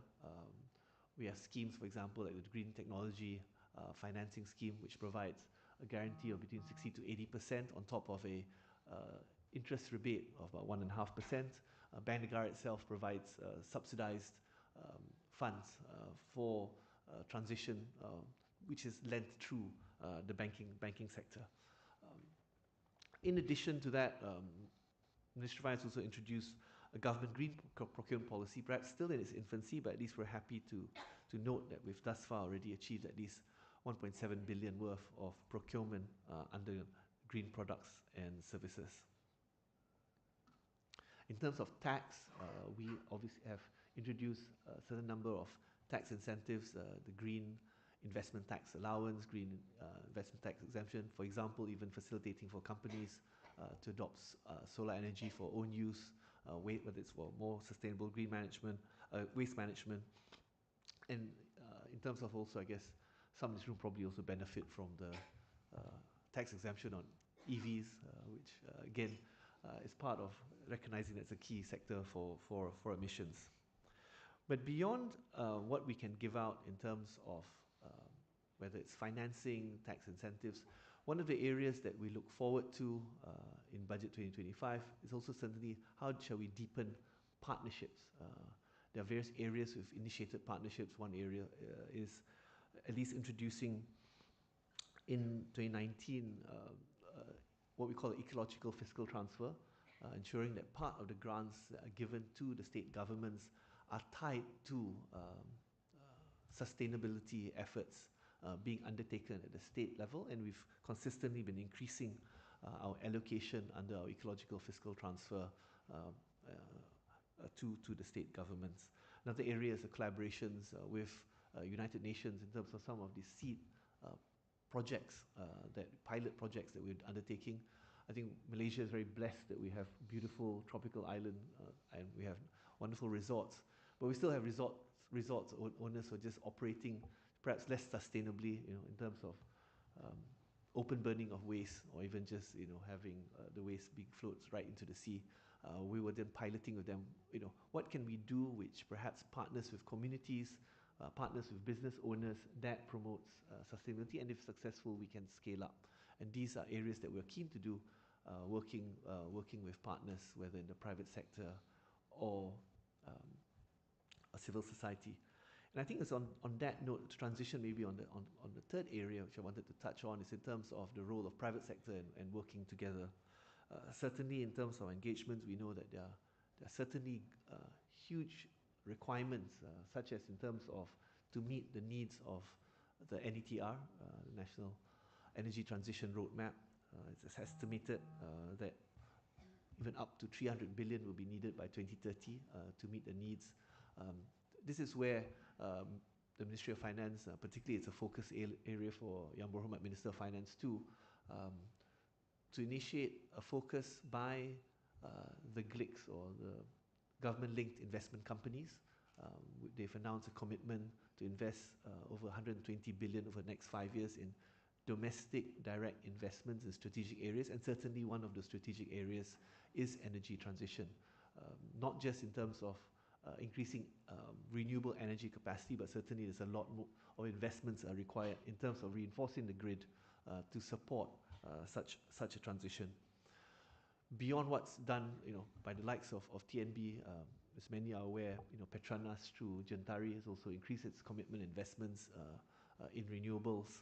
We have schemes, for example, like the Green Technology Financing Scheme, which provides a guarantee of between 60 to 80% on top of a interest rebate of about 1.5%. Bank Negara itself provides subsidized funds for transition, which is lent through the banking sector. In addition to that, Ministry of Finance also introduced a government green procurement policy, perhaps still in its infancy, but at least we're happy to note that we've thus far already achieved at least 1.7 billion worth of procurement under green products and services. In terms of tax, we obviously have introduced a certain number of tax incentives, the green investment tax allowance, green investment tax exemption, for example, even facilitating for companies to adopt solar energy for own use, whether it's for more sustainable green management, waste management. And in terms of also, I guess, some of this room probably also benefit from the tax exemption on EVs, which again is part of recognizing that's a key sector for emissions. But beyond what we can give out in terms of whether it's financing, tax incentives, one of the areas that we look forward to in Budget 2025 is also certainly how shall we deepen partnerships. There are various areas we've initiated partnerships. One area is at least introducing in 2019 what we call ecological fiscal transfer, ensuring that part of the grants that are given to the state governments are tied to sustainability efforts being undertaken at the state level, and we've consistently been increasing our allocation under our ecological fiscal transfer to the state governments. Another area is the collaborations with United Nations in terms of some of the seed projects, pilot projects that we're undertaking. I think Malaysia is very blessed that we have beautiful tropical island and we have wonderful resorts, but we still have resorts owners who are just operating perhaps less sustainably, in terms of open burning of waste, or even just having the waste being floats right into the sea. We were then piloting with them, what can we do which perhaps partners with communities, partners with business owners that promotes sustainability, and if successful, we can scale up. And these are areas that we're keen to do, working with partners, whether in the private sector or a civil society. And I think it's on that note, to transition maybe on the third area which I wanted to touch on is in terms of the role of private sector and working together. Certainly in terms of engagements, we know that there are certainly huge requirements, such as in terms of to meet the needs of the NETR, the National Energy Transition Roadmap. It's estimated that even up to 300 billion will be needed by 2030 to meet the needs. This is where the Ministry of Finance, particularly it's a focus area for Yang Berhormat Minister of Finance too, to initiate a focus by the GLICs, or the government-linked investment companies. They've announced a commitment to invest over 120 billion over the next 5 years in domestic direct investments in strategic areas, and certainly one of the strategic areas is energy transition, not just in terms of increasing renewable energy capacity, but certainly there's a lot more of investments are required in terms of reinforcing the grid to support such a transition. Beyond what's done, by the likes of TNB, as many are aware, Petronas through Gentari has also increased its commitment investments in renewables.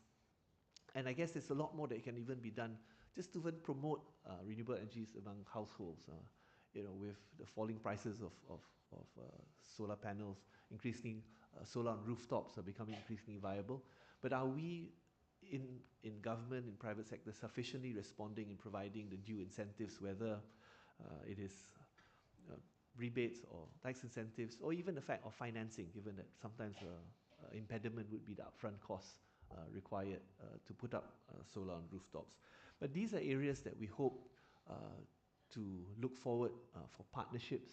And I guess there's a lot more that can even be done just to even promote renewable energies among households. With the falling prices of solar panels, increasingly solar on rooftops are becoming increasingly viable. But are we in government, in private sector, sufficiently responding in providing the due incentives, whether it is rebates or tax incentives, or even the fact of financing, given that sometimes impediment would be the upfront costs required to put up solar on rooftops. But these are areas that we hope to look forward for partnerships.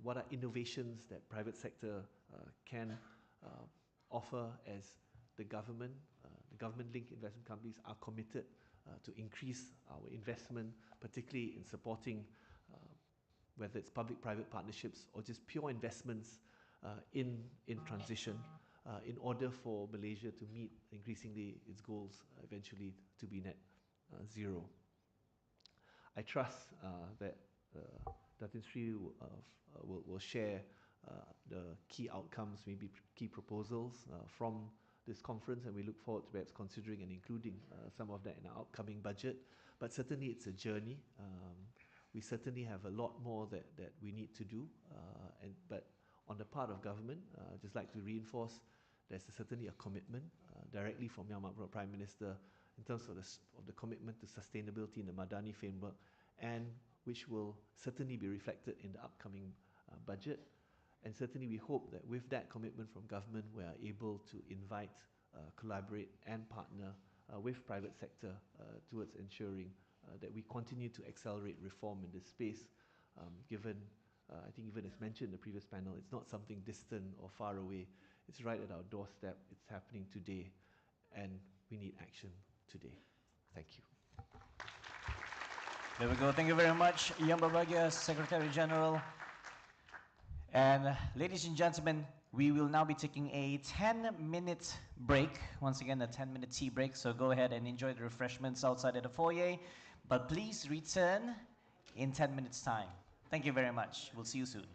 What are innovations that private sector can offer as the government-linked investment companies are committed to increase our investment, particularly in supporting whether it's public-private partnerships or just pure investments in transition in order for Malaysia to meet increasingly its goals eventually to be net zero. I trust that Datin Sri will share the key outcomes, maybe key proposals from this conference, and we look forward to perhaps considering and including some of that in our upcoming budget. But certainly it's a journey. We certainly have a lot more that we need to do, but on the part of government, I'd just like to reinforce there's certainly a commitment directly from Yang Mak Prime Minister in terms of the commitment to sustainability in the Madani framework, and which will certainly be reflected in the upcoming budget. And certainly we hope that with that commitment from government, we are able to invite, collaborate and partner with private sector towards ensuring that we continue to accelerate reform in this space, given, I think even as mentioned in the previous panel, it's not something distant or far away. It's right at our doorstep. It's happening today, and we need action today. Thank you. There we go. Thank you very much, Yang Berbahagia, Secretary General. And ladies and gentlemen, we will now be taking a 10-minute break. Once again, a 10-minute tea break. So go ahead and enjoy the refreshments outside at the foyer. But please return in 10 minutes' time. Thank you very much. We'll see you soon.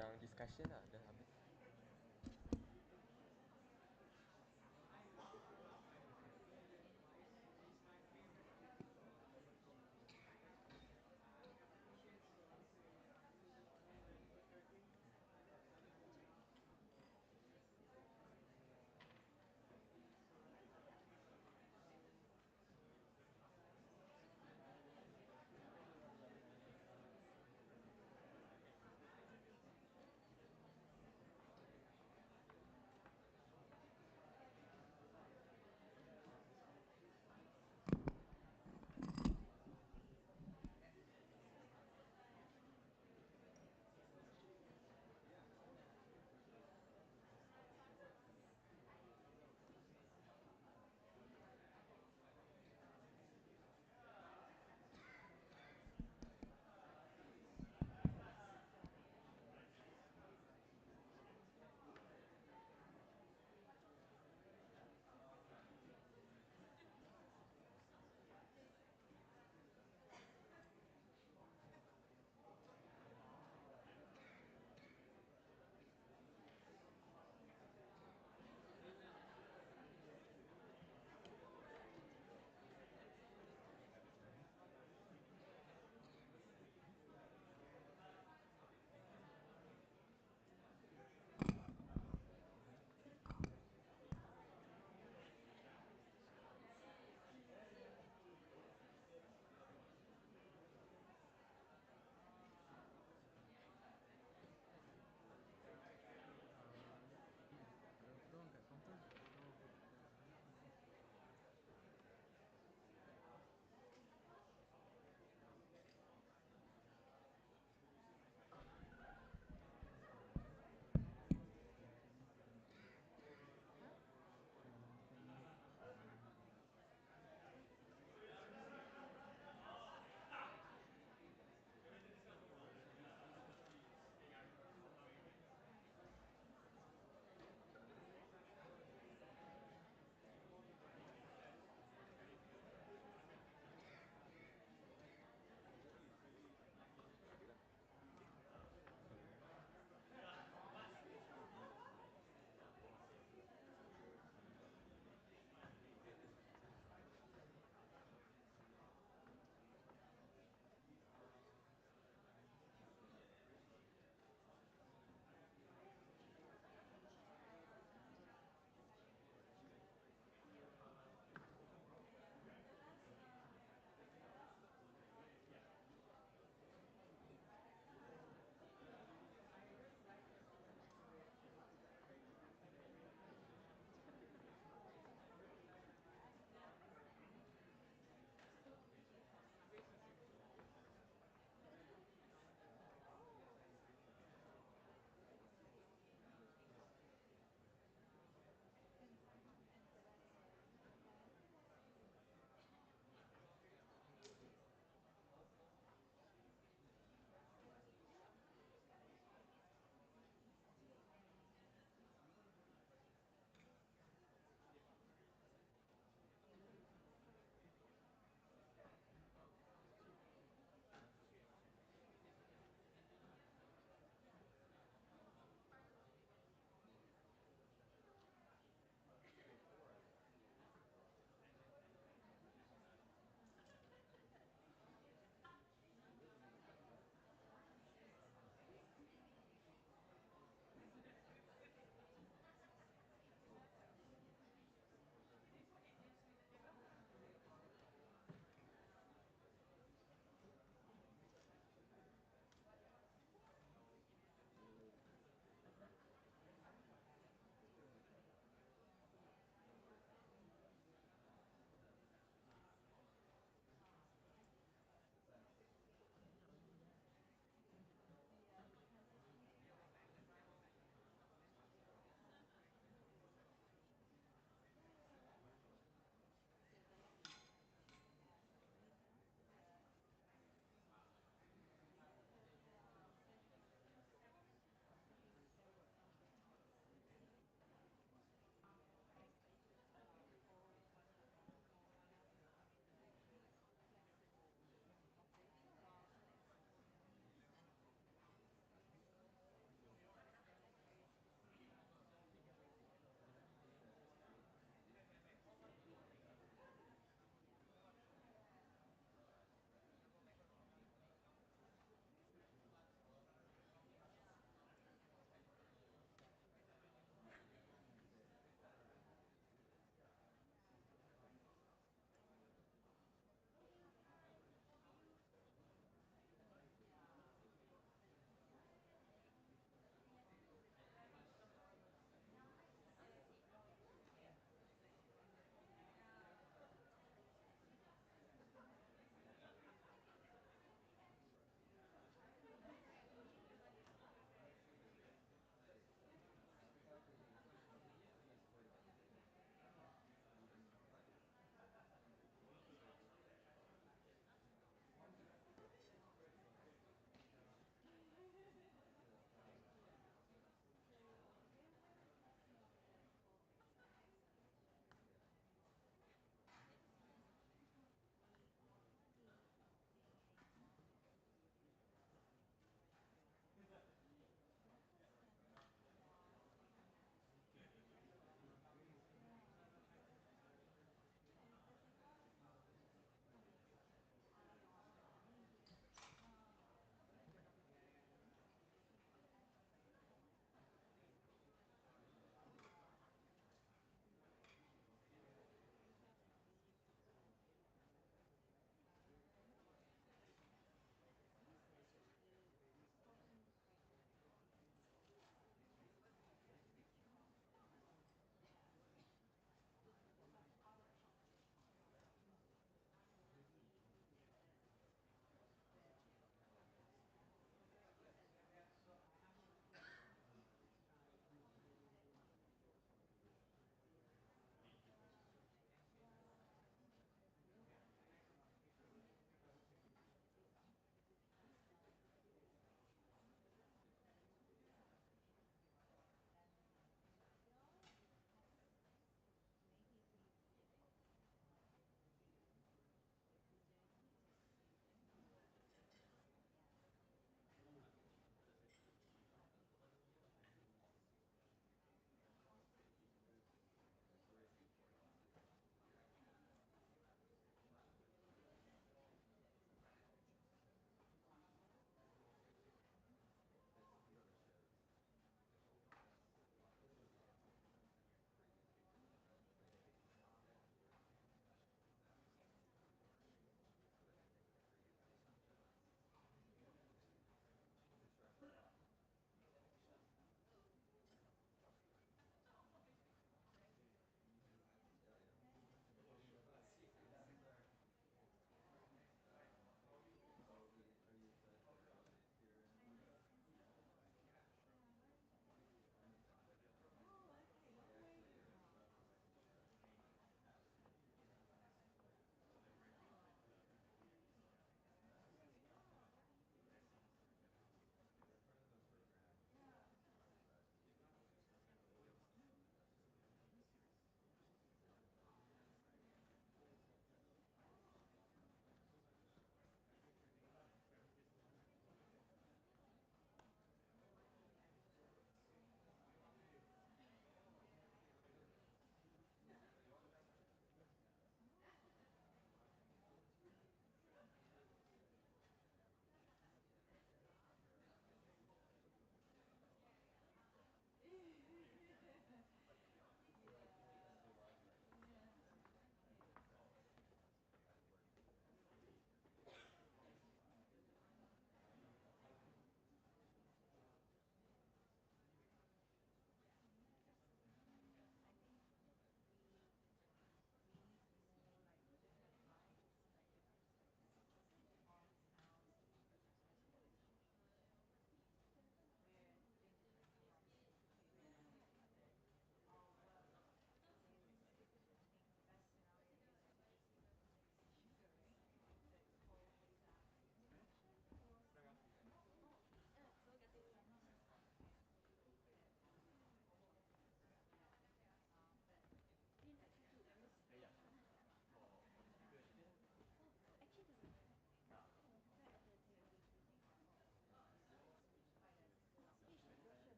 Yang discussion lah dah habis.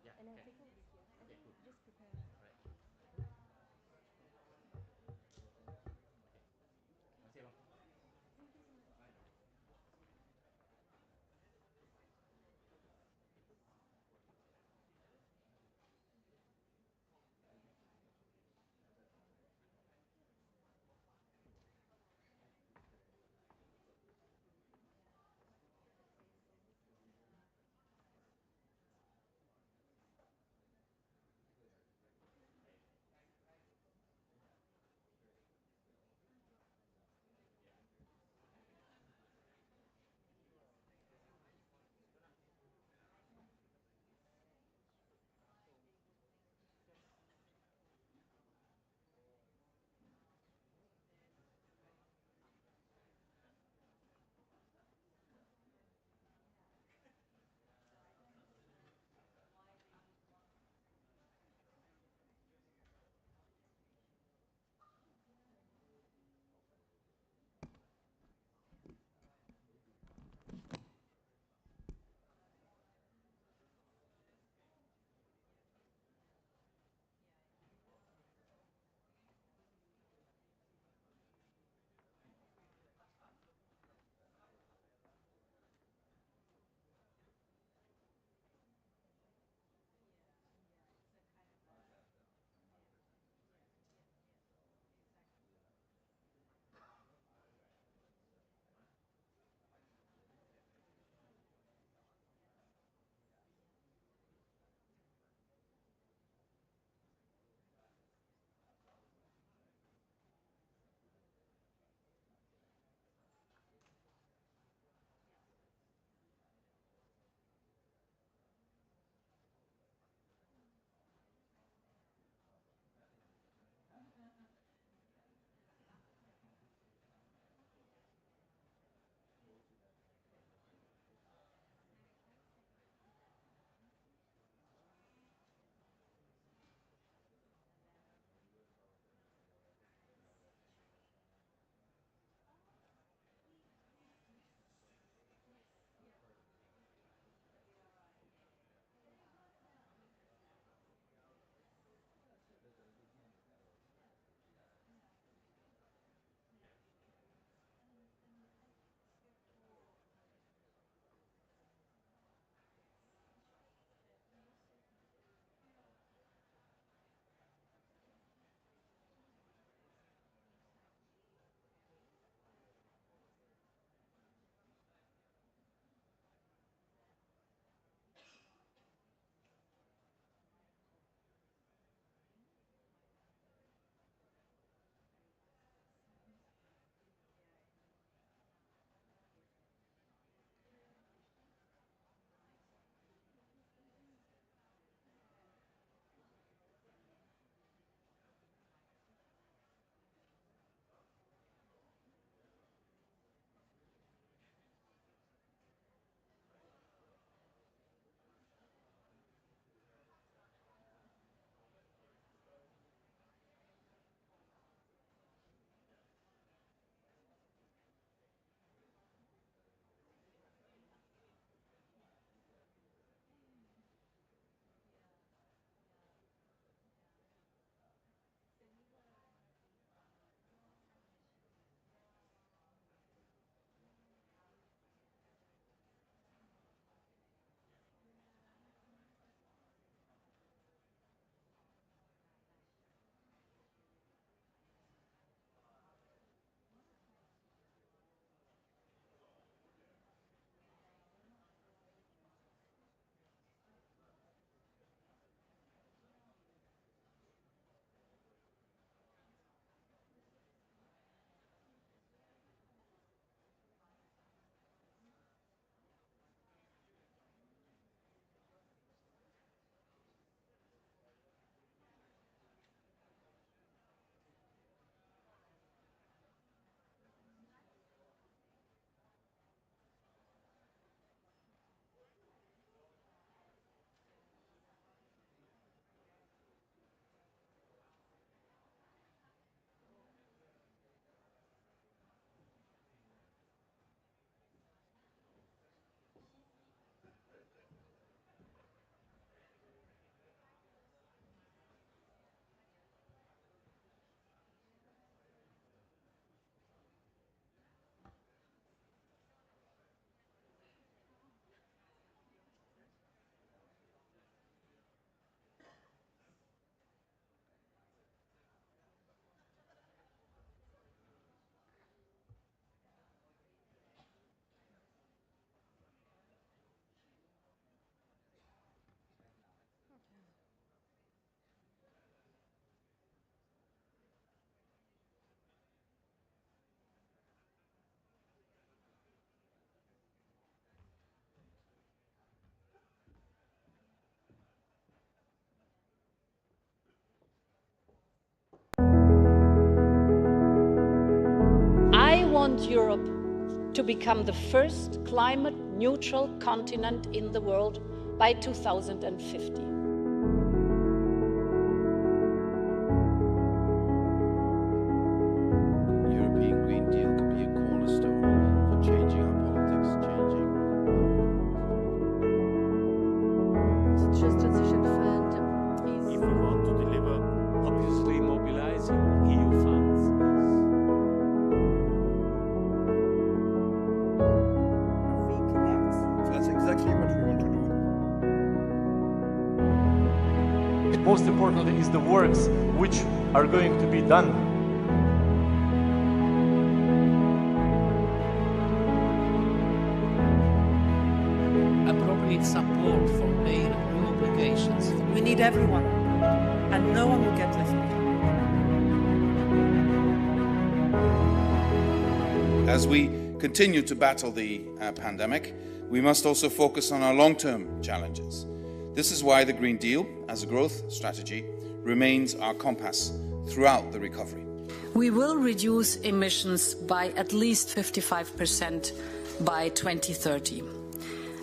Yeah, And okay. I think it will be here. I Okay, think cool. just prepare. Right. Okay. Terima kasih, Abang. Thank you so much. Bye. want Europe to become the first climate neutral continent in the world by 2050. European Green Deal could be a cornerstone for changing our politics, changing. The Just Transition Fund is... If we want to deliver, obviously mobilizing EU funds reconnect. That's exactly what we want to do. Most importantly is the works which are going to be done. Appropriate support for Weir new obligations. We need everyone, and no one will get left behind. As we continue to battle the pandemic, we must also focus on our long-term challenges. This is why the Green Deal, as a growth strategy, remains our compass throughout the recovery. We will reduce emissions by at least 55% by 2030.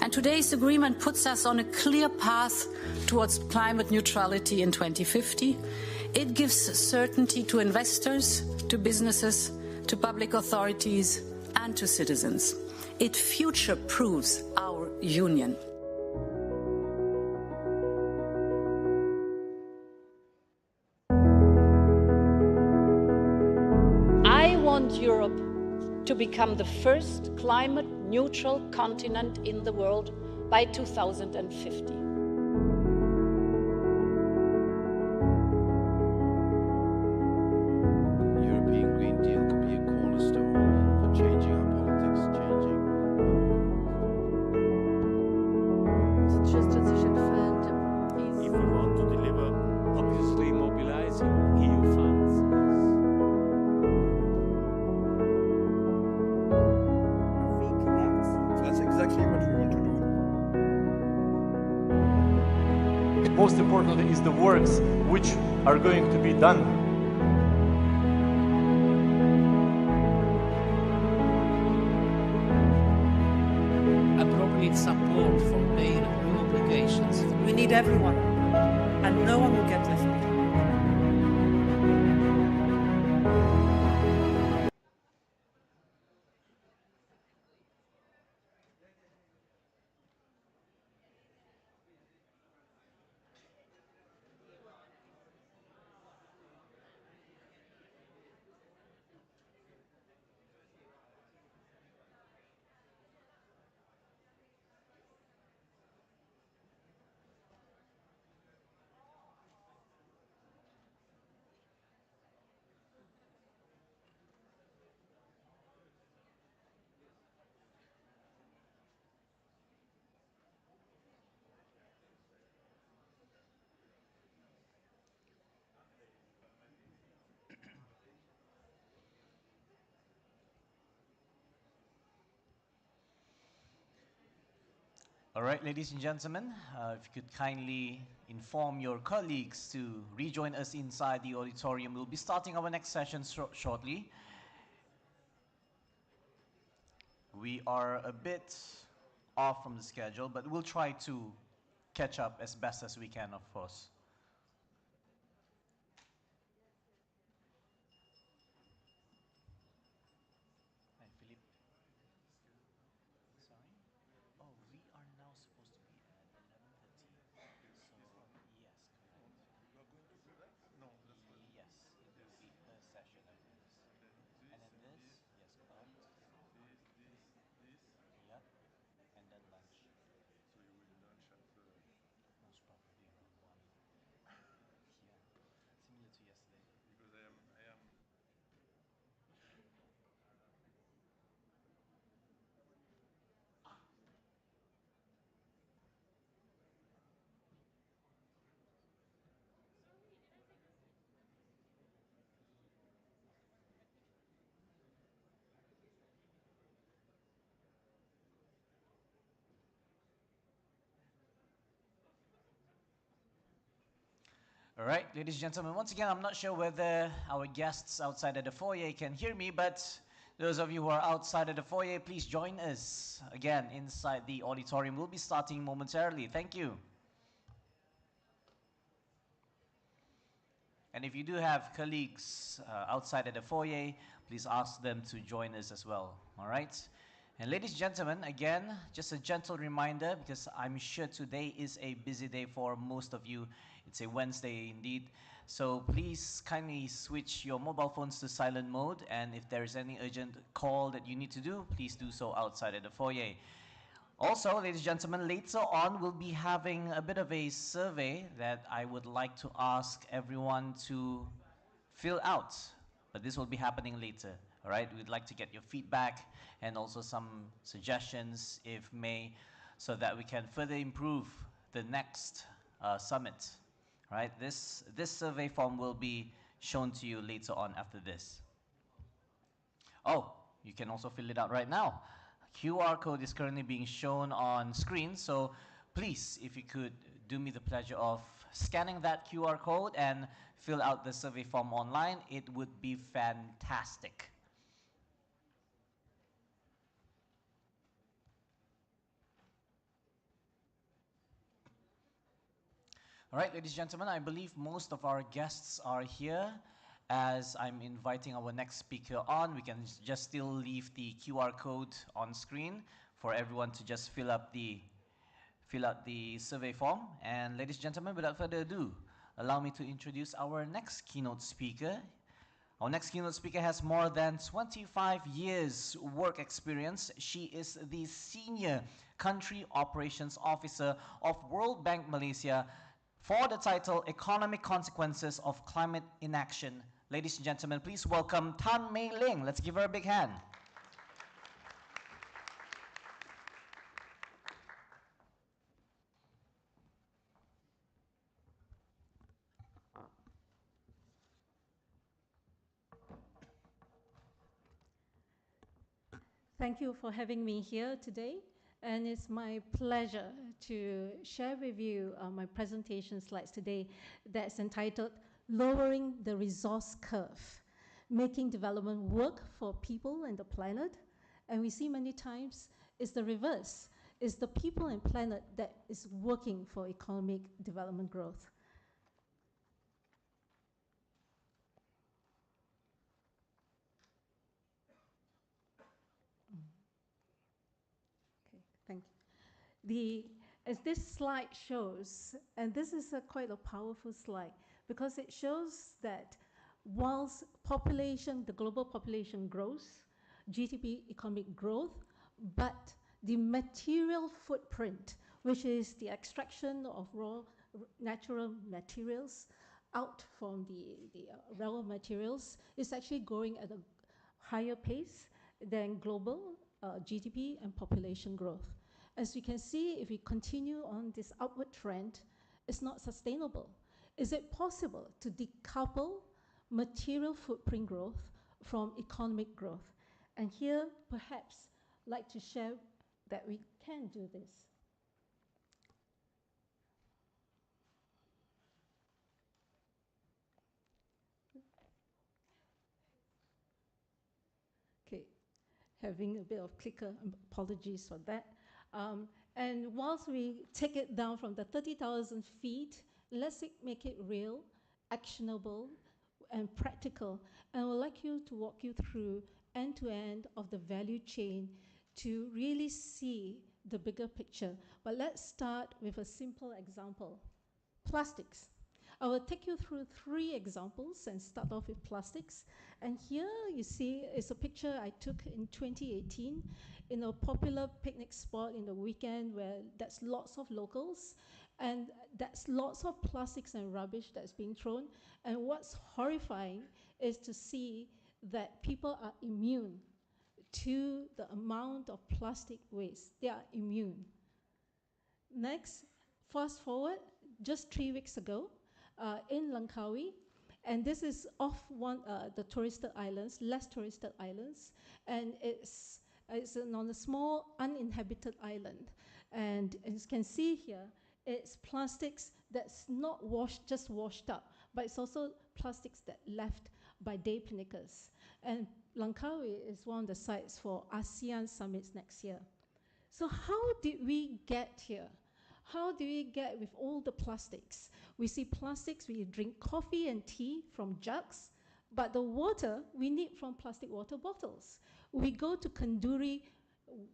And today's agreement puts us on a clear path towards climate neutrality in 2050. It gives certainty to investors, to businesses, to public authorities, and to citizens. It future-proofs our union. I want Europe to become the first climate neutral continent in the world by 2050. European Green Deal could be a cornerstone for changing our politics, changing. The Just Transition Fund is... If we want to deliver, obviously mobilizing EU funds reconnect. That's exactly what we want to do. Most importantly is the works which are going to be done. Appropriate support for Weir new obligations. We need everyone, and no one will get left behind. All right, ladies and gentlemen, if you could kindly inform your colleagues to rejoin us inside the auditorium. We'll be starting our next session shortly. We are a bit off from the schedule, but we'll try to catch up as best as we can, of course. Hi, Philip. Sorry? Oh, we are now supposed to be at 11:30. So, yes, correct. You are going to do that? No, that's not. Yes, it will be per session like this. And then this, yes, correct. Yep, and then lunch. So you will lunch at most probably around 1. Yeah, similar to yesterday. Because I am All right, ladies and gentlemen, once again, I'm not sure whether our guests outside at the foyer can hear me, but Those of you who are outside of the foyer, please join us again inside the auditorium. We'll be starting momentarily. Thank you. And if you do have colleagues outside of the foyer, please ask them to join us as well. All right? And ladies and gentlemen, again, just a gentle reminder, because I'm sure today is a busy day for most of you. It's a Wednesday indeed. So please kindly switch your mobile phones to silent mode. And if there is any urgent call that you need to do, please do so outside of the foyer. Also, ladies and gentlemen, later on we'll be having a bit of a survey that I would like to ask everyone to fill out. But this will be happening later, all right? We'd like to get your feedback and also some suggestions, if may, so that we can further improve the next summit, all right? This survey form will be shown to you later on after this. Oh, you can also fill it out right now. QR code is currently being shown on screen, so please, if you could do me the pleasure of scanning that QR code and fill out the survey form online, it would be fantastic. All right, ladies and gentlemen, I believe most of our guests are here. As I'm inviting our next speaker on, we can just still leave the QR code on screen for everyone to just fill out the survey form. And ladies and gentlemen, without further ado, allow me to introduce our next keynote speaker. Our next keynote speaker has more than 25 years work experience. She is the Senior Country Operations Officer of World Bank Malaysia for the title Economic Consequences of Climate Inaction. Ladies and gentlemen, please welcome Tan Mei Ling. Let's give her a big hand. Thank you for having me here today. And it's my pleasure to share with you my presentation slides today that's entitled Lowering the Resource Curve, Making Development Work for People and the Planet. And we see many times it's the reverse. It's the people and planet that is working for economic development growth. Thank you. As this slide shows, and this is quite a powerful slide, because it shows that whilst the global population grows, GDP economic growth, but the material footprint, which is the extraction of raw natural materials out from the raw materials, is actually growing at a higher pace than global GDP and population growth. As you can see, if we continue on this upward trend, it's not sustainable. Is it possible to decouple material footprint growth from economic growth? And here, perhaps, like to share that we can do this. Okay, having a bit of clicker, apologies for that. And whilst we take it down from the 30,000 feet, let's make it real, actionable, and practical. And I would like to walk you through end-to-end of the value chain to really see the bigger picture. But let's start with a simple example, plastics. I will take you through 3 examples and start off with plastics. And here you see is a picture I took in 2018 in a popular picnic spot in the weekend where there's lots of locals and that's lots of plastics and rubbish that's being thrown. And what's horrifying is to see that people are immune to the amount of plastic waste. They are immune. Next, fast forward, just 3 weeks ago, in Langkawi, and this is off the touristed islands, less touristed islands, and it's on a small uninhabited island. And as you can see here, it's plastics that's not just washed up, but it's also plastics that left by day picnickers. And Langkawi is one of the sites for ASEAN summits next year. So how did we get here? How do we get with all the plastics? We see plastics, we drink coffee and tea from jugs, but the water we need from plastic water bottles. We go to Kanduri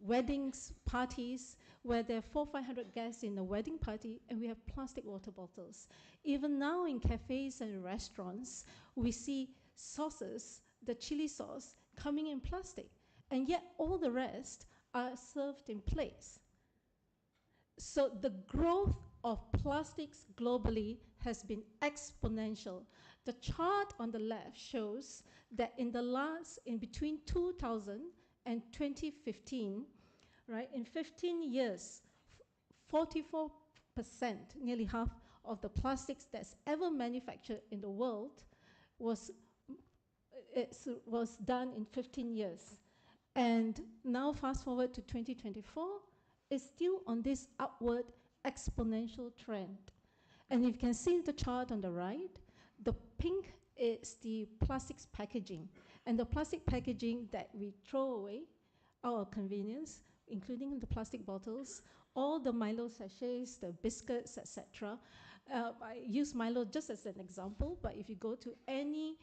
weddings, parties, where there are 400-500 guests in a wedding party, and we have plastic water bottles. Even now in cafes and restaurants, we see sauces, the chili sauce, coming in plastic, and yet all the rest are served in plates. So the growth of plastics globally has been exponential. The chart on the left shows that in between 2000 and 2015, right, in 15 years, 44%, nearly half of the plastics that's ever manufactured in the world was done in 15 years. And now fast forward to 2024, it's still on this upward exponential trend. And you can see the chart on the right, the pink is the plastics packaging. And the plastic packaging that we throw away, our convenience, including the plastic bottles, all the Milo sachets, the biscuits, etc. I use Milo just as an example, but if you go to any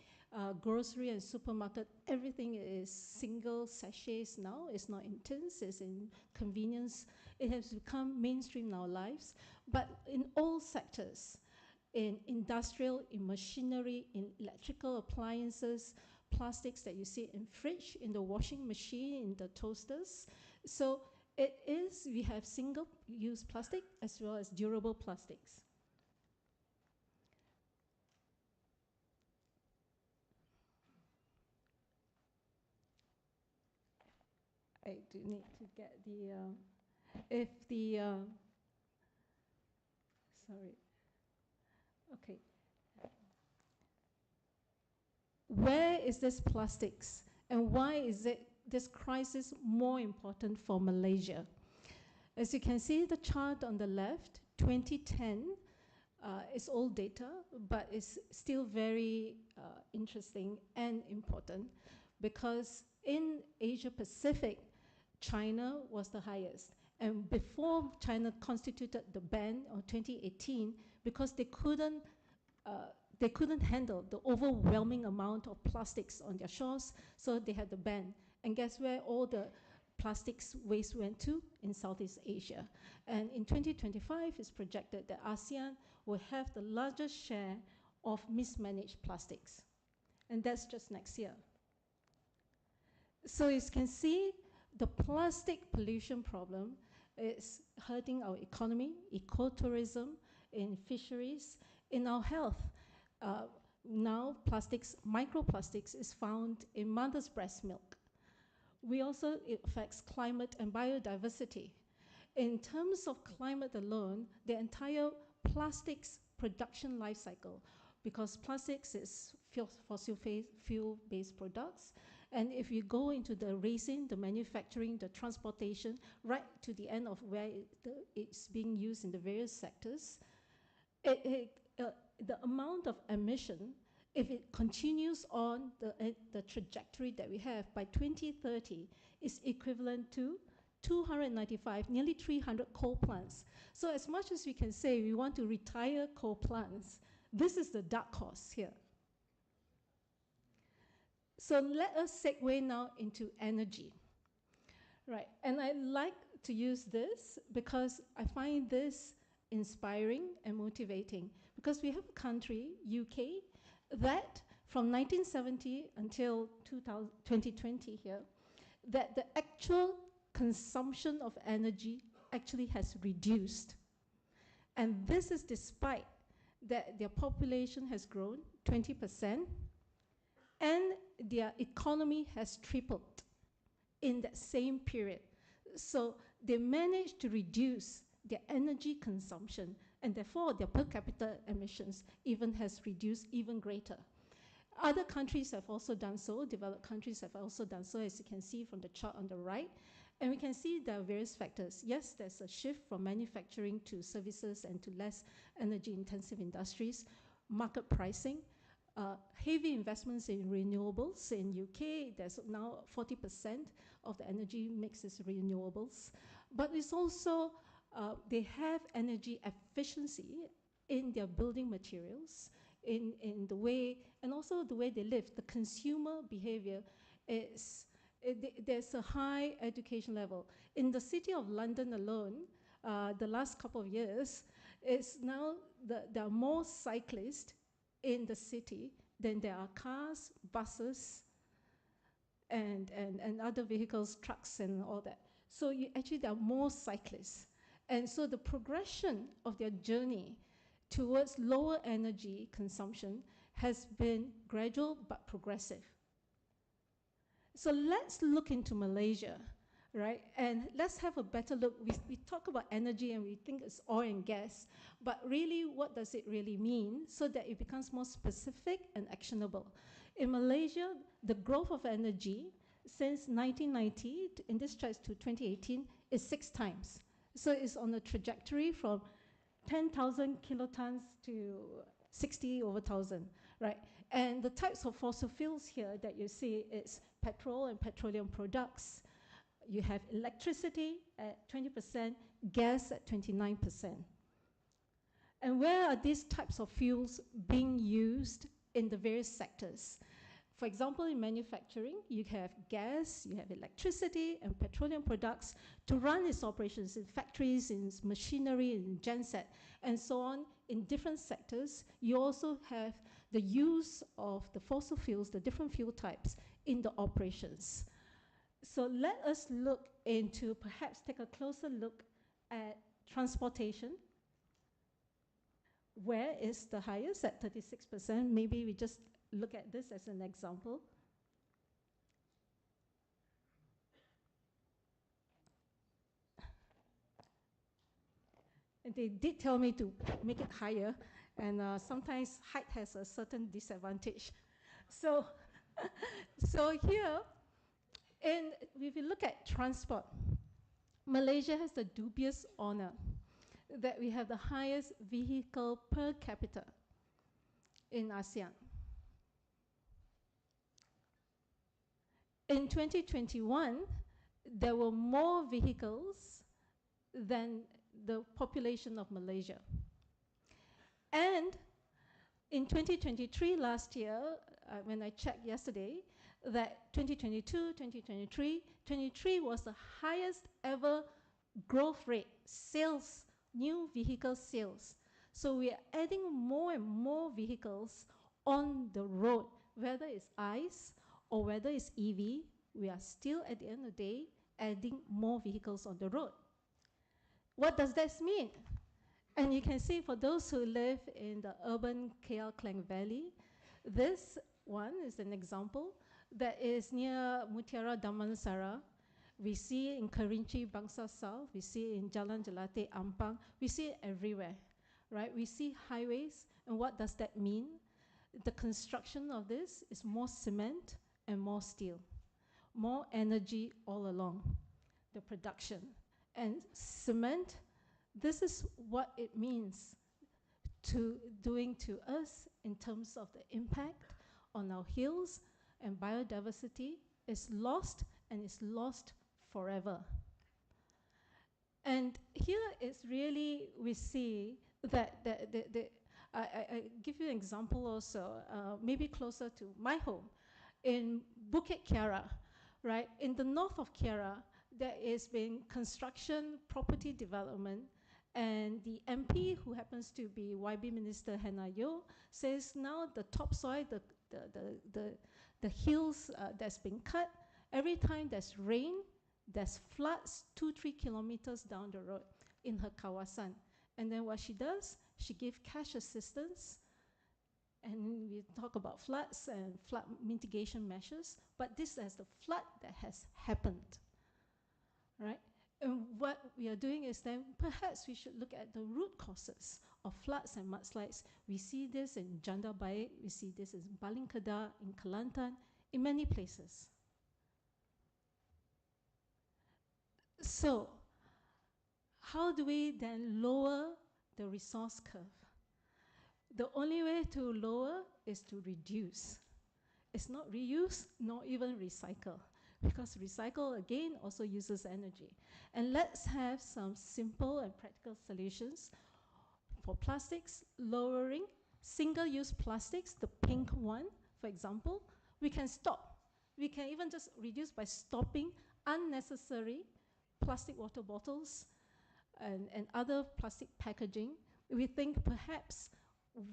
grocery and supermarket, everything is single sachets now. It's not in tins, it's in convenience. It has become mainstream in our lives, but in all sectors, in industrial, in machinery, in electrical appliances, plastics that you see in fridge, in the washing machine, in the toasters. So we have single-use plastic as well as durable plastics. I do need to get sorry. Okay. Where is this plastics, and why is this crisis more important for Malaysia? As you can see the chart on the left, 2010 is old data, but it's still very interesting and important, because in Asia Pacific, China was the highest. And before China constituted the ban of 2018, because they couldn't handle the overwhelming amount of plastics on their shores, so they had the ban. And guess where all the plastics waste went to? In Southeast Asia. And in 2025, it's projected that ASEAN will have the largest share of mismanaged plastics. And that's just next year. So you can see the plastic pollution problem is hurting our economy, ecotourism, in fisheries, in our health. Now plastics, microplastics is found in mother's breast milk. It affects climate and biodiversity. In terms of climate alone, the entire plastics production life cycle, because plastics is fossil fuel-based products, and if you go into the resin, the manufacturing, the transportation, right to the end of where it's being used in the various sectors, the amount of emission, if it continues on the trajectory that we have, by 2030 is equivalent to 295, nearly 300 coal plants. So as much as we can say we want to retire coal plants, this is the dark horse here. So let us segue now into energy. Right, and I like to use this because I find this inspiring and motivating, because we have a country, UK, that from 1970 until 2020 here, that the actual consumption of energy actually has reduced. And this is despite that their population has grown 20% and their economy has tripled in that same period. So they managed to reduce their energy consumption, and therefore their per capita emissions even has reduced even greater. Other countries have also done so, developed countries have also done so, as you can see from the chart on the right. And we can see there are various factors. Yes, there's a shift from manufacturing to services and to less energy intensive industries, market pricing, heavy investments in renewables. In UK, there's now 40% of the energy mix is renewables. But it's also, they have energy efficiency in their building materials, in the way, and also the way they live. The consumer behavior is, there's a high education level. In the city of London alone, the last couple of years, it's now, there are more cyclists in the city than there are cars, buses, and other vehicles, trucks and all that. So actually there are more cyclists. And so the progression of their journey towards lower energy consumption has been gradual but progressive. So let's look into Malaysia, right? And let's have a better look. We talk about energy and we think it's oil and gas, but really what does it really mean so that it becomes more specific and actionable? In Malaysia, the growth of energy since 1990, in this chart to 2018, is 6 times. So it's on a trajectory from 10,000 kilotons to 60 over 1,000, right? And the types of fossil fuels here that you see is petrol and petroleum products. You have electricity at 20%, gas at 29%. And where are these types of fuels being used in the various sectors? For example, in manufacturing, you have gas, you have electricity, and petroleum products to run its operations in factories, in machinery, in genset, and so on. In different sectors, you also have the use of the fossil fuels, the different fuel types, in the operations. So let us look into, perhaps take a closer look at transportation. Where is the highest at 36%? Maybe we just look at this as an example. And they did tell me to make it higher, and sometimes height has a certain disadvantage. So, so here, and if you look at transport, Malaysia has the dubious honor that we have the highest vehicle per capita in ASEAN. In 2021, there were more vehicles than the population of Malaysia. And in 2023, last year, when I checked yesterday, that 2022, 2023, 23 was the highest ever growth rate, sales, new vehicle sales. So we are adding more and more vehicles on the road, whether it's ICE or whether it's EV, we are still at the end of the day adding more vehicles on the road. What does this mean? And you can see for those who live in the urban KL Klang Valley, this one is an example that is near Mutiara Damansara. We see in Kerinci, Bangsa South, we see in Jalan Jelate, Ampang, we see it everywhere, right? We see highways, and what does that mean? The construction of this is more cement and more steel, more energy all along, the production. And cement, this is what it means to doing to us in terms of the impact on our hills, and biodiversity is lost, and is lost forever. And here is really, we see that I give you an example also, maybe closer to my home, in Bukit Kiara, right? In the north of Kiara, there is been construction, property development, and the MP, who happens to be YB Minister Hannah Yeoh, says now the topsoil, the hills that's been cut, every time there's rain, there's floods 2-3 kilometers down the road in her kawasan. And then what she does, she gives cash assistance, and we talk about floods and flood mitigation measures, but this is the flood that has happened, right? And what we are doing is then perhaps we should look at the root causes of floods and mudslides. We see this in Janda Baik, we see this in Baling Kedah, in Kelantan, in many places. So, how do we then lower the resource curve? The only way to lower is to reduce. It's not reuse, nor even recycle, because recycle, again, also uses energy. And let's have some simple and practical solutions for plastics, lowering single-use plastics, the pink one, for example. We can stop. We can even just reduce by stopping unnecessary plastic water bottles and other plastic packaging. We think perhaps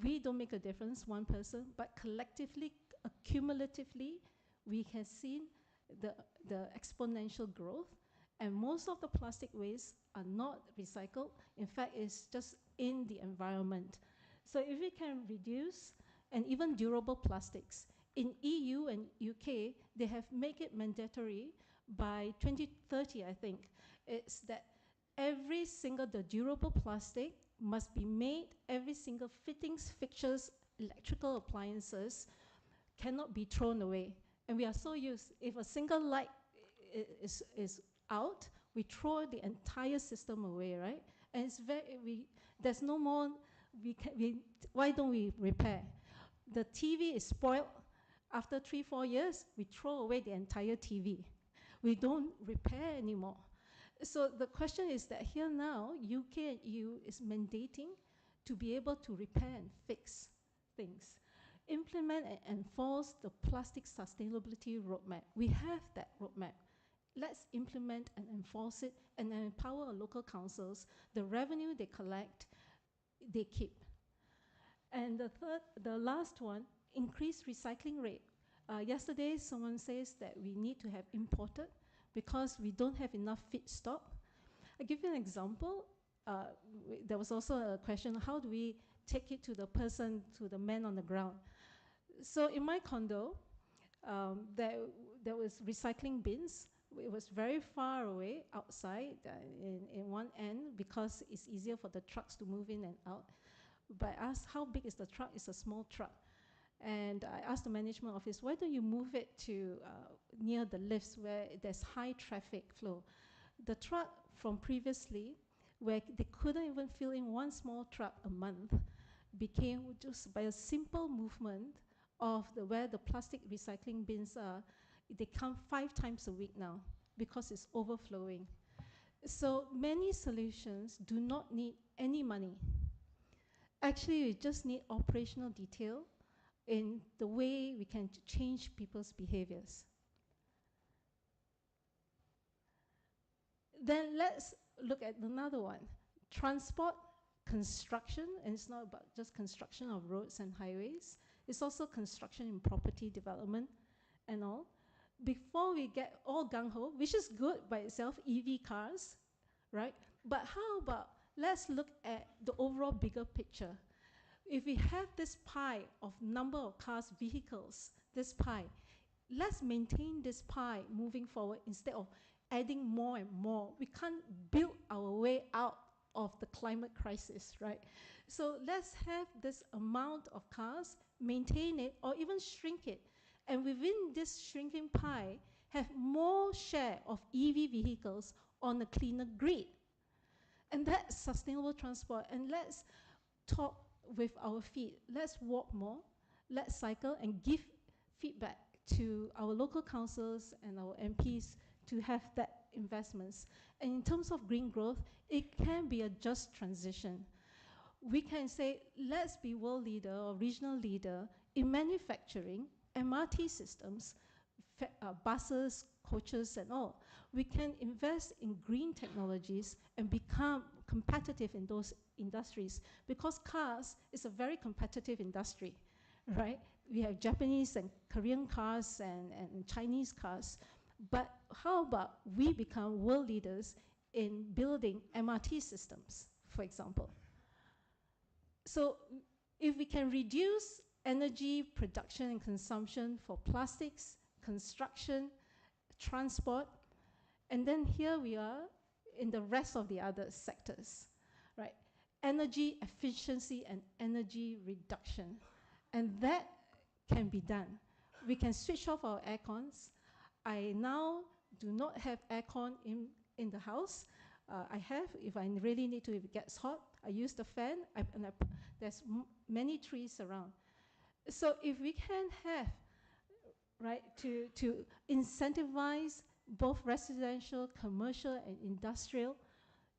we don't make a difference, one person, but collectively, accumulatively, we can see the exponential growth. And most of the plastic waste are not recycled. In fact, it's just in the environment. So if we can reduce, and even durable plastics, in EU and UK, they have made it mandatory by 2030, I think. It's that every single, the durable plastic must be made, every single fittings, fixtures, electrical appliances cannot be thrown away. And we are so used, if a single light is out, we throw the entire system away, right? And it's there's no more, why don't we repair? The TV is spoiled. After 3-4 years, we throw away the entire TV. We don't repair anymore. So the question is that here now, UK and EU is mandating to be able to repair and fix things. Implement and enforce the plastic sustainability roadmap. We have that roadmap. Let's implement and enforce it and empower our local councils. The revenue they collect, they keep. And the last one, increase recycling rate. Yesterday, someone says that we need to have imported because we don't have enough feedstock. I'll give you an example. There was also a question, how do we take it to the person, to the man on the ground? So in my condo, there was recycling bins. It was very far away outside in one end because it's easier for the trucks to move in and out. But I asked, how big is the truck? It's a small truck. And I asked the management office, why don't you move it to near the lifts where there's high traffic flow? The truck from previously, where they couldn't even fill in one small truck a month, became just by a simple movement of where the plastic recycling bins are, they come 5 times a week now because it's overflowing. So many solutions do not need any money. Actually, we just need operational detail in the way we can change people's behaviors. Then let's look at another one. Transport, construction, and it's not about just construction of roads and highways. It's also construction in property development and all. Before we get all gung-ho, which is good by itself, EV cars, right? But how about, let's look at the overall bigger picture. If we have this pie of number of cars, vehicles, this pie, let's maintain this pie moving forward instead of adding more and more. We can't build our way out of the climate crisis, right? So let's have this amount of cars, maintain it, or even shrink it. And within this shrinking pie, have more share of EV vehicles on a cleaner grid. And that's sustainable transport. And let's talk with our feet. Let's walk more, let's cycle, and give feedback to our local councils and our MPs to have that investments. And in terms of green growth, it can be a just transition. We can say, let's be world leader or regional leader in manufacturing, MRT systems, buses, coaches, and all. We can invest in green technologies and become competitive in those industries because cars is a very competitive industry, right? We have Japanese and Korean cars and Chinese cars. But how about we become world leaders in building MRT systems, for example? So if we can reduce energy production and consumption for plastics, construction, transport, and then here we are in the rest of the other sectors, right? Energy efficiency and energy reduction. And that can be done. We can switch off our air cons. I now do not have aircon in the house. I have, if I really need to, if it gets hot, I use the fan, there's many trees around. So if we can have, right, to incentivize both residential, commercial, and industrial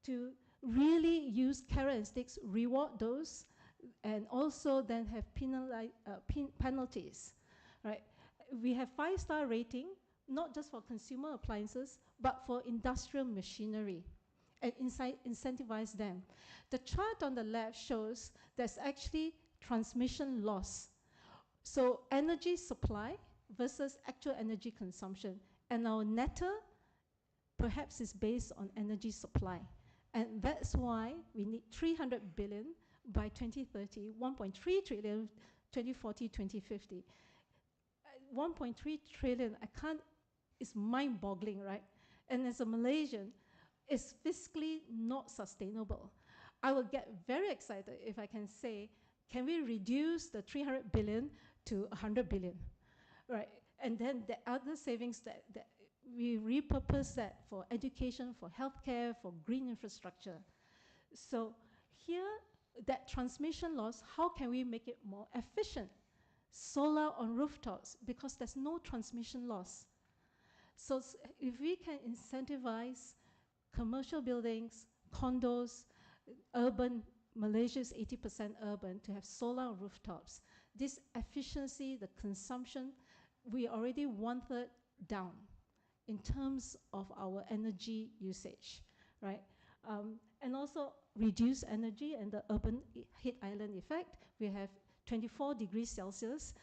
to really use carrot and sticks, reward those, and also then have penalties, right? We have 5-star rating, not just for consumer appliances, but for industrial machinery, and incentivize them. The chart on the left shows there's actually transmission loss. So energy supply versus actual energy consumption. And our netter perhaps is based on energy supply. And that's why we need 300 billion by 2030, 1.3 trillion 2040, 2050. 1.3 trillion, it's mind-boggling, right? And as a Malaysian, it's fiscally not sustainable. I will get very excited if I can say, can we reduce the 300 billion to 100 billion, right? And then the other savings that we repurpose that for education, for healthcare, for green infrastructure. So here, that transmission loss, how can we make it more efficient? Solar on rooftops, because there's no transmission loss. So if we can incentivize commercial buildings, condos, urban, Malaysia is 80% urban, to have solar on rooftops. This efficiency, the consumption, we already 1/3 down in terms of our energy usage, right? And also reduce energy and the urban heat island effect. We have 24 degrees Celsius,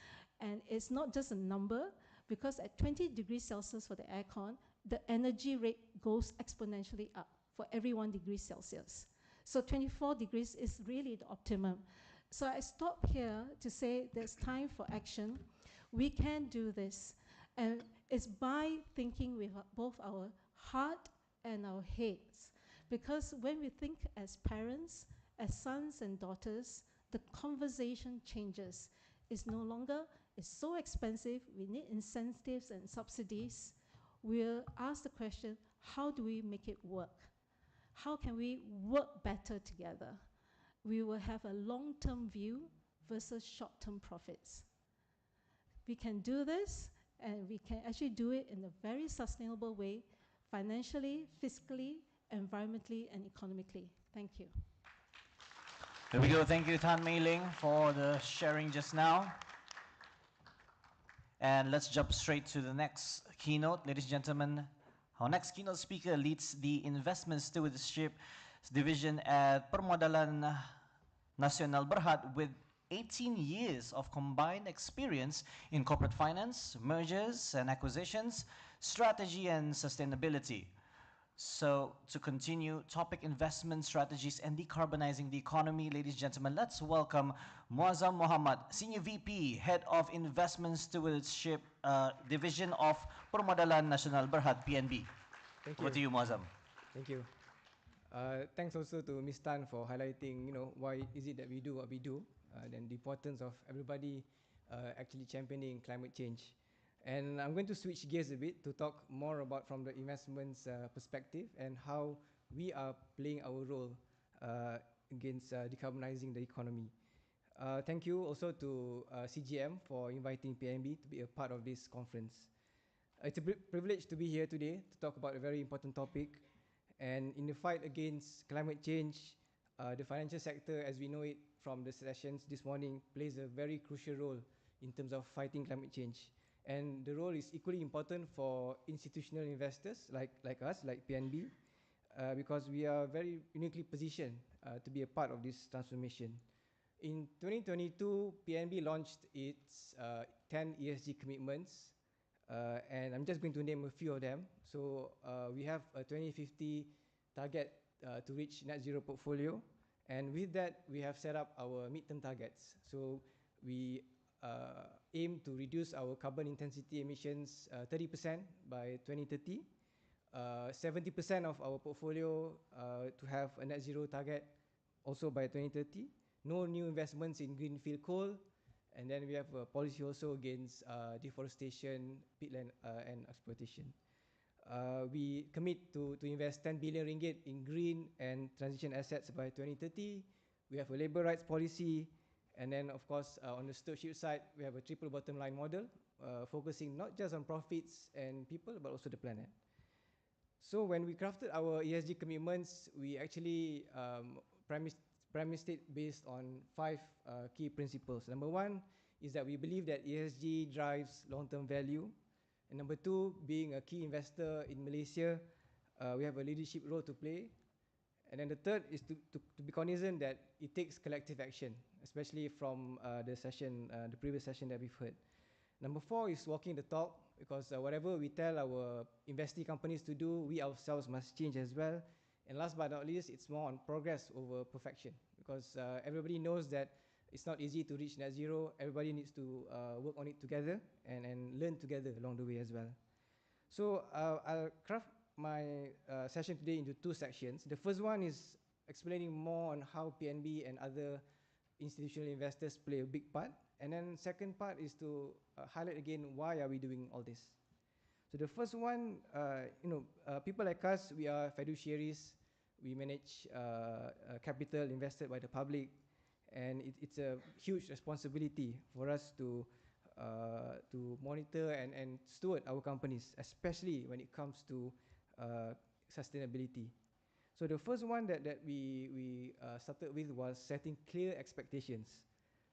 and it's not just a number, because at 20 degrees Celsius for the aircon, the energy rate goes exponentially up for every 1 degree Celsius. So 24 degrees is really the optimum. So I stop here to say there's time for action. We can do this. And it's by thinking with both our heart and our heads. Because when we think as parents, as sons and daughters, the conversation changes. It's no longer, it's so expensive, we need incentives and subsidies. We'll ask the question, how do we make it work? How can we work better together? We will have a long-term view versus short-term profits. We can do this, and we can actually do it in a very sustainable way, financially, fiscally, environmentally, and economically. Thank you. There we go. Thank you, Tan Mei Ling, for the sharing just now. And let's jump straight to the next keynote. Ladies and gentlemen, our next keynote speaker leads the Investment Stewardship Division at Permodalan Nasional Berhad with 18 years of combined experience in corporate finance, mergers and acquisitions, strategy and sustainability. So to continue topic investment strategies and decarbonizing the economy, ladies and gentlemen, let's welcome Muazzam Muhammad, Senior VP, Head of Investment Stewardship Division of Permodalan Nasional Berhad, PNB. Thank Over to you, Muazzam. Thank you. Thanks also to Ms. Tan for highlighting, why is it that we do what we do, and the importance of everybody actually championing climate change. And I'm going to switch gears a bit to talk more about from the investments perspective and how we are playing our role against decarbonizing the economy. Thank you also to CGM for inviting PNB to be a part of this conference. It's a privilege to be here today to talk about a very important topic. And in the fight against climate change, the financial sector, as we know it from the sessions this morning, plays a very crucial role in terms of fighting climate change. And the role is equally important for institutional investors like us, like PNB, because we are very uniquely positioned to be a part of this transformation. In 2022, PNB launched its 10 ESG commitments, and I'm just going to name a few of them. So we have a 2050 target to reach net zero portfolio, and with that, we have set up our midterm targets. So we aim to reduce our carbon intensity emissions 30% by 2030, 70% of our portfolio to have a net zero target also by 2030, no new investments in greenfield coal, and then we have a policy also against deforestation, peatland and exploitation. We commit to invest 10 billion ringgit in green and transition assets by 2030. We have a labor rights policy. And then, of course, on the stewardship side, we have a triple bottom line model, focusing not just on profits and people, but also the planet. So when we crafted our ESG commitments, we actually premised it based on 5 key principles. Number 1 is that we believe that ESG drives long-term value. And number 2, being a key investor in Malaysia, we have a leadership role to play. And then the third is to be cognizant that it takes collective action, especially from the previous session that we've heard. Number 4 is walking the talk, because whatever we tell our investee companies to do, we ourselves must change as well. And last but not least, it's more on progress over perfection, because everybody knows that it's not easy to reach net zero. Everybody needs to work on it together and learn together along the way as well. So I'll craft my session today into 2 sections. The first one is explaining more on how PNB and other institutional investors play a big part. And then second part is to highlight again why are we doing all this. So the first one, people like us, we are fiduciaries. We manage capital invested by the public, and it's a huge responsibility for us to monitor and steward our companies, especially when it comes to sustainability. So the first one that we started with was setting clear expectations.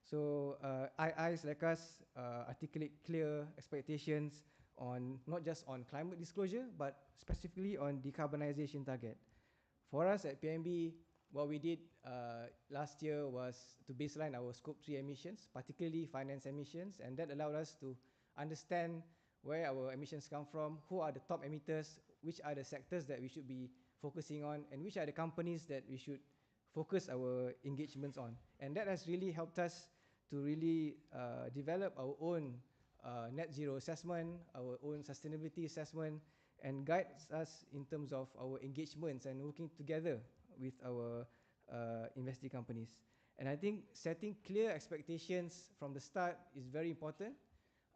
So IIs like us articulate clear expectations on not just on climate disclosure, but specifically on decarbonization target. For us at PNB, what we did last year was to baseline our Scope 3 emissions, particularly finance emissions, and that allowed us to understand where our emissions come from, who are the top emitters, which are the sectors that we should be focusing on, and which are the companies that we should focus our engagements on. And that has really helped us to really develop our own net zero assessment, our own sustainability assessment, and guides us in terms of our engagements and working together with our investee companies. And I think setting clear expectations from the start is very important,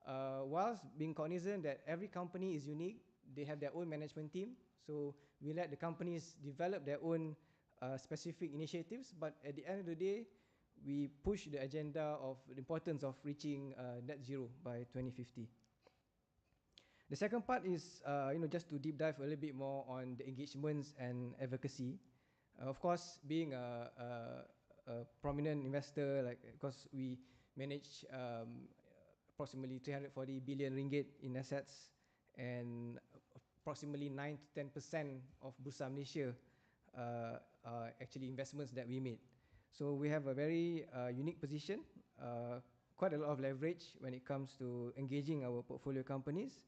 whilst being cognizant that every company is unique. They have their own management team, so we let the companies develop their own specific initiatives, but at the end of the day, we push the agenda of the importance of reaching net zero by 2050. The second part is, just to deep dive a little bit more on the engagements and advocacy. Of course, being a prominent investor, because we manage approximately 340 billion ringgit in assets, and approximately 9 to 10% of Bursa Malaysia are actually investments that we made. So we have a very unique position, quite a lot of leverage when it comes to engaging our portfolio companies.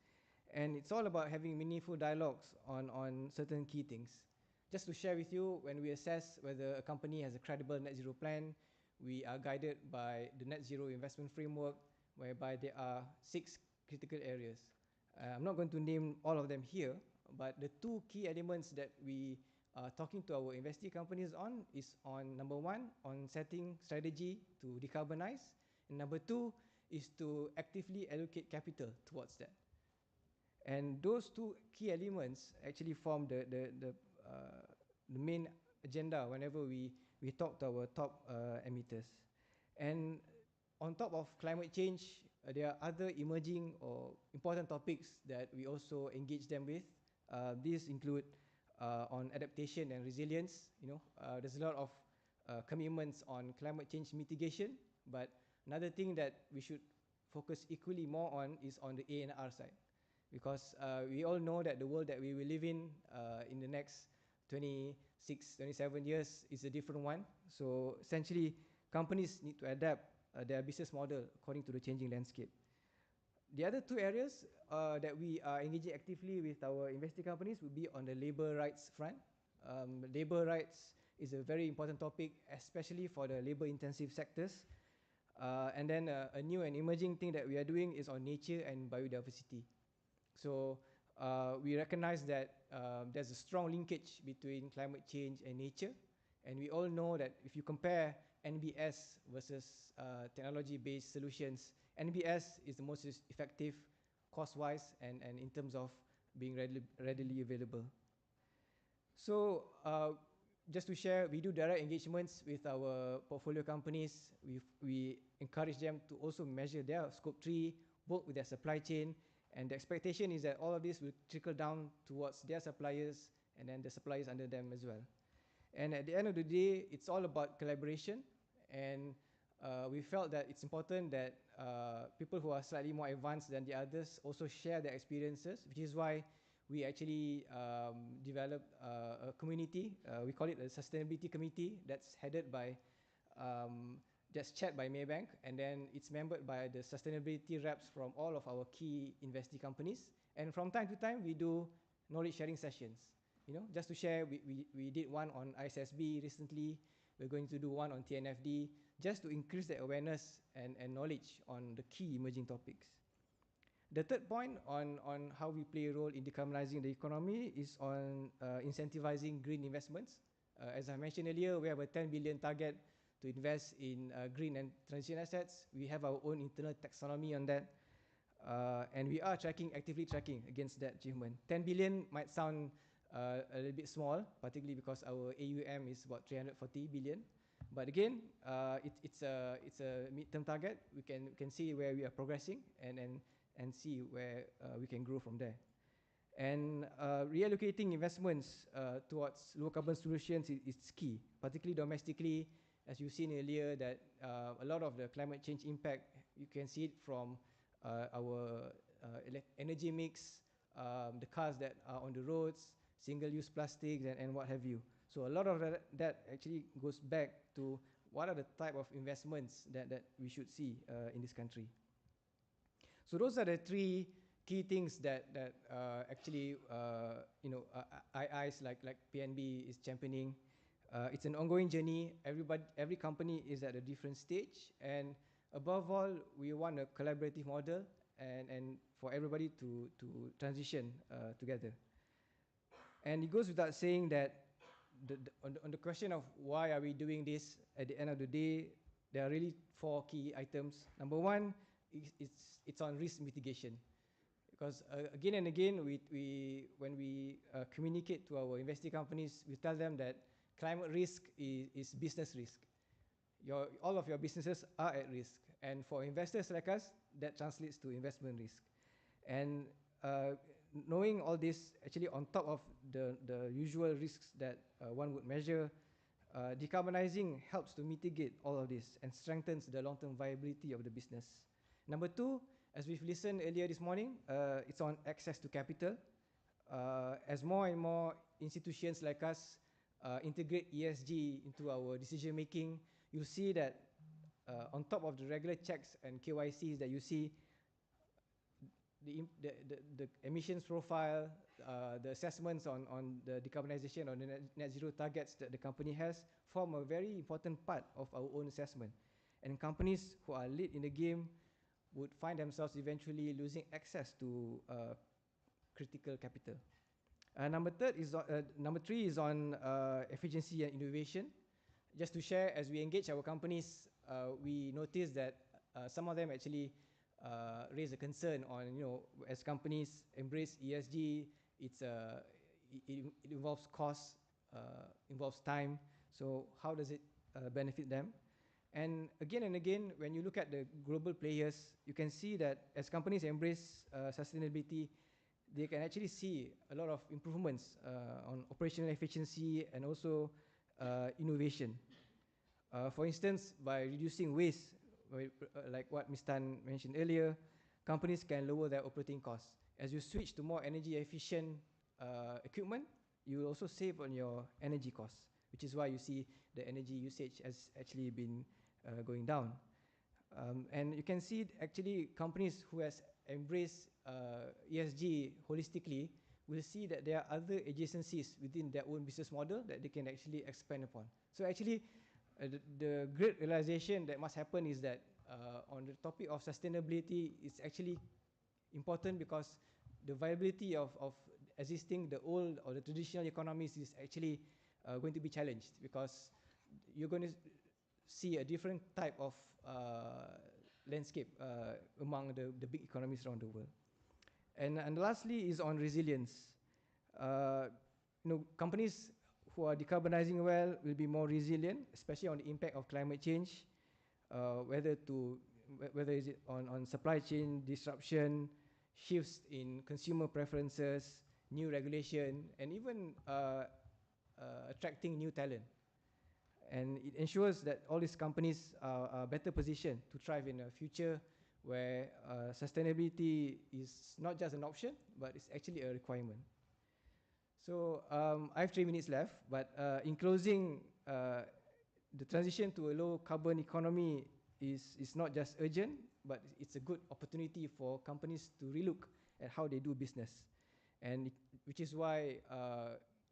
And it's all about having meaningful dialogues on certain key things. Just to share with you, when we assess whether a company has a credible net zero plan, we are guided by the net zero investment framework, whereby there are 6 critical areas. I'm not going to name all of them here, but the 2 key elements that we are talking to our investee companies on is on number 1, on setting strategy to decarbonize, and number 2 is to actively allocate capital towards that. And those 2 key elements actually form the main agenda whenever we talk to our top emitters. And on top of climate change, there are other emerging or important topics that we also engage them with. These include on adaptation and resilience. There's a lot of commitments on climate change mitigation, but another thing that we should focus equally more on is on the A&R side, because we all know that the world that we will live in the next 26, 27 years is a different one. So essentially, companies need to adapt their business model according to the changing landscape. The other 2 areas that we are engaging actively with our investing companies would be on the labor rights front. Labor rights is a very important topic, especially for the labor-intensive sectors. And then a new and emerging thing that we are doing is on nature and biodiversity. So we recognize that there's a strong linkage between climate change and nature. And we all know that if you compare NBS versus technology-based solutions, NBS is the most effective cost-wise and in terms of being readily available. So just to share, we do direct engagements with our portfolio companies. We encourage them to also measure their scope 3, work with their supply chain, and the expectation is that all of this will trickle down towards their suppliers and then the suppliers under them as well. And at the end of the day, it's all about collaboration, and we felt that it's important that people who are slightly more advanced than the others also share their experiences, which is why we actually developed a community. We call it a sustainability committee that's headed by, that's chaired by Maybank, and then it's membered by the sustainability reps from all of our key investee companies. And from time to time, we do knowledge sharing sessions. You know, just to share, we did one on ISSB recently. We're going to do one on TNFD, just to increase the awareness and knowledge on the key emerging topics. The third point on how we play a role in decarbonizing the economy is on incentivizing green investments. As I mentioned earlier, we have a 10 billion target to invest in green and transition assets. We have our own internal taxonomy on that. And we are actively tracking against that achievement. 10 billion might sound a little bit small, particularly because our AUM is about 340 billion. But again, it's a midterm target. We can see where we are progressing and see where we can grow from there. And reallocating investments towards low carbon solutions is key, particularly domestically. As you've seen earlier, that a lot of the climate change impact, you can see it from our energy mix, the cars that are on the roads, single-use plastics, and what have you. So a lot of that actually goes back to what are the type of investments that we should see in this country. So those are the three key things that actually IIs like PNB is championing. It's an ongoing journey. Every company is at a different stage, and above all, we want a collaborative model and for everybody to transition together. And it goes without saying that on the question of why are we doing this, at the end of the day, there are really 4 key items. Number one, it's on risk mitigation. Because again and again, when we communicate to our investing companies, we tell them that climate risk is business risk. All of your businesses are at risk. And for investors like us, that translates to investment risk. And knowing all this, actually on top of the usual risks that one would measure, decarbonizing helps to mitigate all of this and strengthens the long-term viability of the business. Number 2, as we've listened earlier this morning, it's on access to capital. As more and more institutions like us integrate ESG into our decision-making, you'll see that on top of the regular checks and KYCs that you see, the emissions profile, the assessments on the decarbonization or the net zero targets that the company has form a very important part of our own assessment. And companies who are late in the game would find themselves eventually losing access to critical capital. Number 3 is on efficiency and innovation. Just to share, as we engage our companies, we notice that some of them actually raise a concern on, as companies embrace ESG, it involves cost, involves time. So how does it benefit them? And again, when you look at the global players, you can see that as companies embrace sustainability, they can actually see a lot of improvements on operational efficiency and also innovation. For instance, by reducing waste, like what Ms. Tan mentioned earlier, companies can lower their operating costs. As you switch to more energy efficient equipment, you will also save on your energy costs, which is why you see the energy usage has actually been going down. And you can see actually companies who has embraced ESG holistically will see that there are other adjacencies within their own business model that they can actually expand upon. So actually, the great realization that must happen is that on the topic of sustainability, it's actually important because the viability of existing the old or the traditional economies is actually going to be challenged, because you're going to see a different type of landscape among the big economies around the world. And lastly is on resilience. Companies who are decarbonizing well will be more resilient, especially on the impact of climate change, whether is it on supply chain disruption, shifts in consumer preferences, new regulation, and even attracting new talent. And it ensures that all these companies are better positioned to thrive in a future where sustainability is not just an option, but it's actually a requirement. So I have 3 minutes left, but in closing, the transition to a low carbon economy is not just urgent, but it's a good opportunity for companies to relook at how they do business. And which is why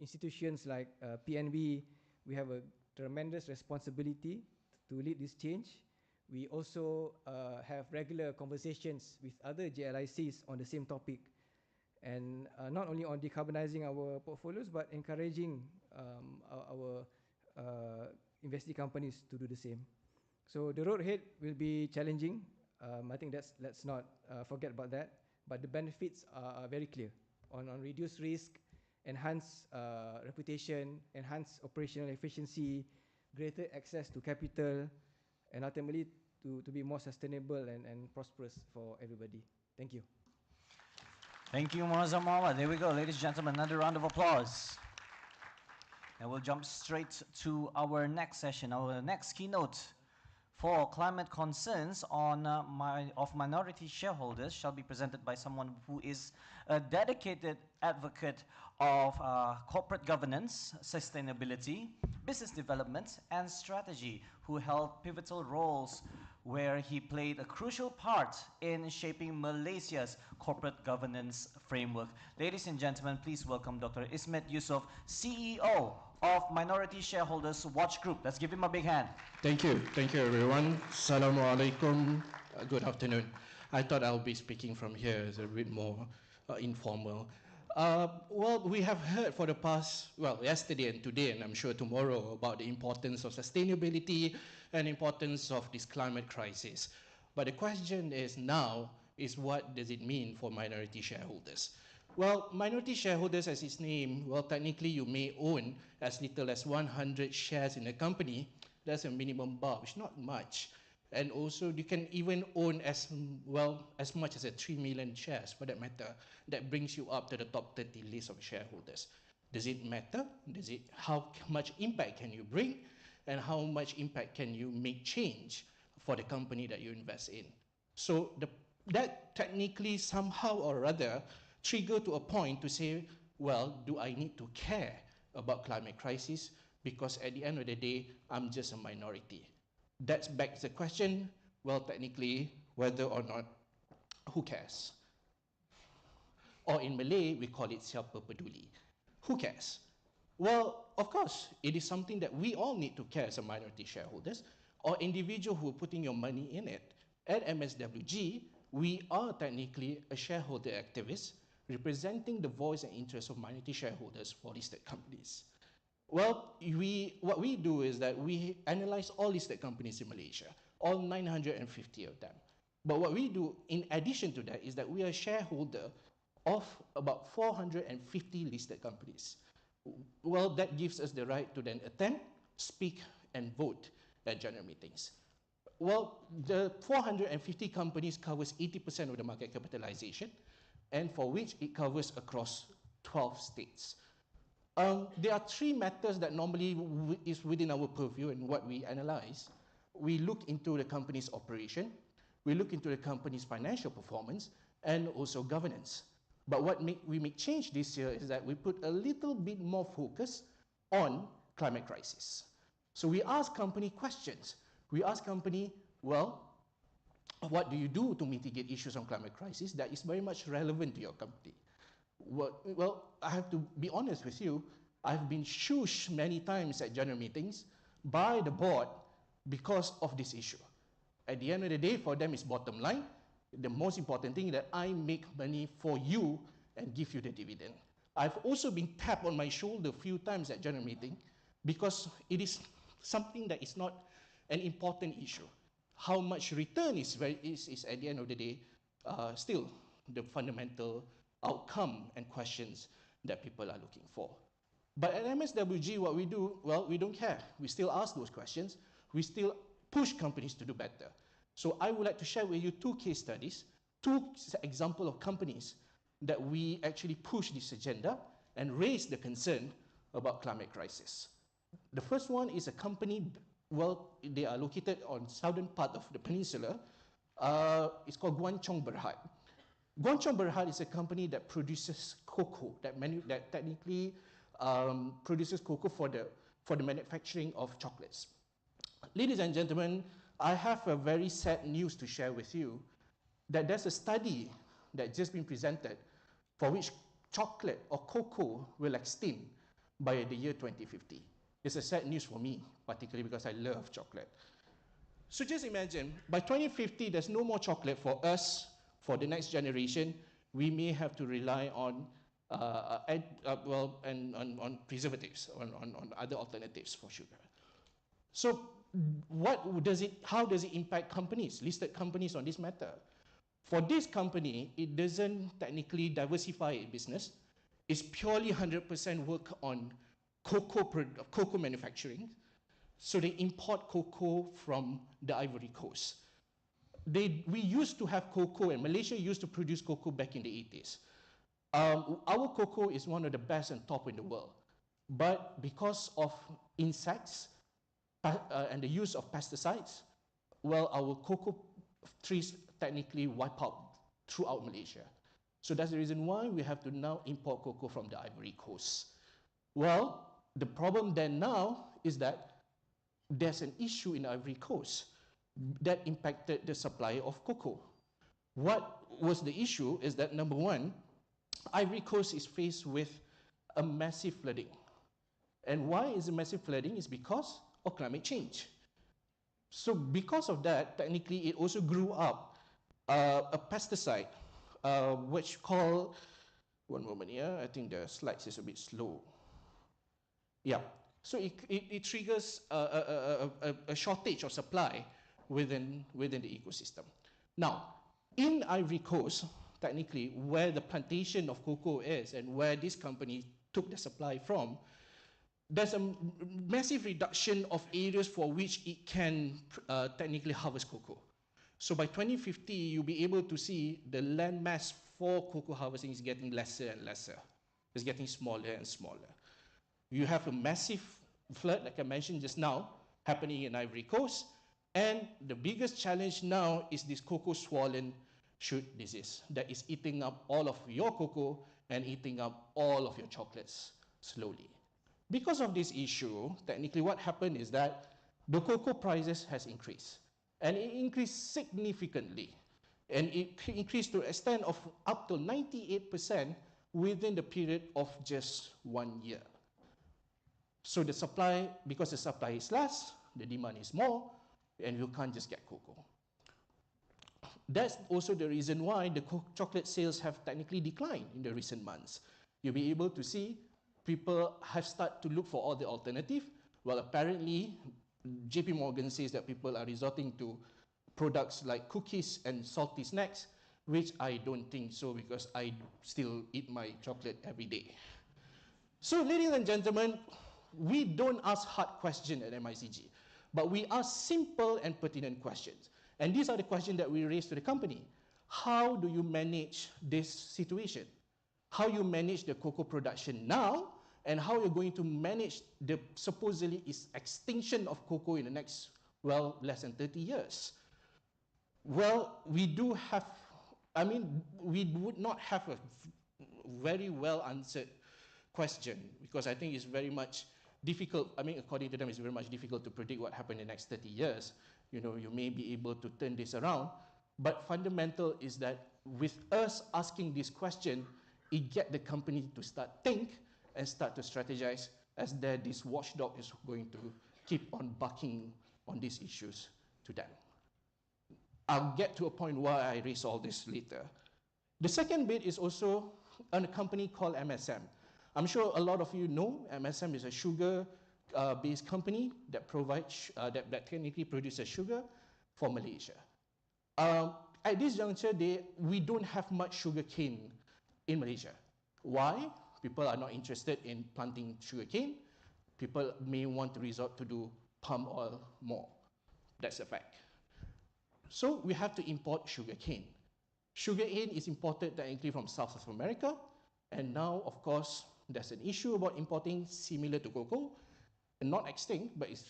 institutions like PNB, we have a tremendous responsibility to lead this change. We also have regular conversations with other JLICs on the same topic. And not only on decarbonizing our portfolios, but encouraging our investee companies to do the same. So the road ahead will be challenging. I think let's not forget about that. But the benefits are very clear on reduced risk, enhanced reputation, enhanced operational efficiency, greater access to capital, and ultimately to be more sustainable and prosperous for everybody. Thank you. Thank you, Omar. There we go, ladies and gentlemen, another round of applause. And we'll jump straight to our next session, our next keynote for climate concerns of minority shareholders shall be presented by someone who is a dedicated advocate of corporate governance, sustainability, business development, and strategy, who held pivotal roles where he played a crucial part in shaping Malaysia's corporate governance framework. Ladies and gentlemen, please welcome Dr. Ismet Yusof, CEO of Minority Shareholders Watch Group. Let's give him a big hand. Thank you everyone. Assalamu alaikum. Good afternoon. I thought I'll be speaking from here as a bit more informal. Well, we have heard for the past, yesterday and today, and I'm sure tomorrow, about the importance of sustainability and importance of this climate crisis. But the question is now, what does it mean for minority shareholders? Well, minority shareholders, as its name, technically you may own as little as 100 shares in a company. That's a minimum bar, which is not much. And also you can even own as much as 3 million shares, for that matter. That brings you up to the top 30 list of shareholders. Does it matter? How much impact can you bring? And how much impact can you make change for the company that you invest in? So that technically somehow or other trigger to a point to say, do I need to care about climate crisis? Because at the end of the day, I'm just a minority. That begs the question, technically, whether or not, who cares? Or in Malay, we call it siapa peduli. Who cares? Well, of course, it is something that we all need to care as a minority shareholders or individual who are putting your money in it. At MSWG, we are technically a shareholder activist representing the voice and interests of minority shareholders for listed companies. Well, what we do is that we analyze all listed companies in Malaysia, all 950 of them. But what we do in addition to that is that we are a shareholder of about 450 listed companies. Well, that gives us the right to then attend, speak, and vote at general meetings. Well, the 450 companies covers 80% of the market capitalization, and for which it covers across 12 states. There are 3 matters that normally is within our purview and what we analyze. We look into the company's operation, we look into the company's financial performance, and also governance. But what we make change this year is that we put a little bit more focus on climate crisis. So we ask company questions. We ask company, what do you do to mitigate issues on climate crisis that is very much relevant to your company? Well, I have to be honest with you, I've been shushed many times at general meetings by the board because of this issue. At the end of the day, for them, it's bottom line. The most important thing is that I make money for you and give you the dividend. I've also been tapped on my shoulder a few times at general meeting because it is something that is not an important issue. How much return is at the end of the day still the fundamental outcome and questions that people are looking for. But at MSWG, what we do, well, we don't care. We still ask those questions. We still push companies to do better. So I would like to share with you two case studies, two examples of companies that we actually push this agenda and raise the concern about climate crisis. The first one is a company, well, they are located on southern part of the peninsula. It's called Guangchong Berhad. Guangchong Berhad is a company that produces cocoa, that technically produces cocoa for the manufacturing of chocolates. Ladies and gentlemen, I have a very sad news to share with you, that there's a study that just been presented for which chocolate or cocoa will extinct by the year 2050. It's a sad news for me, particularly because I love chocolate. So just imagine, by 2050, there's no more chocolate for us, for the next generation. We may have to rely on on preservatives, on other alternatives for sugar. So how does it impact companies, listed companies on this matter? For this company, it doesn't technically diversify its business. It's purely 100% work on cocoa manufacturing. So they import cocoa from the Ivory Coast. We used to have cocoa, and Malaysia used to produce cocoa back in the 80s. Our cocoa is one of the best and top in the world. But because of insects and the use of pesticides, well, our cocoa trees technically wipe out throughout Malaysia. So that's the reason why we have to now import cocoa from the Ivory Coast. Well, the problem then now is that there's an issue in Ivory Coast that impacted the supply of cocoa. What was the issue is that, number one, Ivory Coast is faced with a massive flooding. And why is it massive flooding? It's because of climate change. So because of that, technically it also grew up a pesticide, which called, one moment here, I think the slides is a bit slow. Yeah, so it triggers a shortage of supply within the ecosystem. Now, in Ivory Coast, technically, where the plantation of cocoa is and where this company took the supply from, there's a massive reduction of areas for which it can technically harvest cocoa. So by 2050, you'll be able to see the land mass for cocoa harvesting is getting lesser and lesser. It's getting smaller and smaller. You have a massive flood, like I mentioned just now, happening in Ivory Coast. And the biggest challenge now is this cocoa swollen shoot disease that is eating up all of your cocoa and eating up all of your chocolates slowly. Because of this issue, technically what happened is that the cocoa prices has increased. And it increased significantly. And it increased to an extent of up to 98% within the period of just 1 year. So the supply, because the supply is less, the demand is more, and you can't just get cocoa. That's also the reason why the chocolate sales have technically declined in the recent months. You'll be able to see people have started to look for all the alternative. Well, apparently, JP Morgan says that people are resorting to products like cookies and salty snacks, which I don't think so because I still eat my chocolate every day. So, ladies and gentlemen, we don't ask hard questions at MICG, but we ask simple and pertinent questions. And these are the questions that we raise to the company. How do you manage this situation? How you manage the cocoa production now, and how you're going to manage the supposedly extinction of cocoa in the next, well, less than 30 years. Well, we do have, we would not have a very well answered question because I think it's very much difficult. According to them, it's very much difficult to predict what happened in the next 30 years. You know, you may be able to turn this around, but fundamental is that with us asking this question, it gets the company to start think and start to strategize as this watchdog is going to keep on barking on these issues to them. I'll get to a point why I raise all this later. The second bit is also on a company called MSM. I'm sure a lot of you know MSM is a sugar-based company that provides, that technically produces sugar for Malaysia. At this juncture, we don't have much sugar cane in Malaysia. Why? People are not interested in planting sugarcane. People may want to resort to do palm oil more. That's a fact. So we have to import sugarcane. Sugarcane is imported technically from South America, and now, of course, there's an issue about importing similar to cocoa, and not extinct, but it's,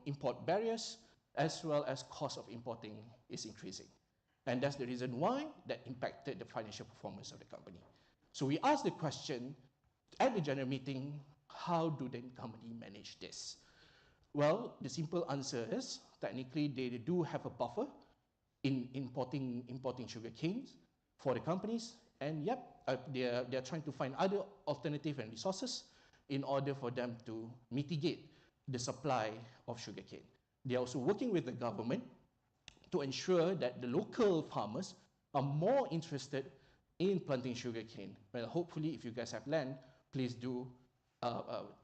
import barriers, as well as cost of importing is increasing. And that's the reason why that impacted the financial performance of the company. So we asked the question at the general meeting, how do the company manage this? Well, the simple answer is, technically, they do have a buffer in importing sugar canes for the companies, and yep, they're trying to find other alternative and resources in order for them to mitigate the supply of sugar cane. They're also working with the government to ensure that the local farmers are more interested in planting sugar cane. Well, hopefully, if you guys have land, please do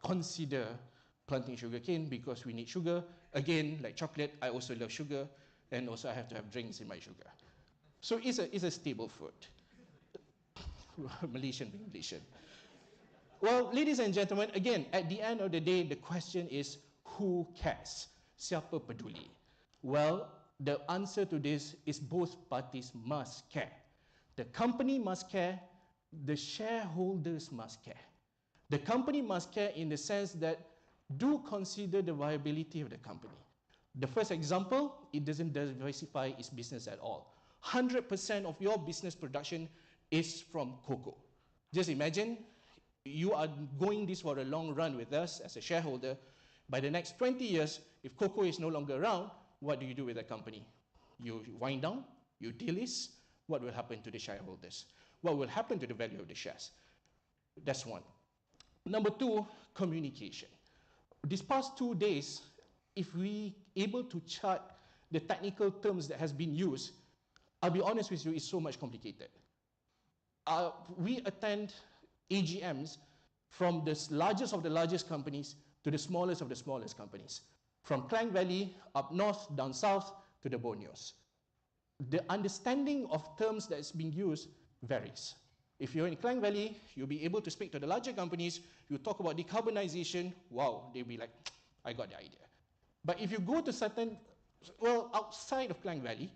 consider planting sugar cane, because we need sugar. Again, like chocolate, I also love sugar, and also I have to have drinks in my sugar. So it's a stable food. Malaysian being Malaysian. Well, ladies and gentlemen, again, at the end of the day, the question is, who cares? Siapa peduli? Well, the answer to this is both parties must care. The company must care, the shareholders must care. The company must care in the sense that do consider the viability of the company. The first example, it doesn't diversify its business at all. 100% of your business production is from cocoa. Just imagine, you are going this for a long run with us as a shareholder. By the next 20 years, if cocoa is no longer around, what do you do with the company? You wind down, you delist. What will happen to the shareholders? What will happen to the value of the shares? That's one. Number two, communication. These past 2 days, if we able to chart the technical terms that has been used, I'll be honest with you, it's so much complicated. We attend AGMs from the largest of the largest companies to the smallest of the smallest companies. From Klang Valley, up north, down south, to the Borneos. The understanding of terms that is being used varies. If you're in Klang Valley, you'll be able to speak to the larger companies, you talk about decarbonization, wow, they'll be like, I got the idea. But if you go to certain, outside of Klang Valley,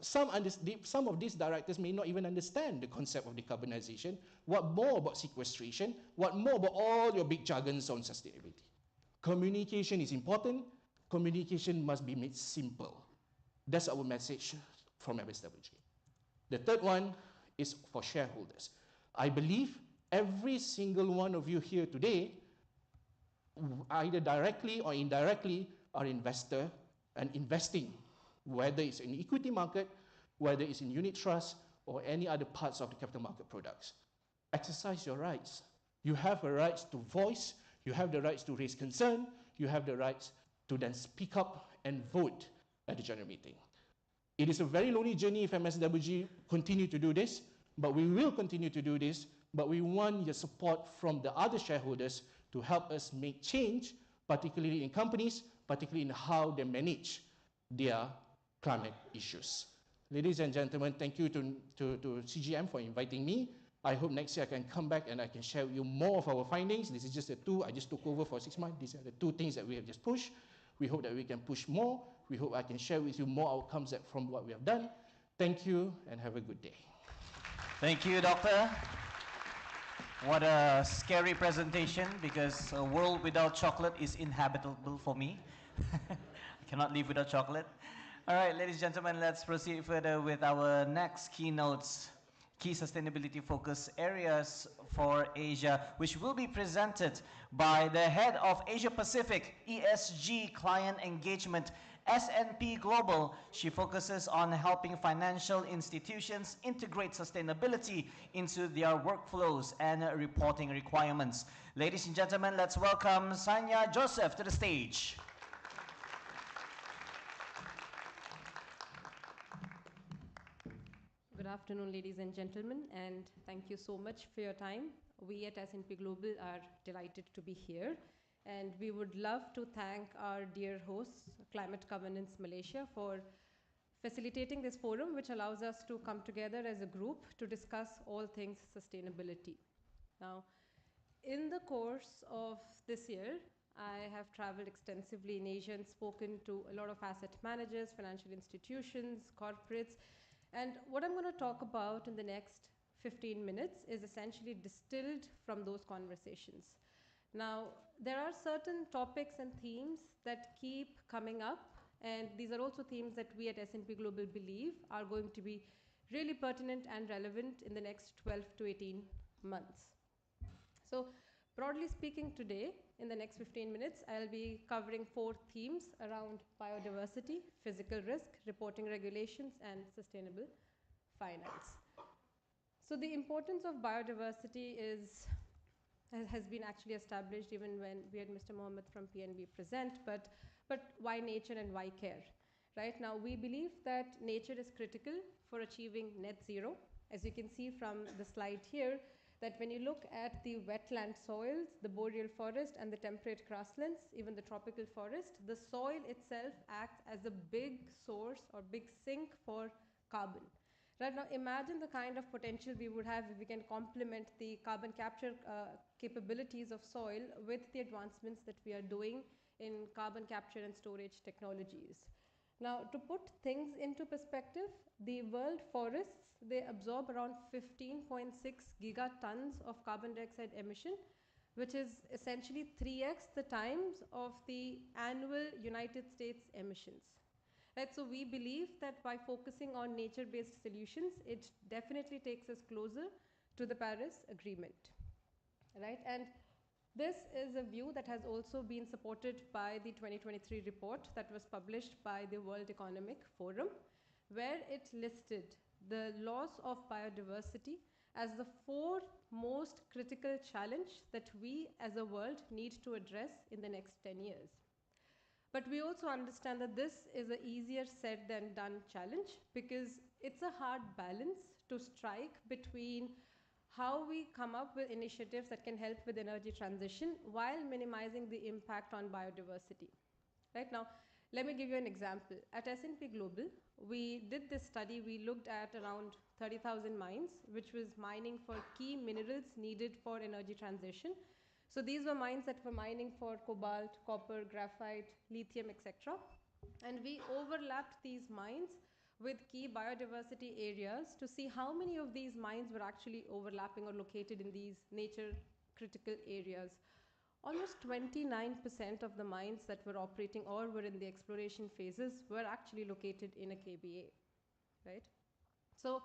some of these directors may not even understand the concept of decarbonization, what more about sequestration, what more about all your big jargons on sustainability. Communication is important, communication must be made simple. That's our message from MSWG. The third one is for shareholders. I believe every single one of you here today, either directly or indirectly, are investor and investing, whether it's in equity market, whether it's in unit trust, or any other parts of the capital market products. Exercise your rights. You have a right to voice, you have the rights to raise concern, you have the rights to then speak up and vote at the general meeting. It is a very lonely journey if MSWG continue to do this, but we will continue to do this, but we want your support from the other shareholders to help us make change, particularly in companies, particularly in how they manage their climate issues. Ladies and gentlemen, thank you to CGM for inviting me. I hope next year I can come back and I can share with you more of our findings. This is just the two. I just took over for 6 months. These are the 2 things that we have just pushed. We hope that we can push more. We hope I can share with you more outcomes from what we have done. Thank you and have a good day. Thank you, Doctor. What a scary presentation, because a world without chocolate is inhabitable for me. I cannot live without chocolate. All right, ladies and gentlemen, let's proceed further with our next keynotes, key sustainability focus areas for Asia, which will be presented by the head of Asia Pacific ESG Client Engagement, S&P Global. She focuses on helping financial institutions integrate sustainability into their workflows and reporting requirements. Ladies and gentlemen, let's welcome Sanya Joseph to the stage. Good afternoon, ladies and gentlemen, and thank you so much for your time. We at S&P Global are delighted to be here, and we would love to thank our dear hosts, Climate Governance Malaysia, for facilitating this forum, which allows us to come together as a group to discuss all things sustainability. Now, in the course of this year, I have traveled extensively in Asia and spoken to a lot of asset managers, financial institutions, corporates. And what I'm going to talk about in the next 15 minutes is essentially distilled from those conversations. Now, there are certain topics and themes that keep coming up, and these are also themes that we at S&P Global believe are going to be really pertinent and relevant in the next 12 to 18 months. So, broadly speaking today, in the next 15 minutes, I'll be covering 4 themes around biodiversity, physical risk, reporting regulations, and sustainable finance. So the importance of biodiversity has been actually established even when we had Mr. Mohammed from PNB present, but why nature and why care? Right now, we believe that nature is critical for achieving net zero. As you can see from the slide here, that when you look at the wetland soils, the boreal forest and the temperate grasslands, even the tropical forest, the soil itself acts as a big source or big sink for carbon. Right now, imagine the kind of potential we would have if we can complement the carbon capture capabilities of soil with the advancements that we are doing in carbon capture and storage technologies. Now, to put things into perspective, the world forests, they absorb around 15.6 gigatons of carbon dioxide emission, which is essentially 3x the times of the annual United States emissions. Right, so we believe that by focusing on nature-based solutions, it definitely takes us closer to the Paris Agreement. Right, and this is a view that has also been supported by the 2023 report that was published by the World Economic Forum, where it listed the loss of biodiversity as the 4th most critical challenge that we as a world need to address in the next 10 years. But we also understand that this is an easier said than done challenge because it's a hard balance to strike between how we come up with initiatives that can help with energy transition while minimizing the impact on biodiversity. Right now, let me give you an example. At S&P Global, we did this study. We looked at around 30,000 mines, which was mining for key minerals needed for energy transition. So these were mines that were mining for cobalt, copper, graphite, lithium, etc. And we overlapped these mines with key biodiversity areas to see how many of these mines were actually overlapping or located in these nature critical areas. Almost 29% of the mines that were operating or were in the exploration phases were actually located in a KBA, right? So,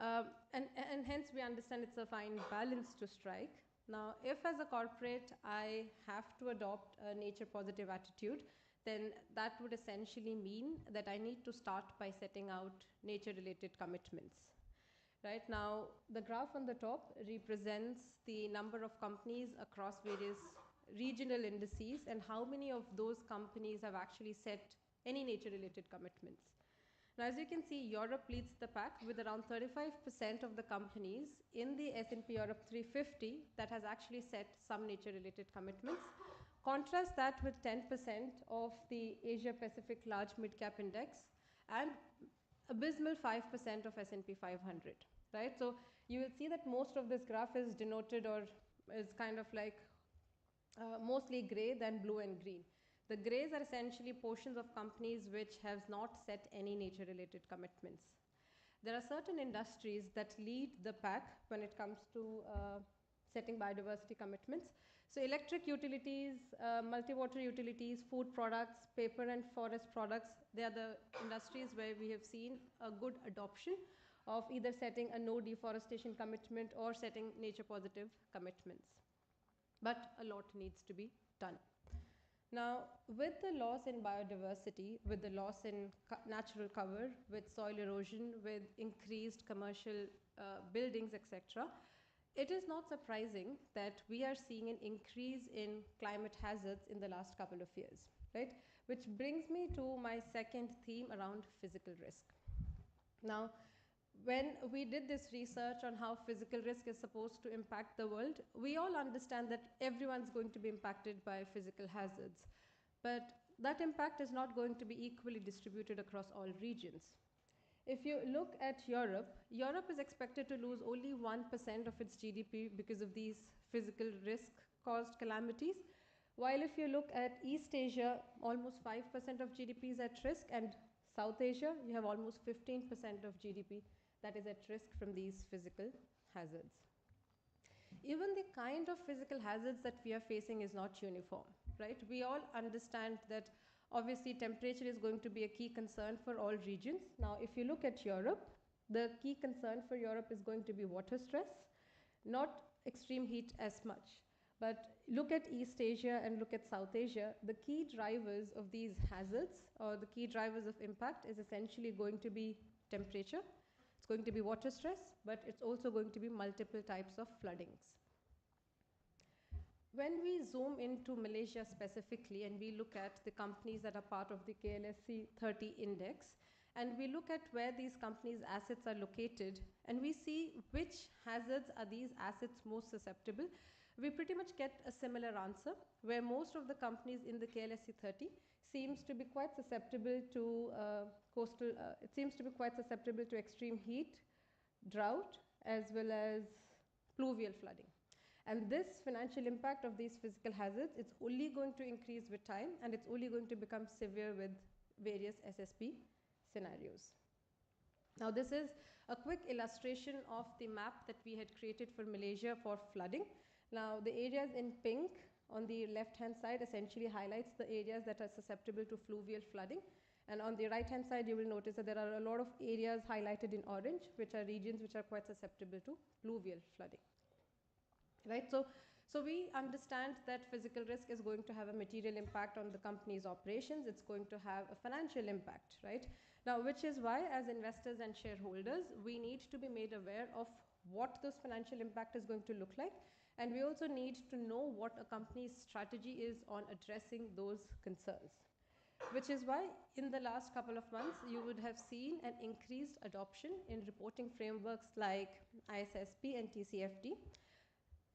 and hence we understand it's a fine balance to strike. Now, if as a corporate I have to adopt a nature positive attitude, then that would essentially mean that I need to start by setting out nature related commitments. Right now, the graph on the top represents the number of companies across various regional indices and how many of those companies have actually set any nature related commitments. Now, as you can see, Europe leads the pack with around 35% of the companies in the S&P Europe 350 that has actually set some nature-related commitments. Contrast that with 10% of the Asia-Pacific Large Mid-Cap Index and abysmal 5% of S&P 500, right? So you will see that most of this graph is denoted or is kind of like mostly gray than blue and green. The grays are essentially portions of companies which have not set any nature-related commitments. There are certain industries that lead the pack when it comes to setting biodiversity commitments. So electric utilities, multi-water utilities, food products, paper and forest products, they are the industries where we have seen a good adoption of either setting a no deforestation commitment or setting nature-positive commitments. But a lot needs to be done. Now, with the loss in biodiversity, with the loss in natural cover, with soil erosion, with increased commercial buildings, etc., it is not surprising that we are seeing an increase in climate hazards in the last couple of years, right? Which brings me to my second theme around physical risk. Now, when we did this research on how physical risk is supposed to impact the world, we all understand that everyone's going to be impacted by physical hazards. But that impact is not going to be equally distributed across all regions. If you look at Europe, Europe is expected to lose only 1% of its GDP because of these physical risk-caused calamities. While if you look at East Asia, almost 5% of GDP is at risk, and South Asia, you have almost 15% of GDP that is at risk from these physical hazards. Even the kind of physical hazards that we are facing is not uniform, right? We all understand that obviously temperature is going to be a key concern for all regions. Now, if you look at Europe, the key concern for Europe is going to be water stress, not extreme heat as much. But look at East Asia and look at South Asia, the key drivers of these hazards or the key drivers of impact is essentially going to be temperature, it's going to be water stress, but it's also going to be multiple types of floodings. When we zoom into Malaysia specifically and we look at the companies that are part of the KLSC 30 index, and we look at where these companies' assets are located, and we see which hazards are these assets most susceptible, we pretty much get a similar answer, where most of the companies in the KLSC 30 seems to be quite susceptible to it seems to be quite susceptible to extreme heat, drought, as well as pluvial flooding. And this financial impact of these physical hazards, it's only going to increase with time, and it's only going to become severe with various SSP scenarios. Now, this is a quick illustration of the map that we had created for Malaysia for flooding. Now, the areas in pink on the left-hand side essentially highlights the areas that are susceptible to fluvial flooding. And on the right-hand side, you will notice that there are a lot of areas highlighted in orange, which are regions which are quite susceptible to pluvial flooding. Right? So we understand that physical risk is going to have a material impact on the company's operations. It's going to have a financial impact, right? Now, which is why, as investors and shareholders, we need to be made aware of what this financial impact is going to look like. And we also need to know what a company's strategy is on addressing those concerns. Which is why, in the last couple of months, you would have seen an increased adoption in reporting frameworks like ISSP and TCFD.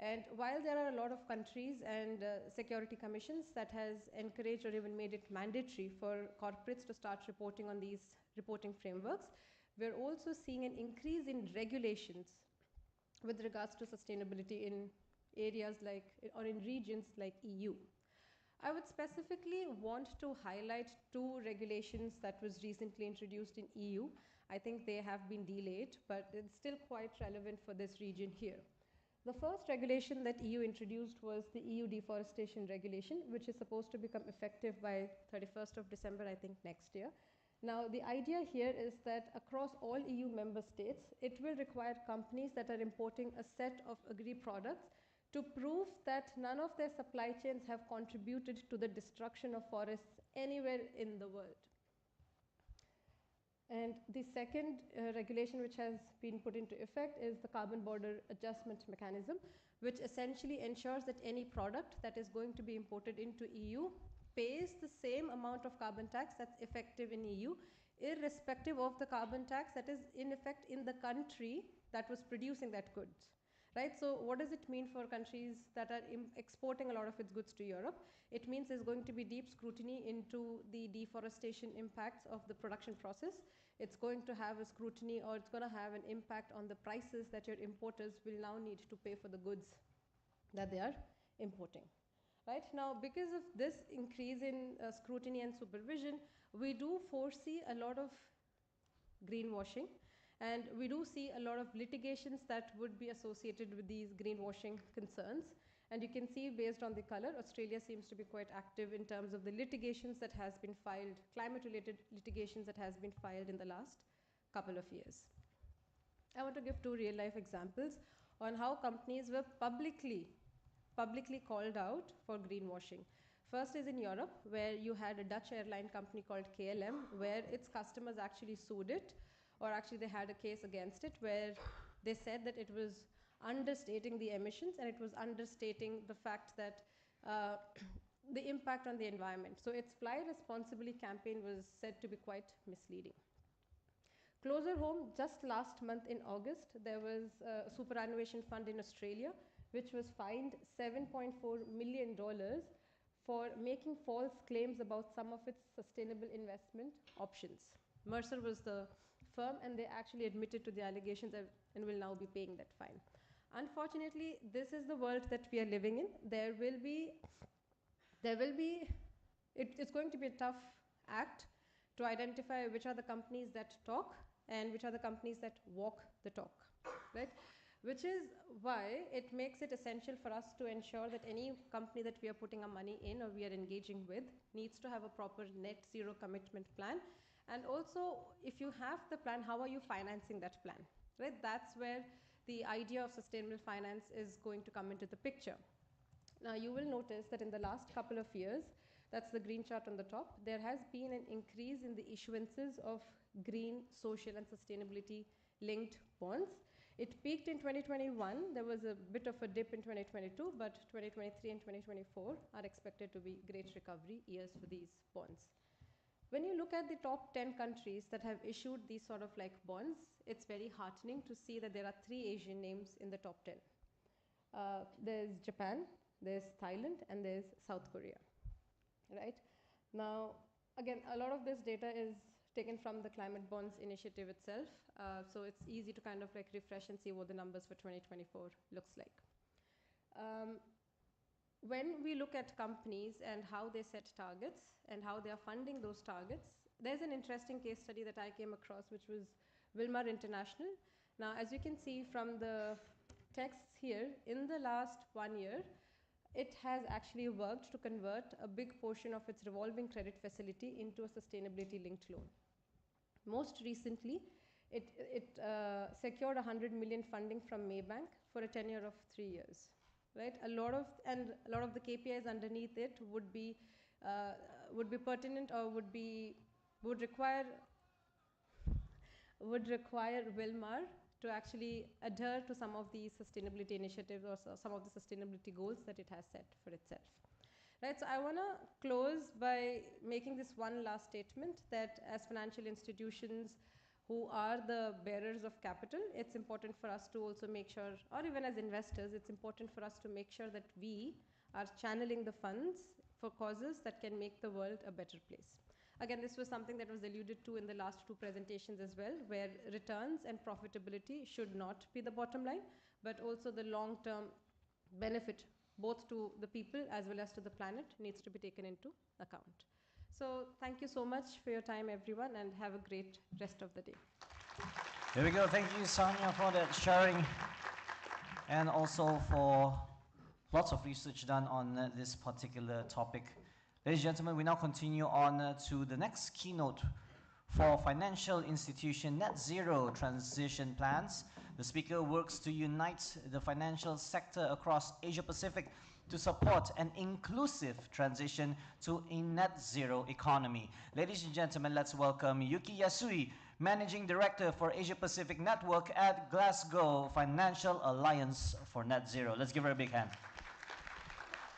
And while there are a lot of countries and security commissions that has encouraged or even made it mandatory for corporates to start reporting on these reporting frameworks, we're also seeing an increase in regulations with regards to sustainability in areas like, or in regions like EU. I would specifically want to highlight two regulations that was recently introduced in EU. I think they have been delayed, but it's still quite relevant for this region here. The first regulation that EU introduced was the EU Deforestation Regulation, which is supposed to become effective by 31st of December, I think, next year. Now, the idea here is that across all EU member states, it will require companies that are importing a set of agri products to prove that none of their supply chains have contributed to the destruction of forests anywhere in the world. And the second regulation which has been put into effect is the Carbon Border Adjustment Mechanism, which essentially ensures that any product that is going to be imported into EU pays the same amount of carbon tax that's effective in EU, irrespective of the carbon tax that is in effect in the country that was producing that goods. Right? So what does it mean for countries that are exporting a lot of its goods to Europe? It means there's going to be deep scrutiny into the deforestation impacts of the production process. It's going to have a scrutiny, or it's going to have an impact on the prices that your importers will now need to pay for the goods that they are importing. Right? Now, because of this increase in scrutiny and supervision, we do foresee a lot of greenwashing. And we do see a lot of litigations that would be associated with these greenwashing concerns. And you can see, based on the color, Australia seems to be quite active in terms of the litigations that has been filed, climate-related litigations that has been filed in the last couple of years. I want to give two real-life examples on how companies were publicly called out for greenwashing. First is in Europe, where you had a Dutch airline company called KLM, where its customers actually sued it, or actually they had a case against it, where they said that it was understating the emissions and it was understating the fact that the impact on the environment. So its Fly Responsibly campaign was said to be quite misleading. Closer home, just last month in August, there was a superannuation fund in Australia, which was fined $7.4 million for making false claims about some of its sustainable investment options. Mercer was the firm, and they actually admitted to the allegations and will now be paying that fine. Unfortunately, this is the world that we are living in. It's going to be a tough act to identify which are the companies that talk and which are the companies that walk the talk, right? Which is why it makes it essential for us to ensure that any company that we are putting our money in or we are engaging with needs to have a proper net zero commitment plan. And also, if you have the plan, how are you financing that plan, right? That's where the idea of sustainable finance is going to come into the picture. Now, you will notice that in the last couple of years, that's the green chart on the top, there has been an increase in the issuances of green, social, and sustainability linked bonds. It peaked in 2021. There was a bit of a dip in 2022, but 2023 and 2024 are expected to be great recovery years for these bonds. When you look at the top 10 countries that have issued these sort of like bonds, it's very heartening to see that there are 3 Asian names in the top 10. There's Japan, there's Thailand, and there's South Korea, right? Now, again, a lot of this data is taken from the Climate Bonds Initiative itself, so it's easy to kind of like refresh and see what the numbers for 2024 looks like. When we look at companies and how they set targets and how they are funding those targets, there's an interesting case study that I came across, which was Wilmar International. Now, as you can see from the texts here, in the last 1 year, it has actually worked to convert a big portion of its revolving credit facility into a sustainability-linked loan. Most recently, it secured 100 million funding from Maybank for a tenure of 3 years. Right, a lot of the KPIs underneath it would be pertinent or would require Wilmar to actually adhere to some of these sustainability initiatives or some of the sustainability goals that it has set for itself. Right, so I want to close by making this one last statement that as financial institutions who are the bearers of capital, it's important for us to also make sure, or even as investors, it's important for us to make sure that we are channeling the funds for causes that can make the world a better place. Again, this was something that was alluded to in the last 2 presentations as well, where returns and profitability should not be the bottom line, but also the long-term benefit both to the people as well as to the planet needs to be taken into account. So thank you so much for your time, everyone, and have a great rest of the day. There we go. Thank you, Sonia, for that sharing and also for lots of research done on this particular topic. Ladies and gentlemen, we now continue on to the next keynote for financial institution net zero transition plans. The speaker works to unite the financial sector across Asia Pacific to support an inclusive transition to a net zero economy. Ladies and gentlemen, let's welcome Yuki Yasui, Managing Director for Asia Pacific Network at Glasgow Financial Alliance for Net Zero. Let's give her a big hand.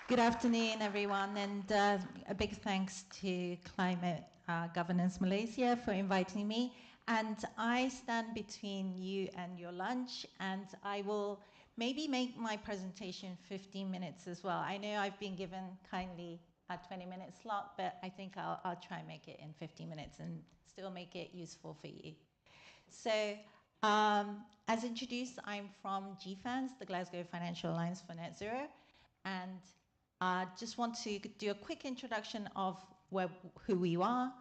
Good afternoon, everyone, and a big thanks to Climate Governance Malaysia for inviting me. And I stand between you and your lunch, and I will maybe make my presentation 15 minutes as well. I know I've been given kindly a 20-minute slot, but I think I'll try and make it in 15 minutes and still make it useful for you. So, as introduced, I'm from GFANZ, the Glasgow Financial Alliance for Net Zero, and I just want to do a quick introduction of who we are.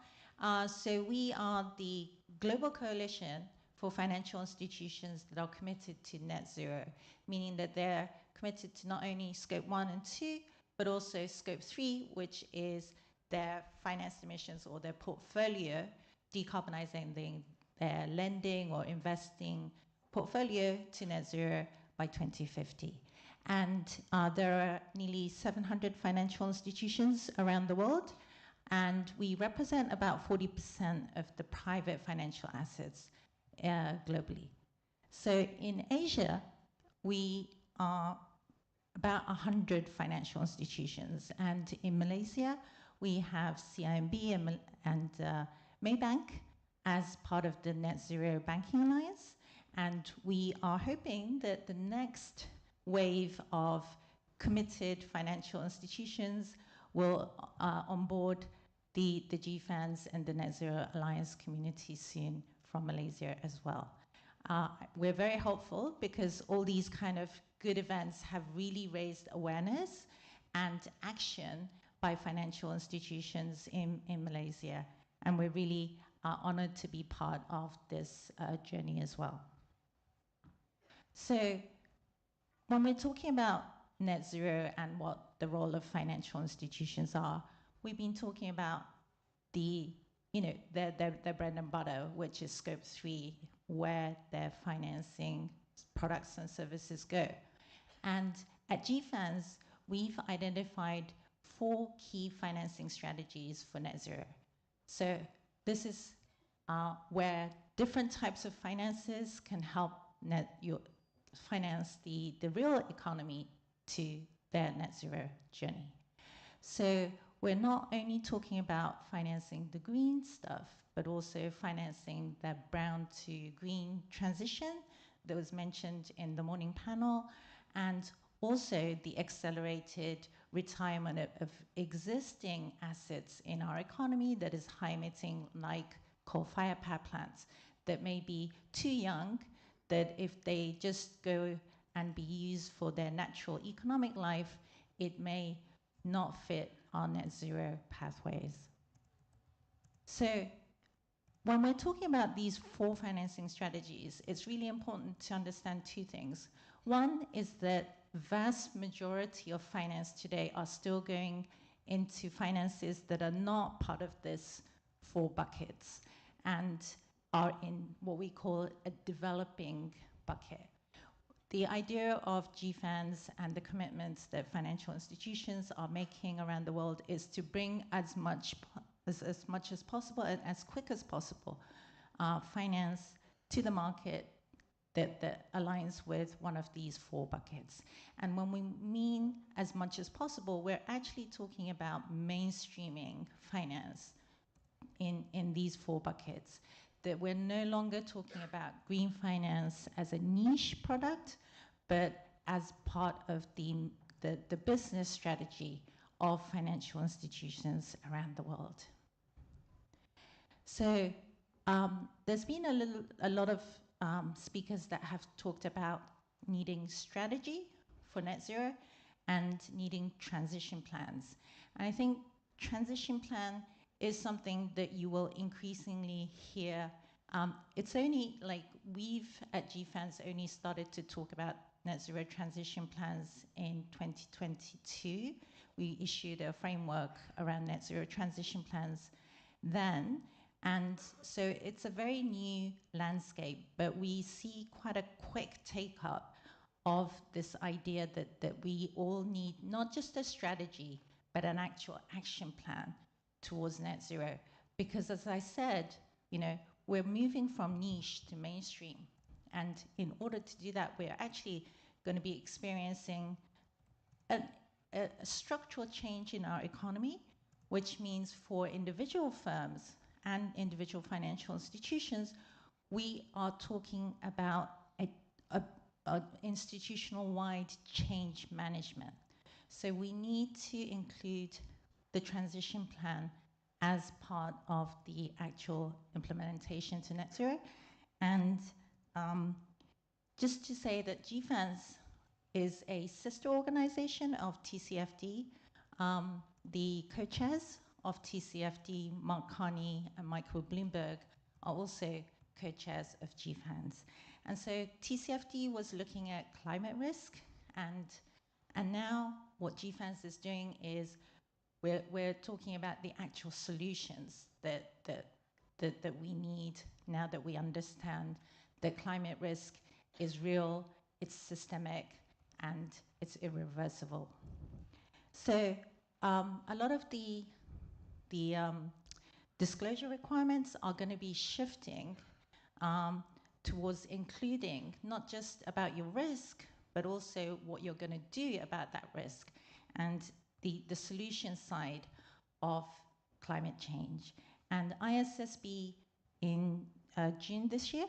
So we are the global coalition for financial institutions that are committed to net zero, meaning that they're committed to not only scope 1 and 2, but also scope 3, which is their finance emissions or their portfolio, decarbonizing their lending or investing portfolio to net zero by 2050. And there are nearly 700 financial institutions around the world, and we represent about 40% of the private financial assets globally. So in Asia, we are about 100 financial institutions, and in Malaysia, we have CIMB and Maybank as part of the Net Zero Banking Alliance, and we are hoping that the next wave of committed financial institutions will onboard the GFANZ and the Net Zero Alliance community soon from Malaysia as well. we're very hopeful because all these kind of good events have really raised awareness and action by financial institutions in Malaysia. And we're really honored to be part of this journey as well. So when we're talking about net zero and what the role of financial institutions are, we've been talking about the, their bread and butter, which is scope 3, where their financing products and services go. And at GFANZ, we've identified 4 key financing strategies for net zero. So this is where different types of finances can help finance the real economy to their net zero journey. So we're not only talking about financing the green stuff, but also financing the brown to green transition that was mentioned in the morning panel, and also the accelerated retirement of existing assets in our economy that is high emitting, like coal-fired power plants that may be too young, that if they just go and be used for their natural economic life, it may not fit our net zero pathways. So when we're talking about these 4 financing strategies, it's really important to understand 2 things. One is that vast majority of finance today are still going into finances that are not part of this 4 buckets and are in what we call a developing bucket. The idea of GFANZ and the commitments that financial institutions are making around the world is to bring as much as possible and as quick as possible finance to the market that aligns with one of these 4 buckets. And when we mean as much as possible, we're actually talking about mainstreaming finance in these 4 buckets. That we're no longer talking about green finance as a niche product, but as part of the business strategy of financial institutions around the world. So there's been a lot of speakers that have talked about needing strategy for net zero and needing transition plans. And I think transition plan is something that you will increasingly hear. It's only like we've at GFANZ only started to talk about net zero transition plans in 2022. We issued a framework around net zero transition plans then. And so it's a very new landscape, but we see quite a quick take-up of this idea that we all need not just a strategy, but an actual action plan towards net zero. Because as I said, we're moving from niche to mainstream. And in order to do that, we're actually going to be experiencing a structural change in our economy, which means for individual firms and individual financial institutions, we are talking about a institutional-wide change management. So we need to include the transition plan as part of the actual implementation to net zero. And just to say that GFANZ is a sister organization of TCFD. The co-chairs of TCFD, Mark Carney and Michael Bloomberg, are also co-chairs of GFANZ. And so TCFD was looking at climate risk, and now what GFANZ is doing is we're talking about the actual solutions that we need now that we understand that climate risk is real, it's systemic, and it's irreversible. So a lot of the disclosure requirements are going to be shifting towards including not just about your risk, but also what you're going to do about that risk and the solution side of climate change. And ISSB in June this year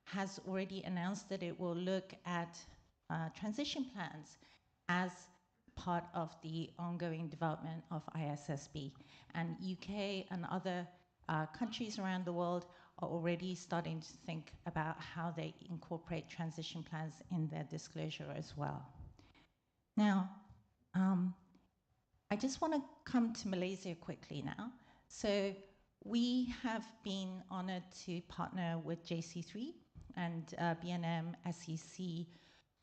has already announced that it will look at transition plans as part of the ongoing development of ISSB. And UK and other countries around the world are already starting to think about how they incorporate transition plans in their disclosure as well. Now, I just want to come to Malaysia quickly now. So we have been honored to partner with JC3 and BNM SEC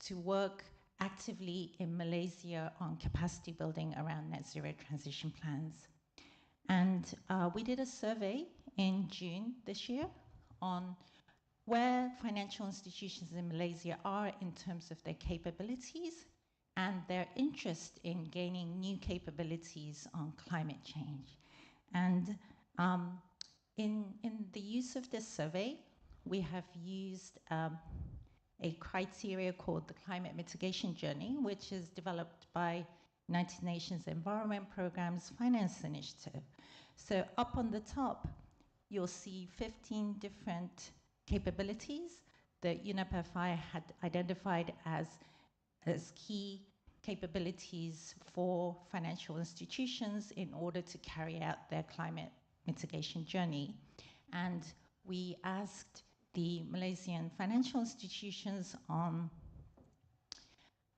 to work actively in Malaysia on capacity building around net zero transition plans. And we did a survey in June this year on where financial institutions in Malaysia are in terms of their capabilities and their interest in gaining new capabilities on climate change. And in the use of this survey, we have used a criteria called the Climate Mitigation Journey, which is developed by United Nations Environment Programme's Finance Initiative. So up on the top, you'll see 15 different capabilities that UNEP-FI had identified as key capabilities for financial institutions in order to carry out their climate mitigation journey. And we asked the Malaysian financial institutions on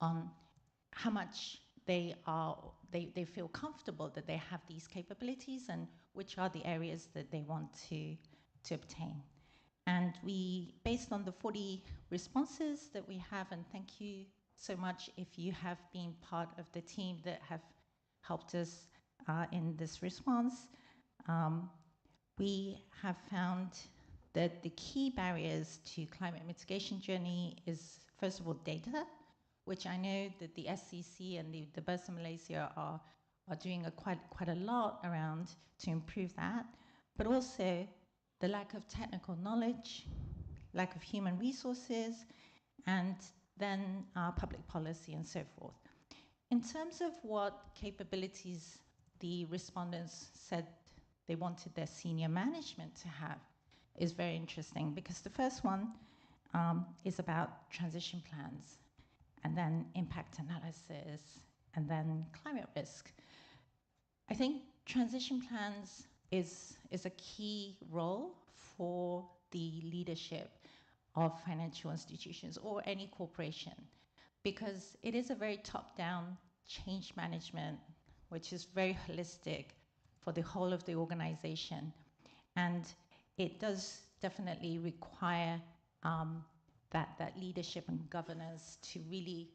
how much they feel comfortable that they have these capabilities and which are the areas that they want to obtain. And we, based on the 40 responses that we have, and thank you so much if you have been part of the team that have helped us in this response, we have found that the key barriers to climate mitigation journey is, first of all, data, which I know that the SEC and the Bursa Malaysia are doing quite a lot around to improve that, but also the lack of technical knowledge, lack of human resources, and then public policy and so forth. In terms of what capabilities the respondents said they wanted their senior management to have is very interesting, because the first one is about transition plans, and then impact analysis, and then climate risk. I think transition plans is a key role for the leadership of financial institutions or any corporation, because it is a very top-down change management, which is very holistic for the whole of the organization. And it does definitely require that leadership and governance to really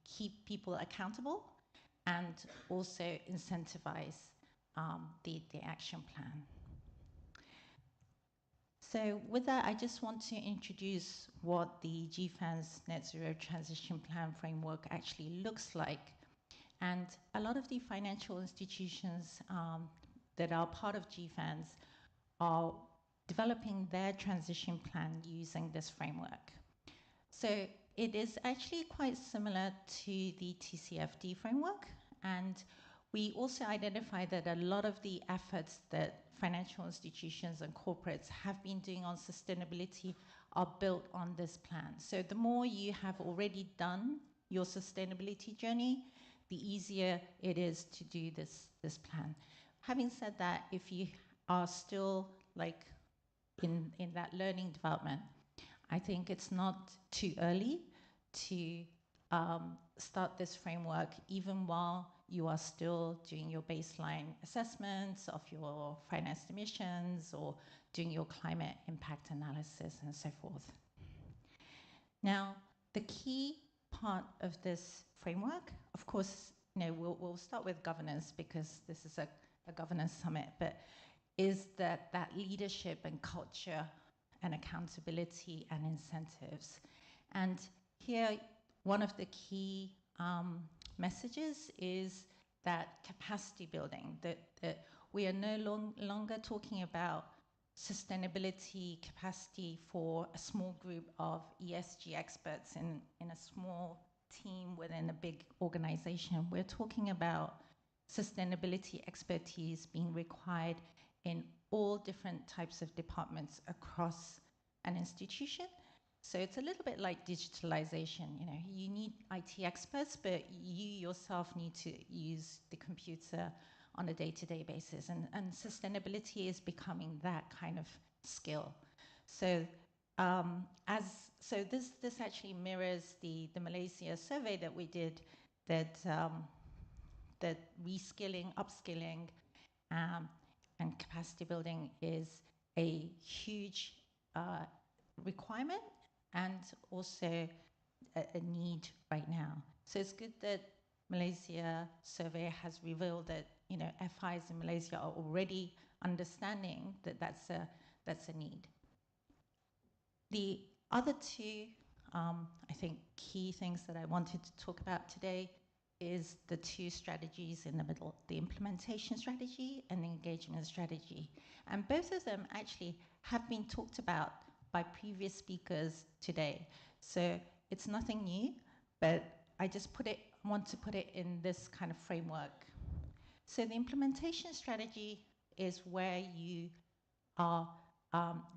keep people accountable and also incentivize the action plan. So with that, I just want to introduce what the GFAN's Net Zero Transition Plan framework actually looks like. And a lot of the financial institutions that are part of GFAN's are developing their transition plan using this framework. So it is actually quite similar to the TCFD framework, and we also identify that a lot of the efforts that financial institutions and corporates have been doing on sustainability are built on this plan. So the more you have already done your sustainability journey, the easier it is to do this plan. Having said that, if you are still like in that learning development, I think it's not too early to start this framework, even while you are still doing your baseline assessments of your financed emissions or doing your climate impact analysis and so forth. Now, the key part of this framework, of course, we'll start with governance because this is a governance summit, but is that leadership and culture and accountability and incentives. And here, one of the key messages is that capacity building, that we are no longer talking about sustainability capacity for a small group of ESG experts in a small team within a big organization. We're talking about sustainability expertise being required in all different types of departments across an institution. So it's a little bit like digitalization. You need IT experts, but you yourself need to use the computer on a day-to-day basis. And sustainability is becoming that kind of skill. So this actually mirrors the Malaysia survey that we did, that that reskilling, upskilling, and capacity building is a huge requirement and also a need right now. So it's good that Malaysia survey has revealed that, you know, FIs in Malaysia are already understanding that that's a need. The other two, I think, key things that I wanted to talk about today is the two strategies in the middle, the implementation strategy and the engagement strategy. And both of them actually have been talked about by previous speakers today. So it's nothing new, but I just want to put it in this kind of framework. So the implementation strategy is where you are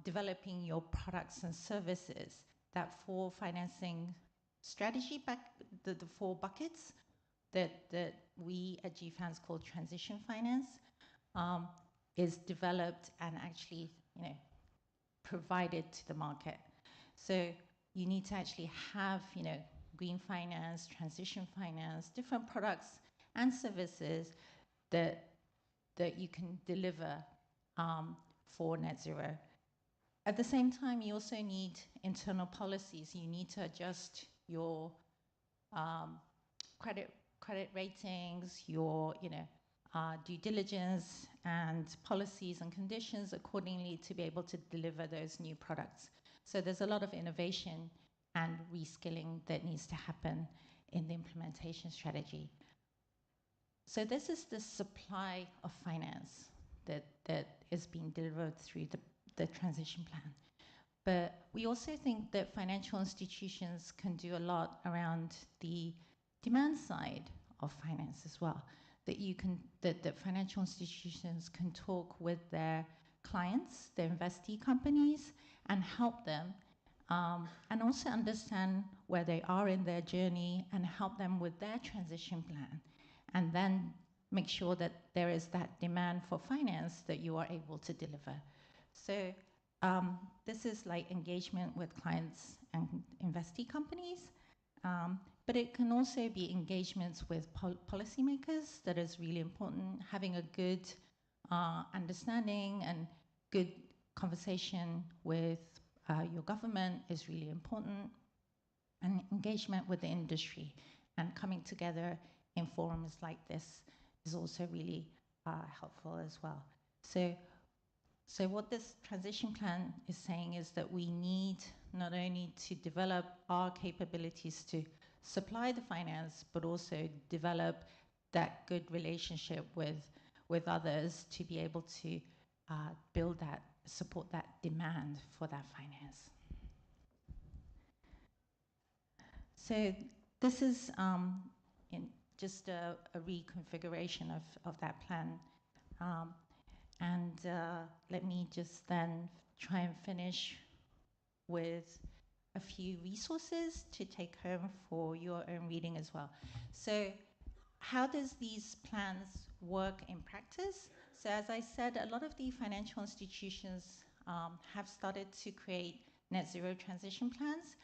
developing your products and services. That four financing strategy, the four buckets that we at GFANS call transition finance, is developed and actually, you know, provided to the market. So you need to actually have, you know, green finance, transition finance, different products and services that you can deliver for net zero. At the same time, you also need internal policies. You need to adjust your credit ratings, your due diligence and policies and conditions accordingly to be able to deliver those new products. So there's a lot of innovation and reskilling that needs to happen in the implementation strategy. So this is the supply of finance that is being delivered through the transition plan. But we also think that financial institutions can do a lot around the demand side of finance as well. That financial institutions can talk with their clients, their investee companies, and help them, and also understand where they are in their journey and help them with their transition plan. And then make sure that there is that demand for finance that you are able to deliver. So this is like engagement with clients and investee companies, but it can also be engagements with policymakers. That is really important. Having a good understanding and good conversation with your government is really important, and engagement with the industry and coming together in forums like this is also really helpful as well. So what this transition plan is saying is that we need not only to develop our capabilities to supply the finance, but also develop that good relationship with others to be able to build that, support that demand for that finance. So this is just a reconfiguration of that plan. Let me just then try and finish with a few resources to take home for your own reading as well. So how does these plans work in practice? So as I said, a lot of the financial institutions have started to create net zero transition plans.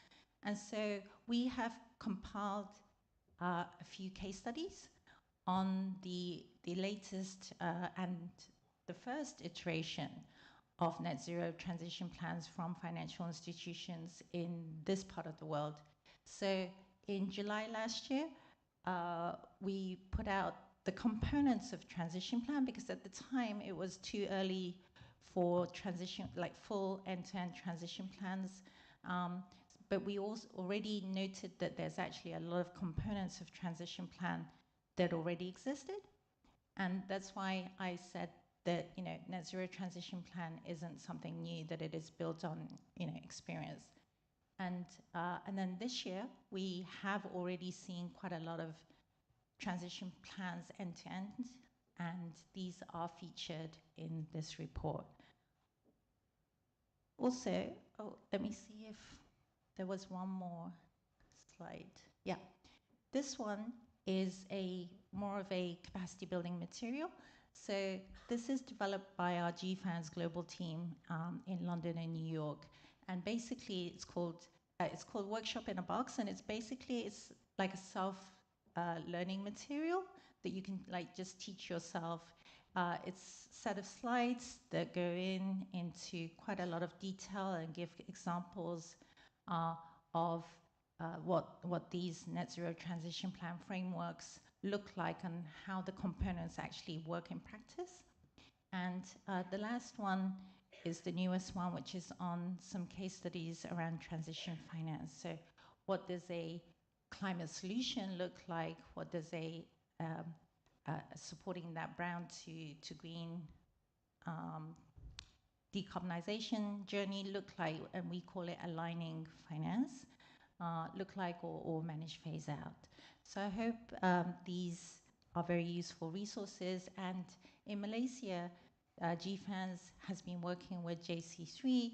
And so we have compiled a few case studies on the latest and the first iteration of net zero transition plans from financial institutions in this part of the world. So in July last year, we put out the components of transition plan, because at the time it was too early for transition, like full end-to-end transition plans. But we also already noted that there's actually a lot of components of transition plan that already existed. And that's why I said that, you know, net zero transition plan isn't something new, that it is built on, you know, experience. And then this year, we have already seen quite a lot of transition plans end to end, and these are featured in this report. Also, let me see if there was one more slide. Yeah, this one is more of a capacity building material. So this is developed by our GFANS global team in London and New York. And basically it's called Workshop in a Box, and it's like a self-learning material that you can like just teach yourself. It's a set of slides that go into quite a lot of detail and give examples of what these net zero transition plan frameworks look like and how the components actually work in practice. And the last one is the newest one, which is on some case studies around transition finance. So what does a climate solution look like? What does a supporting that brown to green decarbonization journey look like? And we call it aligning finance, look like, or manage phase out. So I hope these are very useful resources. And in Malaysia, GFANS has been working with JC3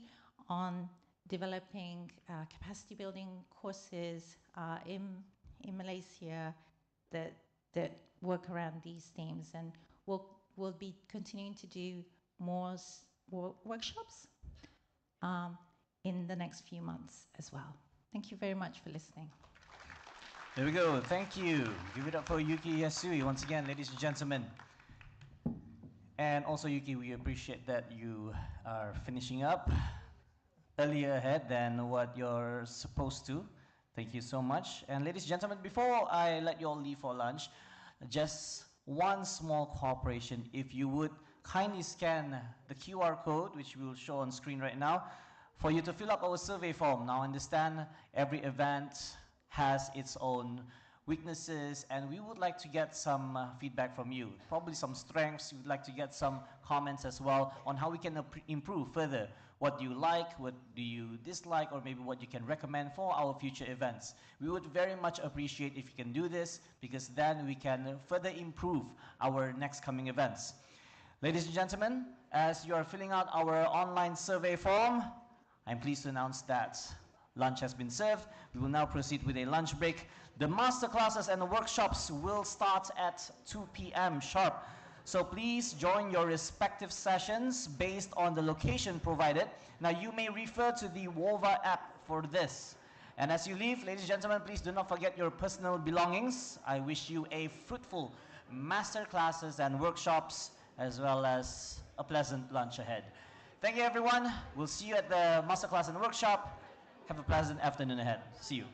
on developing capacity building courses in Malaysia that work around these themes, and we'll be continuing to do more workshops in the next few months as well. Thank you very much for listening. There we go. Thank you. Give it up for Yuki Yasui once again, ladies and gentlemen. And also, Yuki, we appreciate that you are finishing up earlier ahead than what you're supposed to. Thank you so much. And ladies and gentlemen, before I let you all leave for lunch, just one small cooperation. If you would kindly scan the QR code, which we will show on screen right now, for you to fill up our survey form. Now, understand every event has its own weaknesses, and we would like to get some feedback from you. Probably some strengths. We would like to get some comments as well on how we can improve further. What do you like? What do you dislike? Or maybe what you can recommend for our future events. We would very much appreciate if you can do this, because then we can further improve our next coming events. Ladies and gentlemen, as you are filling out our online survey form, I'm pleased to announce that lunch has been served. We will now proceed with a lunch break. The masterclasses and the workshops will start at 2 p.m. sharp. So please join your respective sessions based on the location provided. Now you may refer to the WOVA app for this. And as you leave, ladies and gentlemen, please do not forget your personal belongings. I wish you a fruitful masterclasses and workshops, as well as a pleasant lunch ahead. Thank you, everyone. We'll see you at the masterclass and workshop. Have a pleasant afternoon ahead. See you.